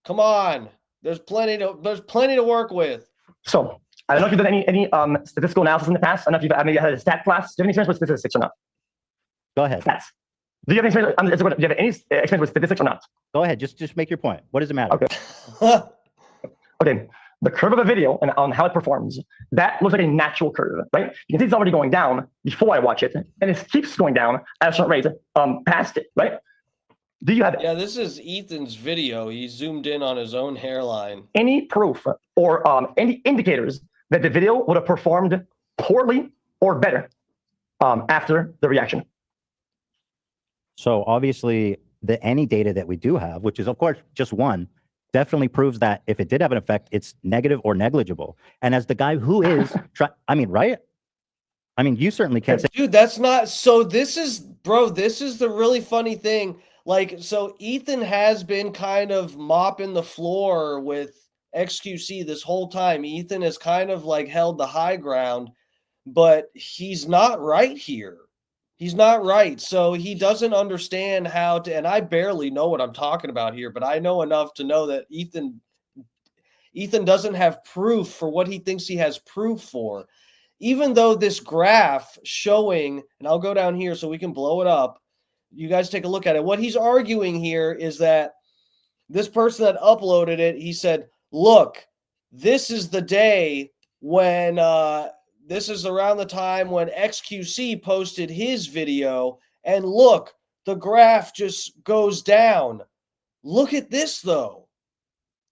Come on, there's plenty to work with. So I don't know if you've done any statistical analysis in the past. I don't know if you've maybe had a stat class. Do you have any experience with statistics or not? Go ahead. Stats. Do you have any experience with statistics or not? Go ahead. Just make your point. What does it matter? Okay. Okay. The curve of a video and on how it performs, that looks like a natural curve, right? You can see it's already going down before I watch it, and it keeps going down at a certain rate past it, right? Do you have this is Ethan's video. He zoomed in on his own hairline. Any proof or any indicators that the video would have performed poorly or better after the reaction? So obviously, any data that we do have, which is of course just one, definitely proves that if it did have an effect, it's negative or negligible. And as the guy who is, right? I mean, you certainly can't say. Dude, that's not. So this is the really funny thing. Like, so Ethan has been kind of mopping the floor with XQC this whole time. Ethan has kind of like held the high ground, but he's not right here. He's not right. So he doesn't understand how to, and I barely know what I'm talking about here, but I know enough to know that Ethan doesn't have proof for what he thinks he has proof for. Even though this graph showing, and I'll go down here so we can blow it up. You guys take a look at it. What he's arguing here is that this person that uploaded it, he said, look, this is the day when, this is around the time when XQC posted his video, and look, the graph just goes down. Look at this, though.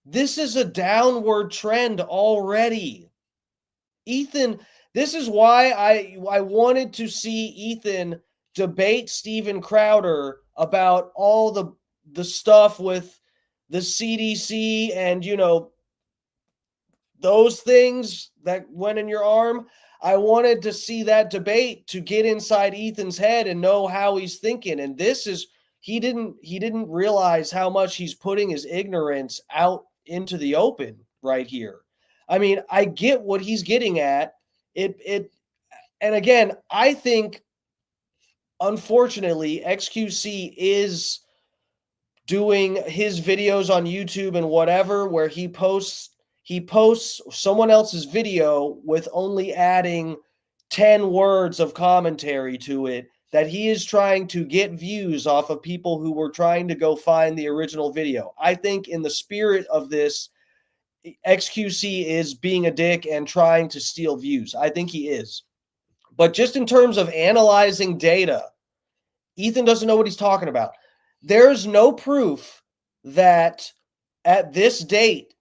This is a downward trend already. Ethan, this is why I wanted to see Ethan debate Steven Crowder about all the stuff with the CDC and, you know, those things that went in your arm. I wanted to see that debate to get inside Ethan's head and know how he's thinking. And this is, he didn't realize how much he's putting his ignorance out into the open right here. I mean, I get what he's getting at. And again, I think, unfortunately, XQC is doing his videos on YouTube and whatever, where he posts someone else's video with only adding 10 words of commentary to it, that he is trying to get views off of people who were trying to go find the original video. I think in the spirit of this, XQC is being a dick and trying to steal views. I think he is. But just in terms of analyzing data, Ethan doesn't know what he's talking about. There's no proof that at this date,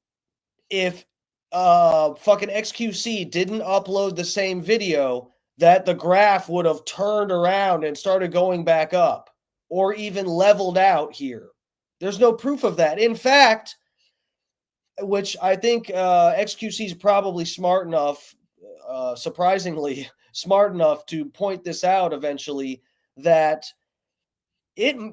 if fucking XQC didn't upload the same video, that the graph would have turned around and started going back up or even leveled out here. There's no proof of that. In fact, which I think XQC is probably smart enough, surprisingly smart enough to point this out eventually, that when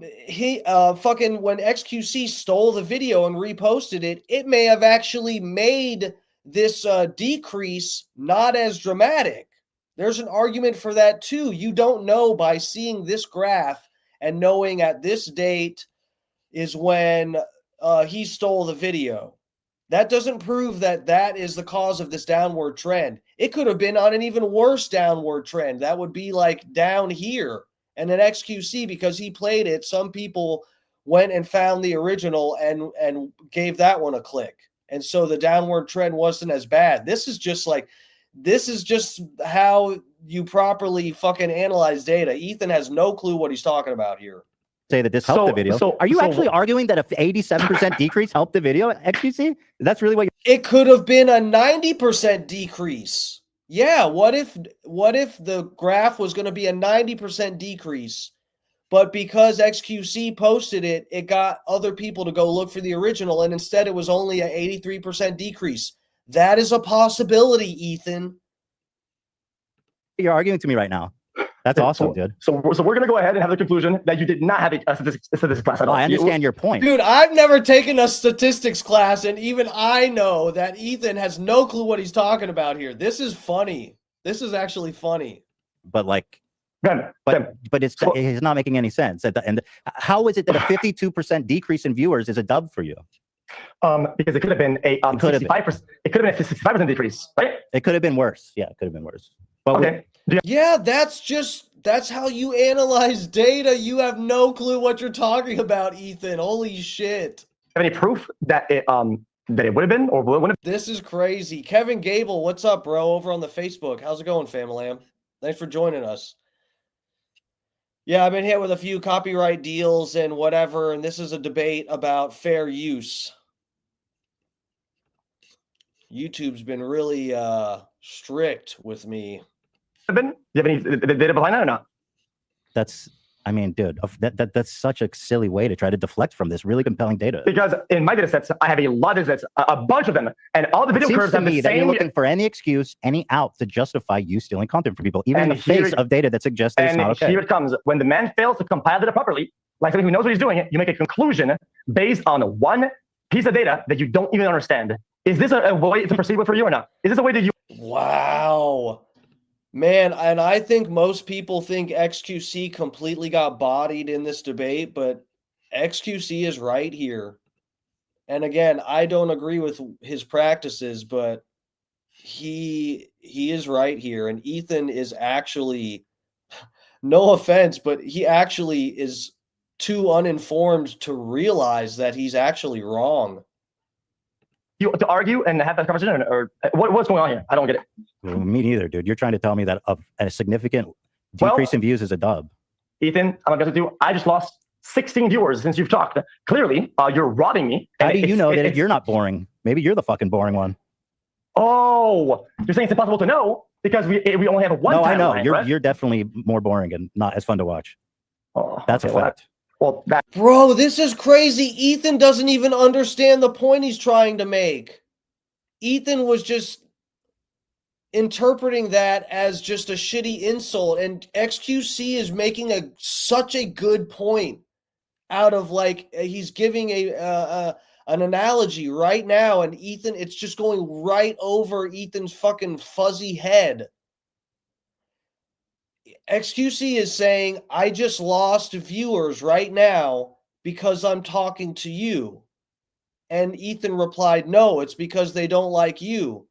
XQC stole the video and reposted it, it may have actually made this decrease not as dramatic. There's an argument for that too. You don't know by seeing this graph and knowing at this date is when he stole the video. That doesn't prove that that is the cause of this downward trend. It could have been on an even worse downward trend. That would be like down here. And then XQC, because he played it, some people went and found the original and gave that one a click. And so the downward trend wasn't as bad. This is just how you properly fucking analyze data. Ethan has no clue what he's talking about here. Say that this helped the video. Are you actually arguing that a 87% decrease helped the video, XQC? That's really what it could have been a 90% decrease. Yeah, what if the graph was going to be a 90% decrease, but because XQC posted it, it got other people to go look for the original, and instead it was only an 83% decrease. That is a possibility, Ethan. you're arguing to me right now. That's awesome, dude. So we're going to go ahead and have the conclusion that you did not have a statistics class at all. I understand your point. Dude, I've never taken a statistics class, and even I know that Ethan has no clue what he's talking about here. This is funny. This is actually funny. But like, Ben, but it's not making any sense. And how is it that a 52% decrease in viewers is a dub for you? Because it could have been a 65%. It could have been a 65% decrease, right? It could have been worse. Yeah, it could have been worse. But okay. Yeah, that's how you analyze data. You have no clue what you're talking about, Ethan. Holy shit. Have any proof that it would have been or would have? This is crazy. Kevin Gable, what's up, bro? Over on the Facebook. How's it going, Famalam? Thanks for joining us. Yeah, I've been hit with a few copyright deals and whatever, and this is a debate about fair use. YouTube's been really strict with me. Do you have any data behind that or not? I mean, dude, that's such a silly way to try to deflect from this really compelling data. Because in my data sets, I have a lot of data sets, a bunch of them, and all the video curves have the same. That you're looking for any excuse, any out to justify you stealing content from people, even in the face of data that suggests that it's not okay. And here it comes. When the man fails to compile data properly, like somebody who knows what he's doing, you make a conclusion based on one piece of data that you don't even understand. Is this a way to proceed with for you or not? Is this a way that you? Wow. Man, and I think most people think XQC completely got bodied in this debate, but XQC is right here. And again, I don't agree with his practices, but he is right here. And Ethan is actually, no offense, but he actually is too uninformed to realize that he's actually wrong. To argue and have that conversation, or what's going on here? I don't get it. Well, me neither, dude. You're trying to tell me that a significant decrease in views is a dub. Ethan, I'm going to do. I just lost 16 viewers since you've talked. Clearly, you're robbing me. How do you know that it's- you're not boring? Maybe you're the fucking boring one. Oh, you're saying it's impossible to know because we only have one. No, I know. timeline, right? You're definitely more boring and not as fun to watch. Oh, That's okay, a fact. Well, that Bro, this is crazy. Ethan doesn't even understand the point he's trying to make. Ethan was just interpreting that as just a shitty insult, and XQC is making such a good point out of like he's giving an analogy right now, and Ethan, it's just going right over Ethan's fucking fuzzy head. XQC is saying, I just lost viewers right now because I'm talking to you. And Ethan replied, no, it's because they don't like you.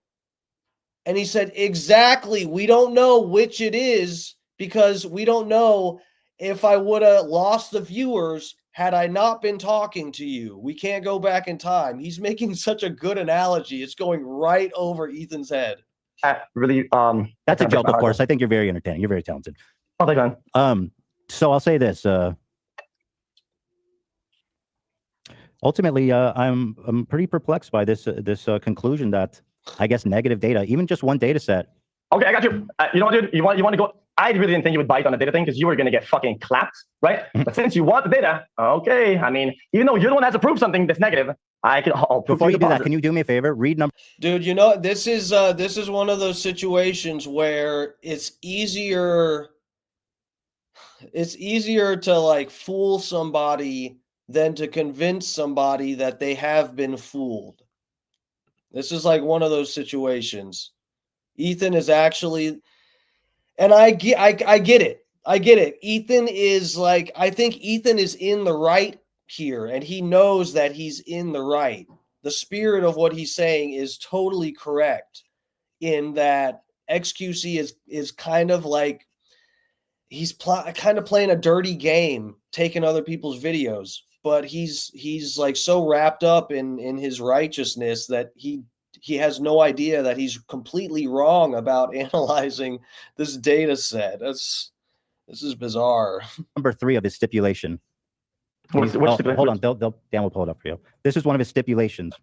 And he said, exactly. We don't know which it is because we don't know if I would have lost the viewers had I not been talking to you. We can't go back in time. He's making such a good analogy. It's going right over Ethan's head. really, That's a joke, of course. I think you're very entertaining. You're very talented. Oh, thank you. So I'll say this. Ultimately, I'm pretty perplexed by this conclusion that I guess negative data, even just one data set. Okay, I got you. You know what, dude? You want to go? I really didn't think you would bite on the data thing because you were going to get fucking clapped, right? But since you want the data, okay. I mean, even though you're the one that has to prove something that's negative, I'll prove Before you do that, positive. can you do me a favor? Read number. Dude, you know, this is one of those situations where it's easier to like fool somebody than to convince somebody that they have been fooled. This is like one of those situations. Ethan is actually, and I get it. I get it. Ethan is like, I think Ethan is in the right here, and he knows that he's in the right. The spirit of what he's saying is totally correct in that XQC is kind of like, he's kind of playing a dirty game, taking other people's videos, but he's like so wrapped up in his righteousness that he has no idea that he's completely wrong about analyzing this data set. This is bizarre. Number 3 of his stipulation. Which stipulation? Hold on, Dan will pull it up for you. This is one of his stipulations.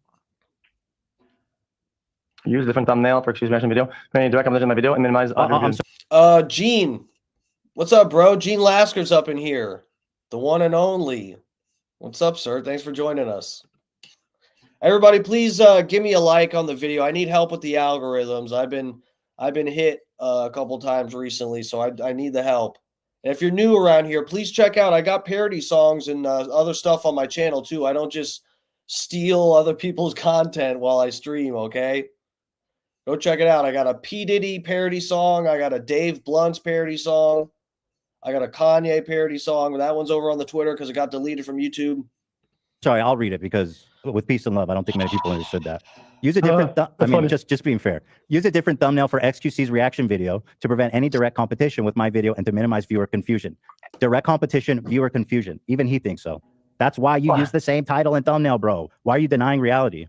Use a different thumbnail for excuse mention video. Direct conversation in my video and minimize audio views. Gene, what's up, bro? Gene Lasker's up in here, the one and only. What's up, sir? Thanks for joining us. Everybody, please give me a like on the video. I need help with the algorithms. I've been hit a couple times recently, so I need the help. And if you're new around here, please check out. I got parody songs and other stuff on my channel too. I don't just steal other people's content while I stream. Okay, go check it out. I got a P. Diddy parody song. I got a Dave Blunt's parody song. I got a Kanye parody song. That one's over on the Twitter because it got deleted from YouTube. Sorry, I'll read it because with peace and love, I don't think many people understood that. Use a different, I mean, just being fair. Use a different thumbnail for XQC's reaction video to prevent any direct competition with my video and to minimize viewer confusion. Direct competition, viewer confusion. Even he thinks so. That's why you use the same title and thumbnail, bro. Why are you denying reality?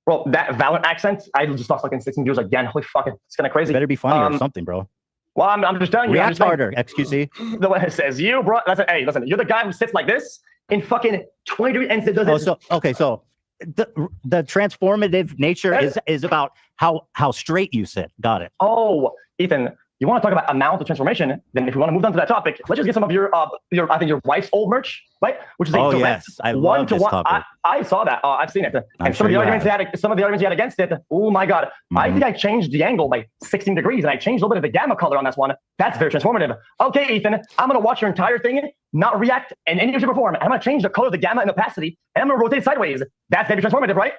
Bro, that Valorant accent, I just lost fucking 16 views again. Holy fuck, it's kind of crazy. It better be funny or something, bro. Well, I'm just telling you. React harder, XQC. The way it says you, bro. Hey, listen, you're the guy who sits like this in fucking 20 degrees and does this. So the transformative nature is about how straight you sit. Got it. Oh, Ethan, you want to talk about amount of transformation? Then if we want to move on to that topic, let's just get some of your I think your wife's old merch, right? Which is a direct I love this topic. I saw that. I've seen it. And some of the arguments you had against it. Oh my God. I think I changed the angle by 16 degrees and I changed a little bit of the gamma color on this one. That's very transformative. Okay, Ethan, I'm going to watch your entire thing, not react in any way, shape, or form. And I'm going to change the color of the gamma and opacity and I'm going to rotate sideways. That's very transformative, right?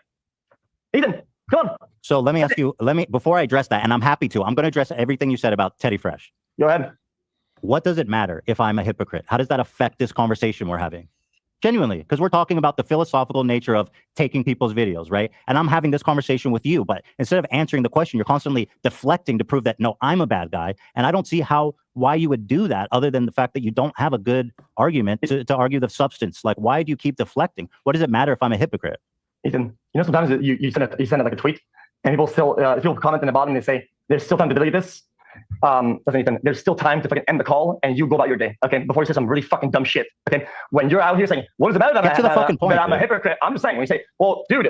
Ethan, come on. So let me ask you, before I address that, and I'm happy to, I'm going to address everything you said about Teddy Fresh. Go ahead. What does it matter if I'm a hypocrite? How does that affect this conversation we're having? Genuinely, because we're talking about the philosophical nature of taking people's videos, right? And I'm having this conversation with you, but instead of answering the question, you're constantly deflecting to prove that, no, I'm a bad guy. And I don't see why you would do that other than the fact that you don't have a good argument to argue the substance. Like, why do you keep deflecting? What does it matter if I'm a hypocrite? Ethan, you know, sometimes you send it like a tweet and people still, people comment in the bottom and they say, there's still time to delete this. listen, Ethan, there's still time to fucking end the call and you go about your day, okay? Before you say some really fucking dumb shit, okay? When you're out here saying, what is it better Get to the fucking point, that I'm a dude. hypocrite? I'm just saying, when you say, well, dude,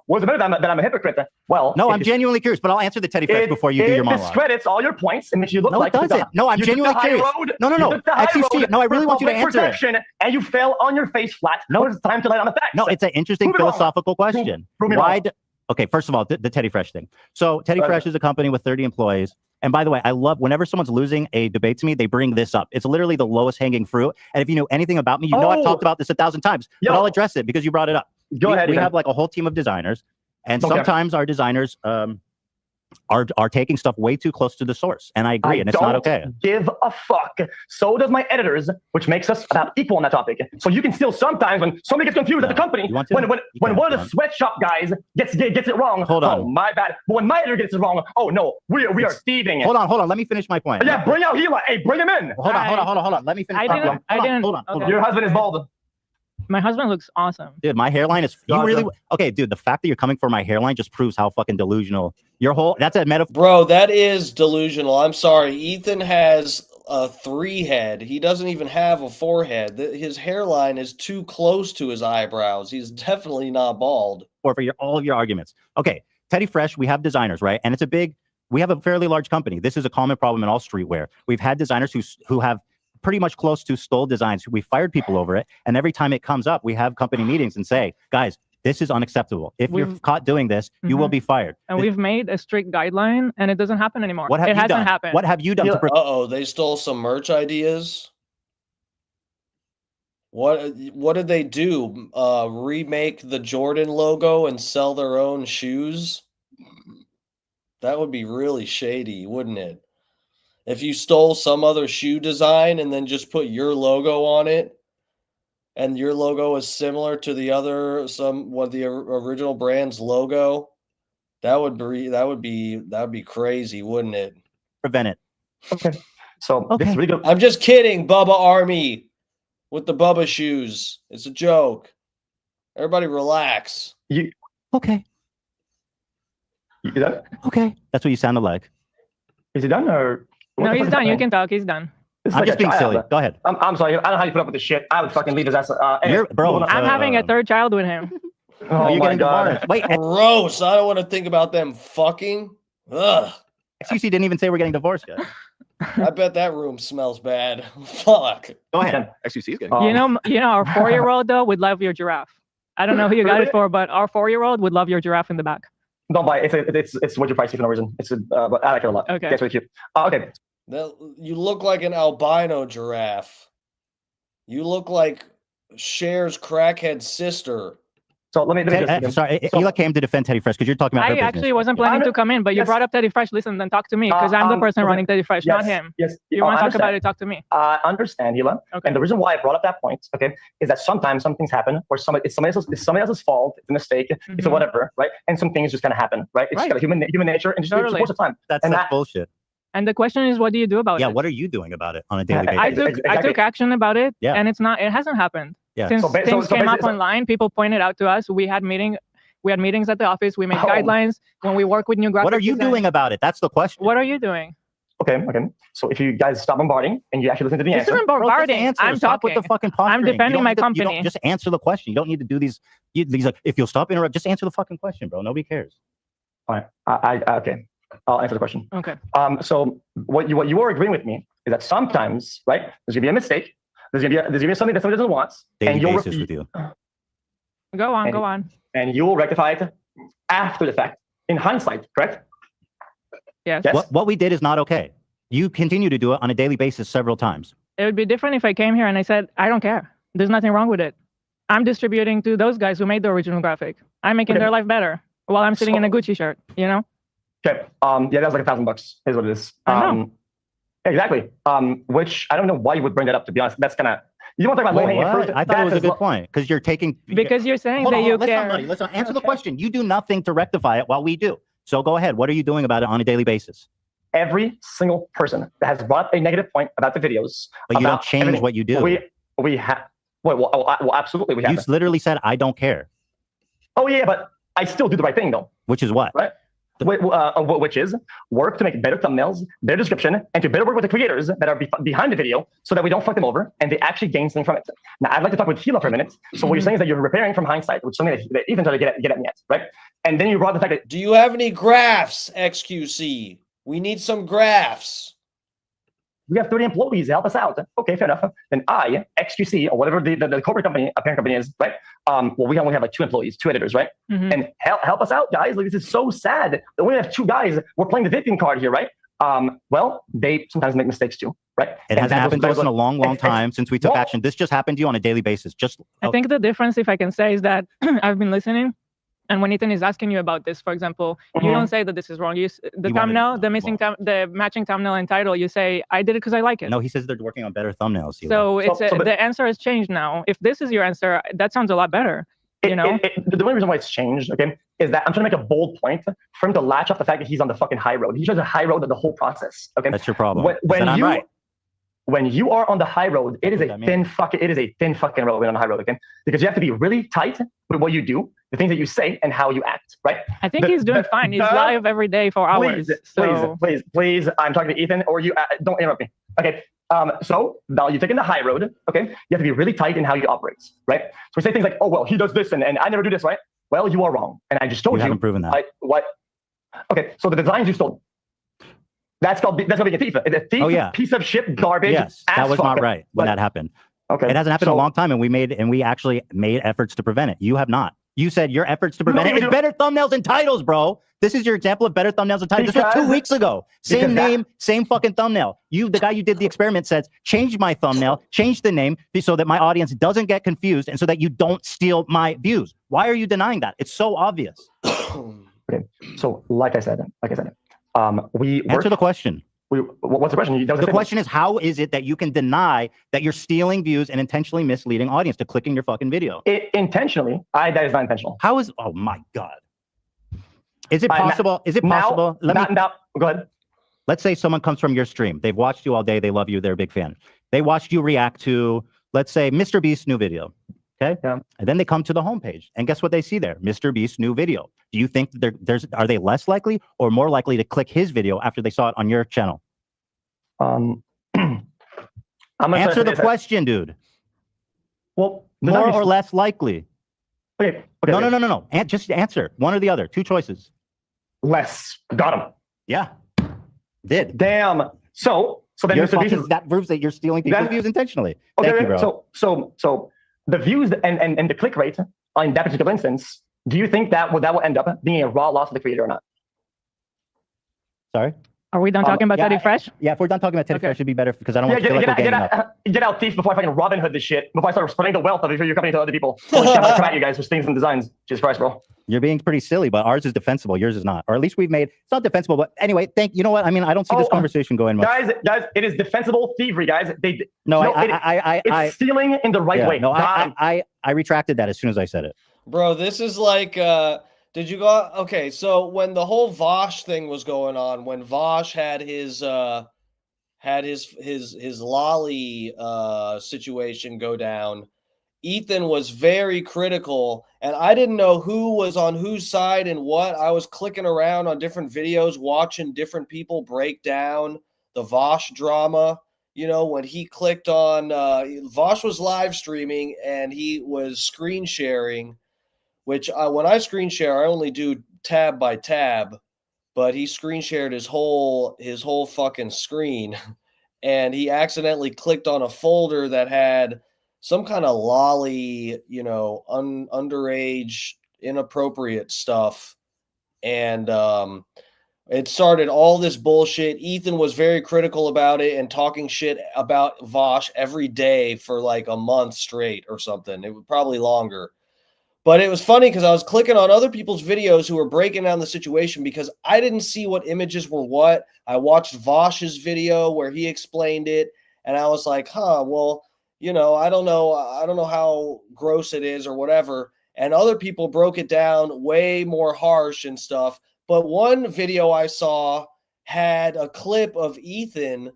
what is it better that I'm a hypocrite? Well, No, I'm genuinely curious, but I'll answer the Teddy Fresh before you do your It monologue. discredits all your points and makes you look No, like it doesn't. No, I'm you took the genuinely high curious. road. No, You took the high XQC. road No, I really for want you to public answer it. protection, and you fell on your face flat. No, it's time to lay on the facts. No, it's an interesting Prove me wrong. philosophical question. Prove me Why? wrong. Okay, first of all, the Teddy Fresh thing. So Teddy Right. Fresh is a company with 30 employees. And by the way, I love whenever someone's losing a debate to me, they bring this up. It's literally the lowest hanging fruit. And if you know anything about me, you know I've talked about this 1,000 times, Yo. but I'll address it because you brought it up. Go ahead. We Ethan. have like a whole team of designers, and Okay. sometimes our designers are taking stuff way too close to the source. And I agree, and it's not okay. Give a fuck. So does my editors, which makes us about equal on that topic. So you can still sometimes, when somebody gets confused at the company, You want to? when can, one of Ron. the sweatshop guys gets it wrong. Hold Oh, on. my bad. But when my editor gets it wrong, oh no, we are thieving. Hold on. Let me finish my point. Yeah, bring out Hila. Hey, bring him in. Hold on. Let me finish. I didn't. Hold on. Okay. Your husband is bald. My husband looks awesome. Dude, my hairline is. You Gotcha. really okay, dude? The fact that you're coming for my hairline just proves how fucking delusional your whole. That's a metaphor. Bro, that is delusional. I'm sorry. Ethan has a 3 head. He doesn't even have a 4 head. His hairline is too close to his eyebrows. He's definitely not bald. For all of your arguments. Okay, Teddy Fresh, we have designers, right? And we have a fairly large company. This is a common problem in all streetwear. We've had designers who have pretty much close to stole designs. We fired people over it, and every time it comes up, we have company meetings and say, guys, this is unacceptable. If you're caught doing this, you will be fired. And we've made a strict guideline, and it doesn't happen anymore. What have it you hasn't done? happened. What have you done to Uh-oh, they stole some merch ideas. What did they do? Remake the Jordan logo and sell their own shoes? That would be really shady, wouldn't it? If you stole some other shoe design and then just put your logo on it, and your logo is similar to the original brand's logo, that would be crazy, wouldn't it? prevent it? Okay. So this is really good. I'm just kidding, Bubba Army, with the Bubba shoes. It's a joke. Everybody relax. Okay. You done? Okay. That's what you sounded like. Is he done or? No, he's done. You can talk. He's done. I'm just being silly. Go ahead. I'm sorry. I don't know how you put up with this shit. I would fucking leave his ass. Anyway, Bro, I'm having a 3rd child with him. Oh you're my getting god. divorced. Wait, Gross. I don't want to think about them fucking. Ugh. XQC didn't even say we're getting divorced yet. I bet that room smells bad. Fuck. Go ahead. XQC is getting. You know, our 4-year-old though would love your giraffe. I don't know who you got it for, but our 4-year-old would love your giraffe in the back. Don't buy it. It's what you pricey for no reason. But I like it a lot. Okay. It's really cute. Okay. You look like an albino giraffe. You look like Cher's crackhead sister. So let me Sorry, Hila came to defend Teddy Fresh because you're talking about her I business. actually wasn't planning to come in, but you Yes. brought up Teddy Fresh. Listen, then talk to me because I'm the person running Teddy Fresh, not him. Yes. You want to I talk about understand. it? Talk to me. I understand, Hila. Okay. And the reason why I brought up that point, okay, is that sometimes some things happen where it's somebody else's fault, it's a mistake, it's a whatever, right? And some things just gonna happen, right? It's just kind of human nature, and just Totally. most of the time. That's And that- bullshit. And the question is, what do you do about Yeah, it? what are you doing about it on a daily I- basis? I took action about it, Yeah. and it hasn't happened. Yeah. Since So ba- so- things so came up basically- online, people pointed out to us. We had meetings at the office. We made Oh. guidelines when we work with new graphic What are you design. doing about it? That's the question. What are you doing? Okay. So if you guys stop bombarding and you actually listen to the This answer, isn't Bro, just bombarding. answer. I'm Stop talking. with the fucking posturing. I'm You defending don't my need to- you don't- company. Just answer the question. You don't need to do these like, if you'll stop interrupt, just answer the fucking question, bro. Nobody cares. all right. Okay. I'll answer the question. Okay. So what you are agreeing with me is that sometimes, right? There's gonna be a mistake. There's gonna be something that somebody doesn't want, Daily and you'll basis with you. Go on. And- Go on. and you will rectify it after the fact, in hindsight, correct? Yes. Yes. What we did is not okay. You continue to do it on a daily basis several times. It would be different if I came here and I said, I don't care. There's nothing wrong with it. I'm distributing to those guys who made the original graphic. I'm making Okay. their life better while I'm sitting So- in a Gucci shirt, you know? Okay. Yeah, that was like $1,000. Is what it is. I know. Exactly. Which I don't know why you would bring that up. To be honest, that's kind of you want to talk about Wait, low-hanging what? fruit. I thought it was a That's good point because you're taking. Because you're saying Hold that on, you let's care. Let's answer the Okay. question. You do nothing to rectify it while we do. So go ahead. What are you doing about it on a daily basis? every single person that has brought up a negative point about the videos. But you don't about change everything. what you do. We have. Well, absolutely, we have. You literally said, I don't care. Oh yeah, but I still do the right thing though. Which is what? Right. which is work to make better thumbnails, better description, and to better work with the creators that are behind the video so that we don't fuck them over and they actually gain something from it. Now, I'd like to talk with Hila for a minute. So what you're saying is that you're repairing from hindsight, which is something that Ethan tried to get at me at, right? And then you brought the fact that... Do you have any graphs, XQC? We need some graphs. We have 30 employees, help us out. Okay, fair enough. Then I, XQC, or whatever the corporate company, parent company is, right? Well, we only have like 2 employees, 2 editors, right? And help us out, guys. Like, this is so sad that we only have 2 guys. We're playing the victim card here, right? Well, they sometimes make mistakes too, right? It hasn't happened to us in a long, long time since we took action. This just happened to you on a daily basis. I think the difference, if I can say, is that I've been listening. And when Ethan is asking you about this, for example, you don't say that this is wrong. The thumbnail, the matching thumbnail and title, you say, I did it because I like it. No, he says they're working on better thumbnails. So the answer has changed now. If this is your answer, that sounds a lot better. You know? The only reason why it's changed, okay, is that I'm trying to make a bold point for him to latch off the fact that he's on the fucking high road. He chose a high road of the whole process. Okay, that's your problem. When you are on the high road, it is a thin fucking road on the high road, okay? Because you have to be really tight with what you do, the things that you say, and how you act, right? I think he's doing fine. He's live every day for hours. Please, I'm talking to Ethan, or you don't interrupt me. Okay. So now you're taking the high road, okay? You have to be really tight in how you operate, right? So we say things like, oh, well, he does this, and I never do this, right? Well, you are wrong. And I just told you. You haven't proven that. What? Okay, so the designs you stole. That's called being a thief. A thief, piece of shit, garbage. Yes, that was not right when that happened. Okay, it hasn't happened in a long time, and we actually made efforts to prevent it. You have not. You said your efforts to prevent it is better thumbnails and titles, bro. This is your example of better thumbnails and titles. This was 2 weeks ago. Same name, same fucking thumbnail. The guy you did the experiment says, change my thumbnail, change the name so that my audience doesn't get confused and so that you don't steal my views. Why are you denying that? It's so obvious. Okay, so like I said, we answer the question. What's the question? The question is, how is it that you can deny that you're stealing views and intentionally misleading audience to clicking your fucking video? Intentionally, that is not intentional. How is? Oh my god! Is it possible? Is it possible? Go ahead. Let's say someone comes from your stream. They've watched you all day. They love you. They're a big fan. They watched you react to, let's say, Mr. Beast's new video. Okay. Yeah. And then they come to the homepage, and guess what they see there? Mr. Beast's new video. Do you think are they less likely or more likely to click his video after they saw it on your channel? I'm answer the question, dude. Well, more or less likely. Okay. No. Just answer one or the other. 2 choices. Less. Got him. Yeah. Did. Damn. So then Mr. Beast that proves that you're stealing people's views intentionally. Okay, thank you, bro. So the views and the click rate on that particular instance, do you think that will end up being a raw loss of the creator or not? Sorry? Are we done talking about Teddy Fresh? Yeah, if we're done talking about Teddy Fresh, it'd be better because I don't want to feel like we're getting up. Get out, thief, before I fucking Robin Hood this shit. Before I start spreading the wealth of your company to other people. Holy shit, I'm gonna come at you guys for things and designs. Jesus Christ, bro. You're being pretty silly, but ours is defensible. Yours is not. Or at least it's not defensible, but anyway, you know what? I mean, I don't see this conversation going much. Guys, it is defensible thievery, guys. It's stealing in the right way. No, I retracted that as soon as I said it. Bro, this is like, did you go? Okay, so when the whole Vosh thing was going on, when Vosh had his lolly situation go down, Ethan was very critical, and I didn't know who was on whose side and what. I was clicking around on different videos, watching different people break down the Vosh drama. You know, when he clicked on, Vosh was live streaming and he was screen sharing, which when I screen share, I only do tab by tab, but he screen shared his whole fucking screen, and he accidentally clicked on a folder that had some kind of lolly, underage, inappropriate stuff. And it started all this bullshit. Ethan was very critical about it and talking shit about Vosh every day for like a month straight or something. It was probably longer. But it was funny because I was clicking on other people's videos who were breaking down the situation because I didn't see what images were what. I watched Vosh's video where he explained it, and I was like, well, I don't know how gross it is or whatever. And other people broke it down way more harsh and stuff. But one video I saw had a clip of Ethan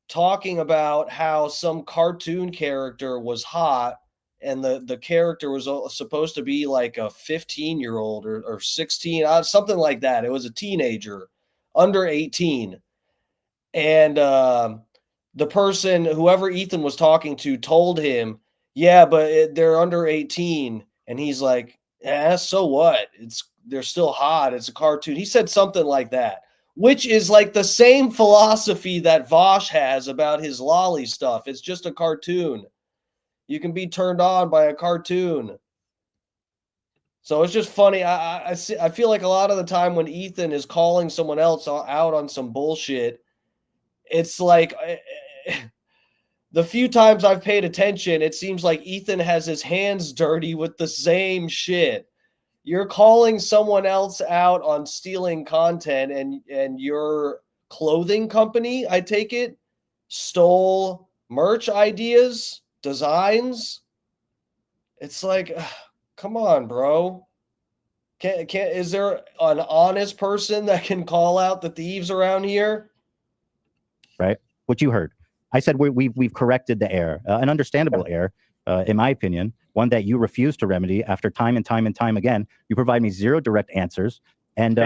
talking about how some cartoon character was hot and the character was supposed to be like a 15-year-old or 16, something like that. It was a teenager, under 18. And the person, whoever Ethan was talking to, told him, yeah, but they're under 18. And he's like, yeah, so what? They're still hot. It's a cartoon. He said something like that, which is like the same philosophy that Vosh has about his lolly stuff. It's just a cartoon. You can be turned on by a cartoon. So it's just funny. I feel like a lot of the time when Ethan is calling someone else out on some bullshit, it's like the few times I've paid attention, it seems like Ethan has his hands dirty with the same shit. You're calling someone else out on stealing content, and your clothing company, I take it, stole merch ideas, designs. It's like, come on, bro. Is there an honest person that can call out the thieves around here? Right. What you heard. I said we've corrected the error, an understandable error, in my opinion, one that you refuse to remedy after time and time and time again. You provide me zero direct answers. And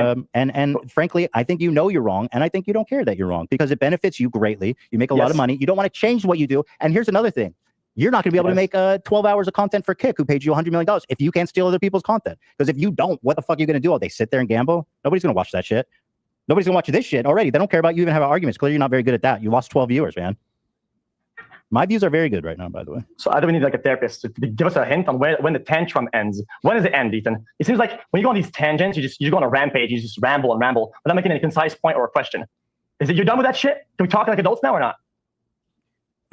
frankly, I think you know you're wrong, and I think you don't care that you're wrong because it benefits you greatly. You make a lot of money. You don't want to change what you do. And here's another thing. You're not going to be able to make 12 hours of content for Kick, who paid you $100 million, if you can't steal other people's content. Because if you don't, what the fuck are you going to do? Oh, they sit there and gamble? Nobody's going to watch that shit. Nobody's going to watch this shit already. They don't care about you even having arguments. Clearly, you're not very good at that. You lost 12 viewers, man. My views are very good right now, by the way. So I don't need like a therapist to give us a hint on when the tantrum ends. When does it end, Ethan? It seems like when you go on these tangents, you go on a rampage, you just ramble and ramble without making any concise point or a question. Is it you're done with that shit? Can we talk like adults now or not?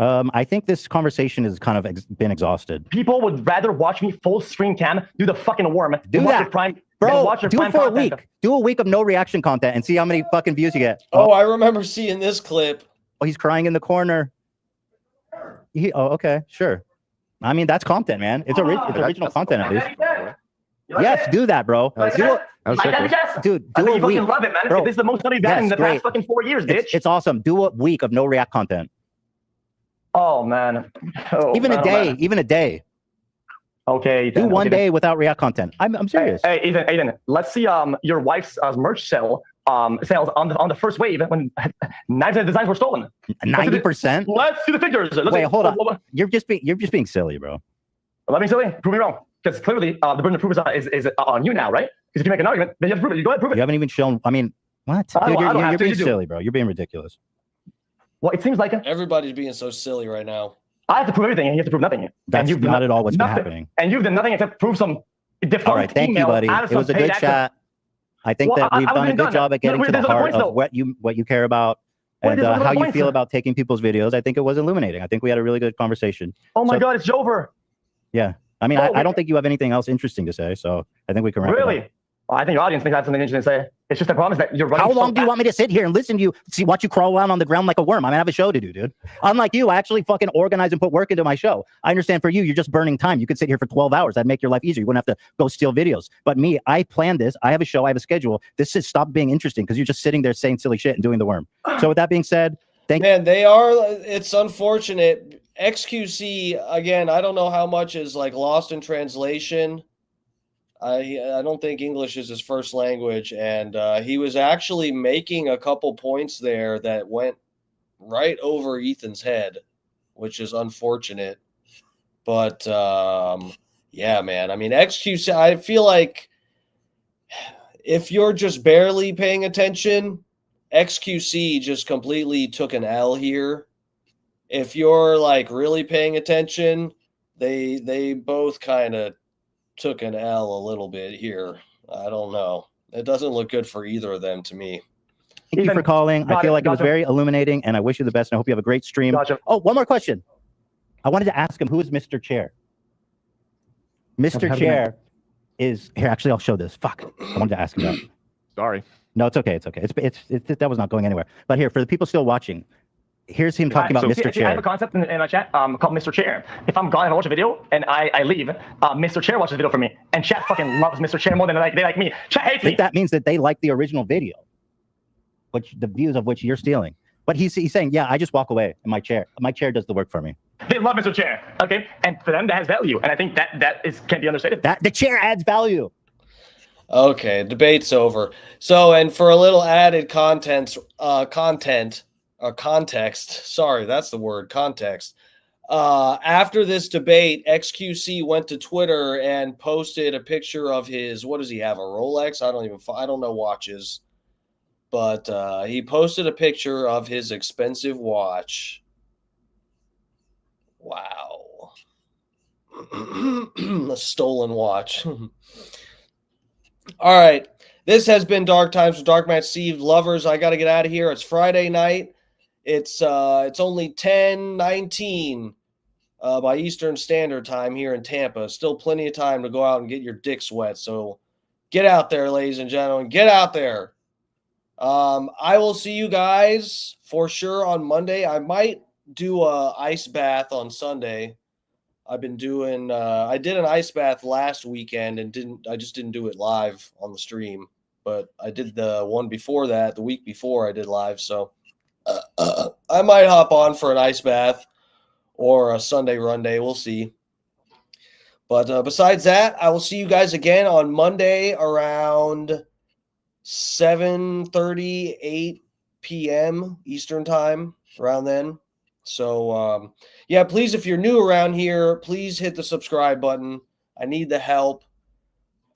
I think this conversation has kind of been exhausted. People would rather watch me full screen cam do the fucking worm. Do that, bro. Do it for a week. Do a week of no reaction content and see how many fucking views you get. Oh, I remember seeing this clip. Oh, he's crying in the corner. Oh, okay, sure. I mean, that's content, man. It's original content at least. Yes, do that, bro. Dude, do a week. Love it, man. Bro, this is the most money you've gotten in the past fucking 4 years, bitch. It's awesome. Do a week of no react content. Oh man. Even a day. Okay. Do one day without react content. I'm serious. Hey, Ethan, let's see your wife's merch sales on the first wave when 90% of the designs were stolen. 90%. Let's see the figures. Wait, hold on. You're just being silly, bro. Let me silly. Prove me wrong. Because clearly the burden of proof is on you now, right? Because if you make an argument, then you have to prove it. You go ahead, prove it. You haven't even shown. I mean, what? Dude, you're being silly, bro. You're being ridiculous. Well, it seems like everybody's being so silly right now. I have to prove everything, and you have to prove nothing. That's not at all what's been happening. And you've done nothing except prove some defunct all right, thank you, buddy. It was a good chat. I think that we've done a good job at getting to the heart of what you care about and how you feel about taking people's videos. I think it was illuminating. I think we had a really good conversation. Oh my God, it's over. Yeah. I mean, I don't think you have anything else interesting to say, so I think we can wrap it up. Really? Well, I think your audience thinks I have something interesting to say. It's just the problem is that you're running. How long do you want me to sit here and listen to you, watch you crawl around on the ground like a worm? I have a show to do, dude. Unlike you, I actually fucking organize and put work into my show. I understand for you, you're just burning time. You could sit here for 12 hours. That'd make your life easier. You wouldn't have to go steal videos. But me, I planned this. I have a show. I have a schedule. This has stopped being interesting because you're just sitting there saying silly shit and doing the worm. So with that being said, it's unfortunate. XQC, again, I don't know how much is like lost in translation. I don't think English is his first language, and he was actually making a couple points there that went right over Ethan's head, which is unfortunate. But yeah, man. I mean, XQC, I feel like if you're just barely paying attention, XQC just completely took an L here. If you're like really paying attention, they both kind of took an L a little bit here. I don't know. It doesn't look good for either of them to me. Thank you for calling. I feel like it was very illuminating, and I wish you the best, and I hope you have a great stream. Oh, one more question. I wanted to ask him, who is Mr. Chair? Mr. Chair is here. Actually, I'll show this. Fuck. I wanted to ask him that. Sorry. No, it's okay. It's okay. It's that was not going anywhere. But here, for the people still watching, here's him talking about Mr. Chair. I have a concept in my chat called Mr. Chair. If I'm gone and I watch a video and I leave, Mr. Chair watches the video for me. And chat fucking loves Mr. Chair more than they like me. Chat hates me. I think that means that they like the original video, which the views of which you're stealing. But he's saying, yeah, I just walk away in my chair. My chair does the work for me. They love Mr. Chair. Okay, and for them that has value, and I think that can be understated. That the chair adds value. Okay, debate's over. So, and for a little added context, sorry, that's the word, context. After this debate, XQC went to Twitter and posted a picture of his, what does he have, a Rolex? I don't know watches. But he posted a picture of his expensive watch. Wow. A stolen watch. All right. This has been Dark Times with Dark Match Steve. Lovers, I got to get out of here. It's Friday night. It's only 10:19 by Eastern Standard Time here in Tampa. Still plenty of time to go out and get your dicks wet. So get out there, ladies and gentlemen. Get out there. I will see you guys for sure on Monday. I might do a ice bath on Sunday. I've been doing I did an ice bath last weekend and I just didn't do it live on the stream, but I did the one before that, the week before I did live, so I might hop on for an ice bath or a Sunday run day. We'll see. But besides that, I will see you guys again on Monday around 7:30, 8 p.m. Eastern time, around then. So, yeah, please, if you're new around here, please hit the subscribe button. I need the help.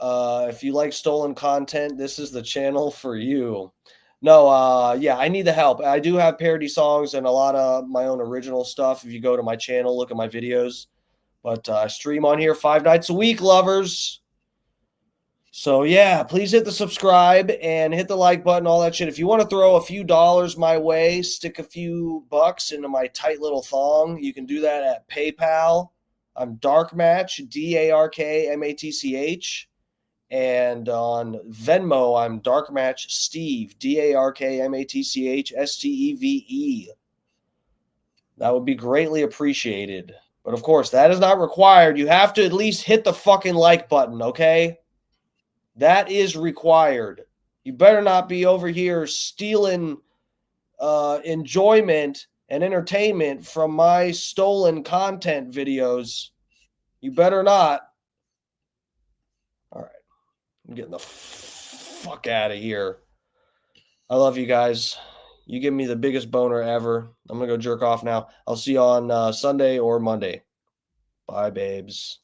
If you like stolen content, this is the channel for you. No, yeah, I need the help. I do have parody songs and a lot of my own original stuff. If you go to my channel, look at my videos. But I stream on here 5 nights a week, lovers. So, yeah, please hit the subscribe and hit the like button, all that shit. If you want to throw a few dollars my way, stick a few bucks into my tight little thong, you can do that at PayPal. I'm Darkmatch, DARKMATCH. And on Venmo, I'm Darkmatch Steve, DARKMATCHSTEVE. That would be greatly appreciated. But, of course, that is not required. You have to at least hit the fucking like button, okay? That is required. You better not be over here stealing enjoyment and entertainment from my stolen content videos. You better not. All right. I'm getting the fuck out of here. I love you guys. You give me the biggest boner ever. I'm going to go jerk off now. I'll see you on Sunday or Monday. Bye, babes.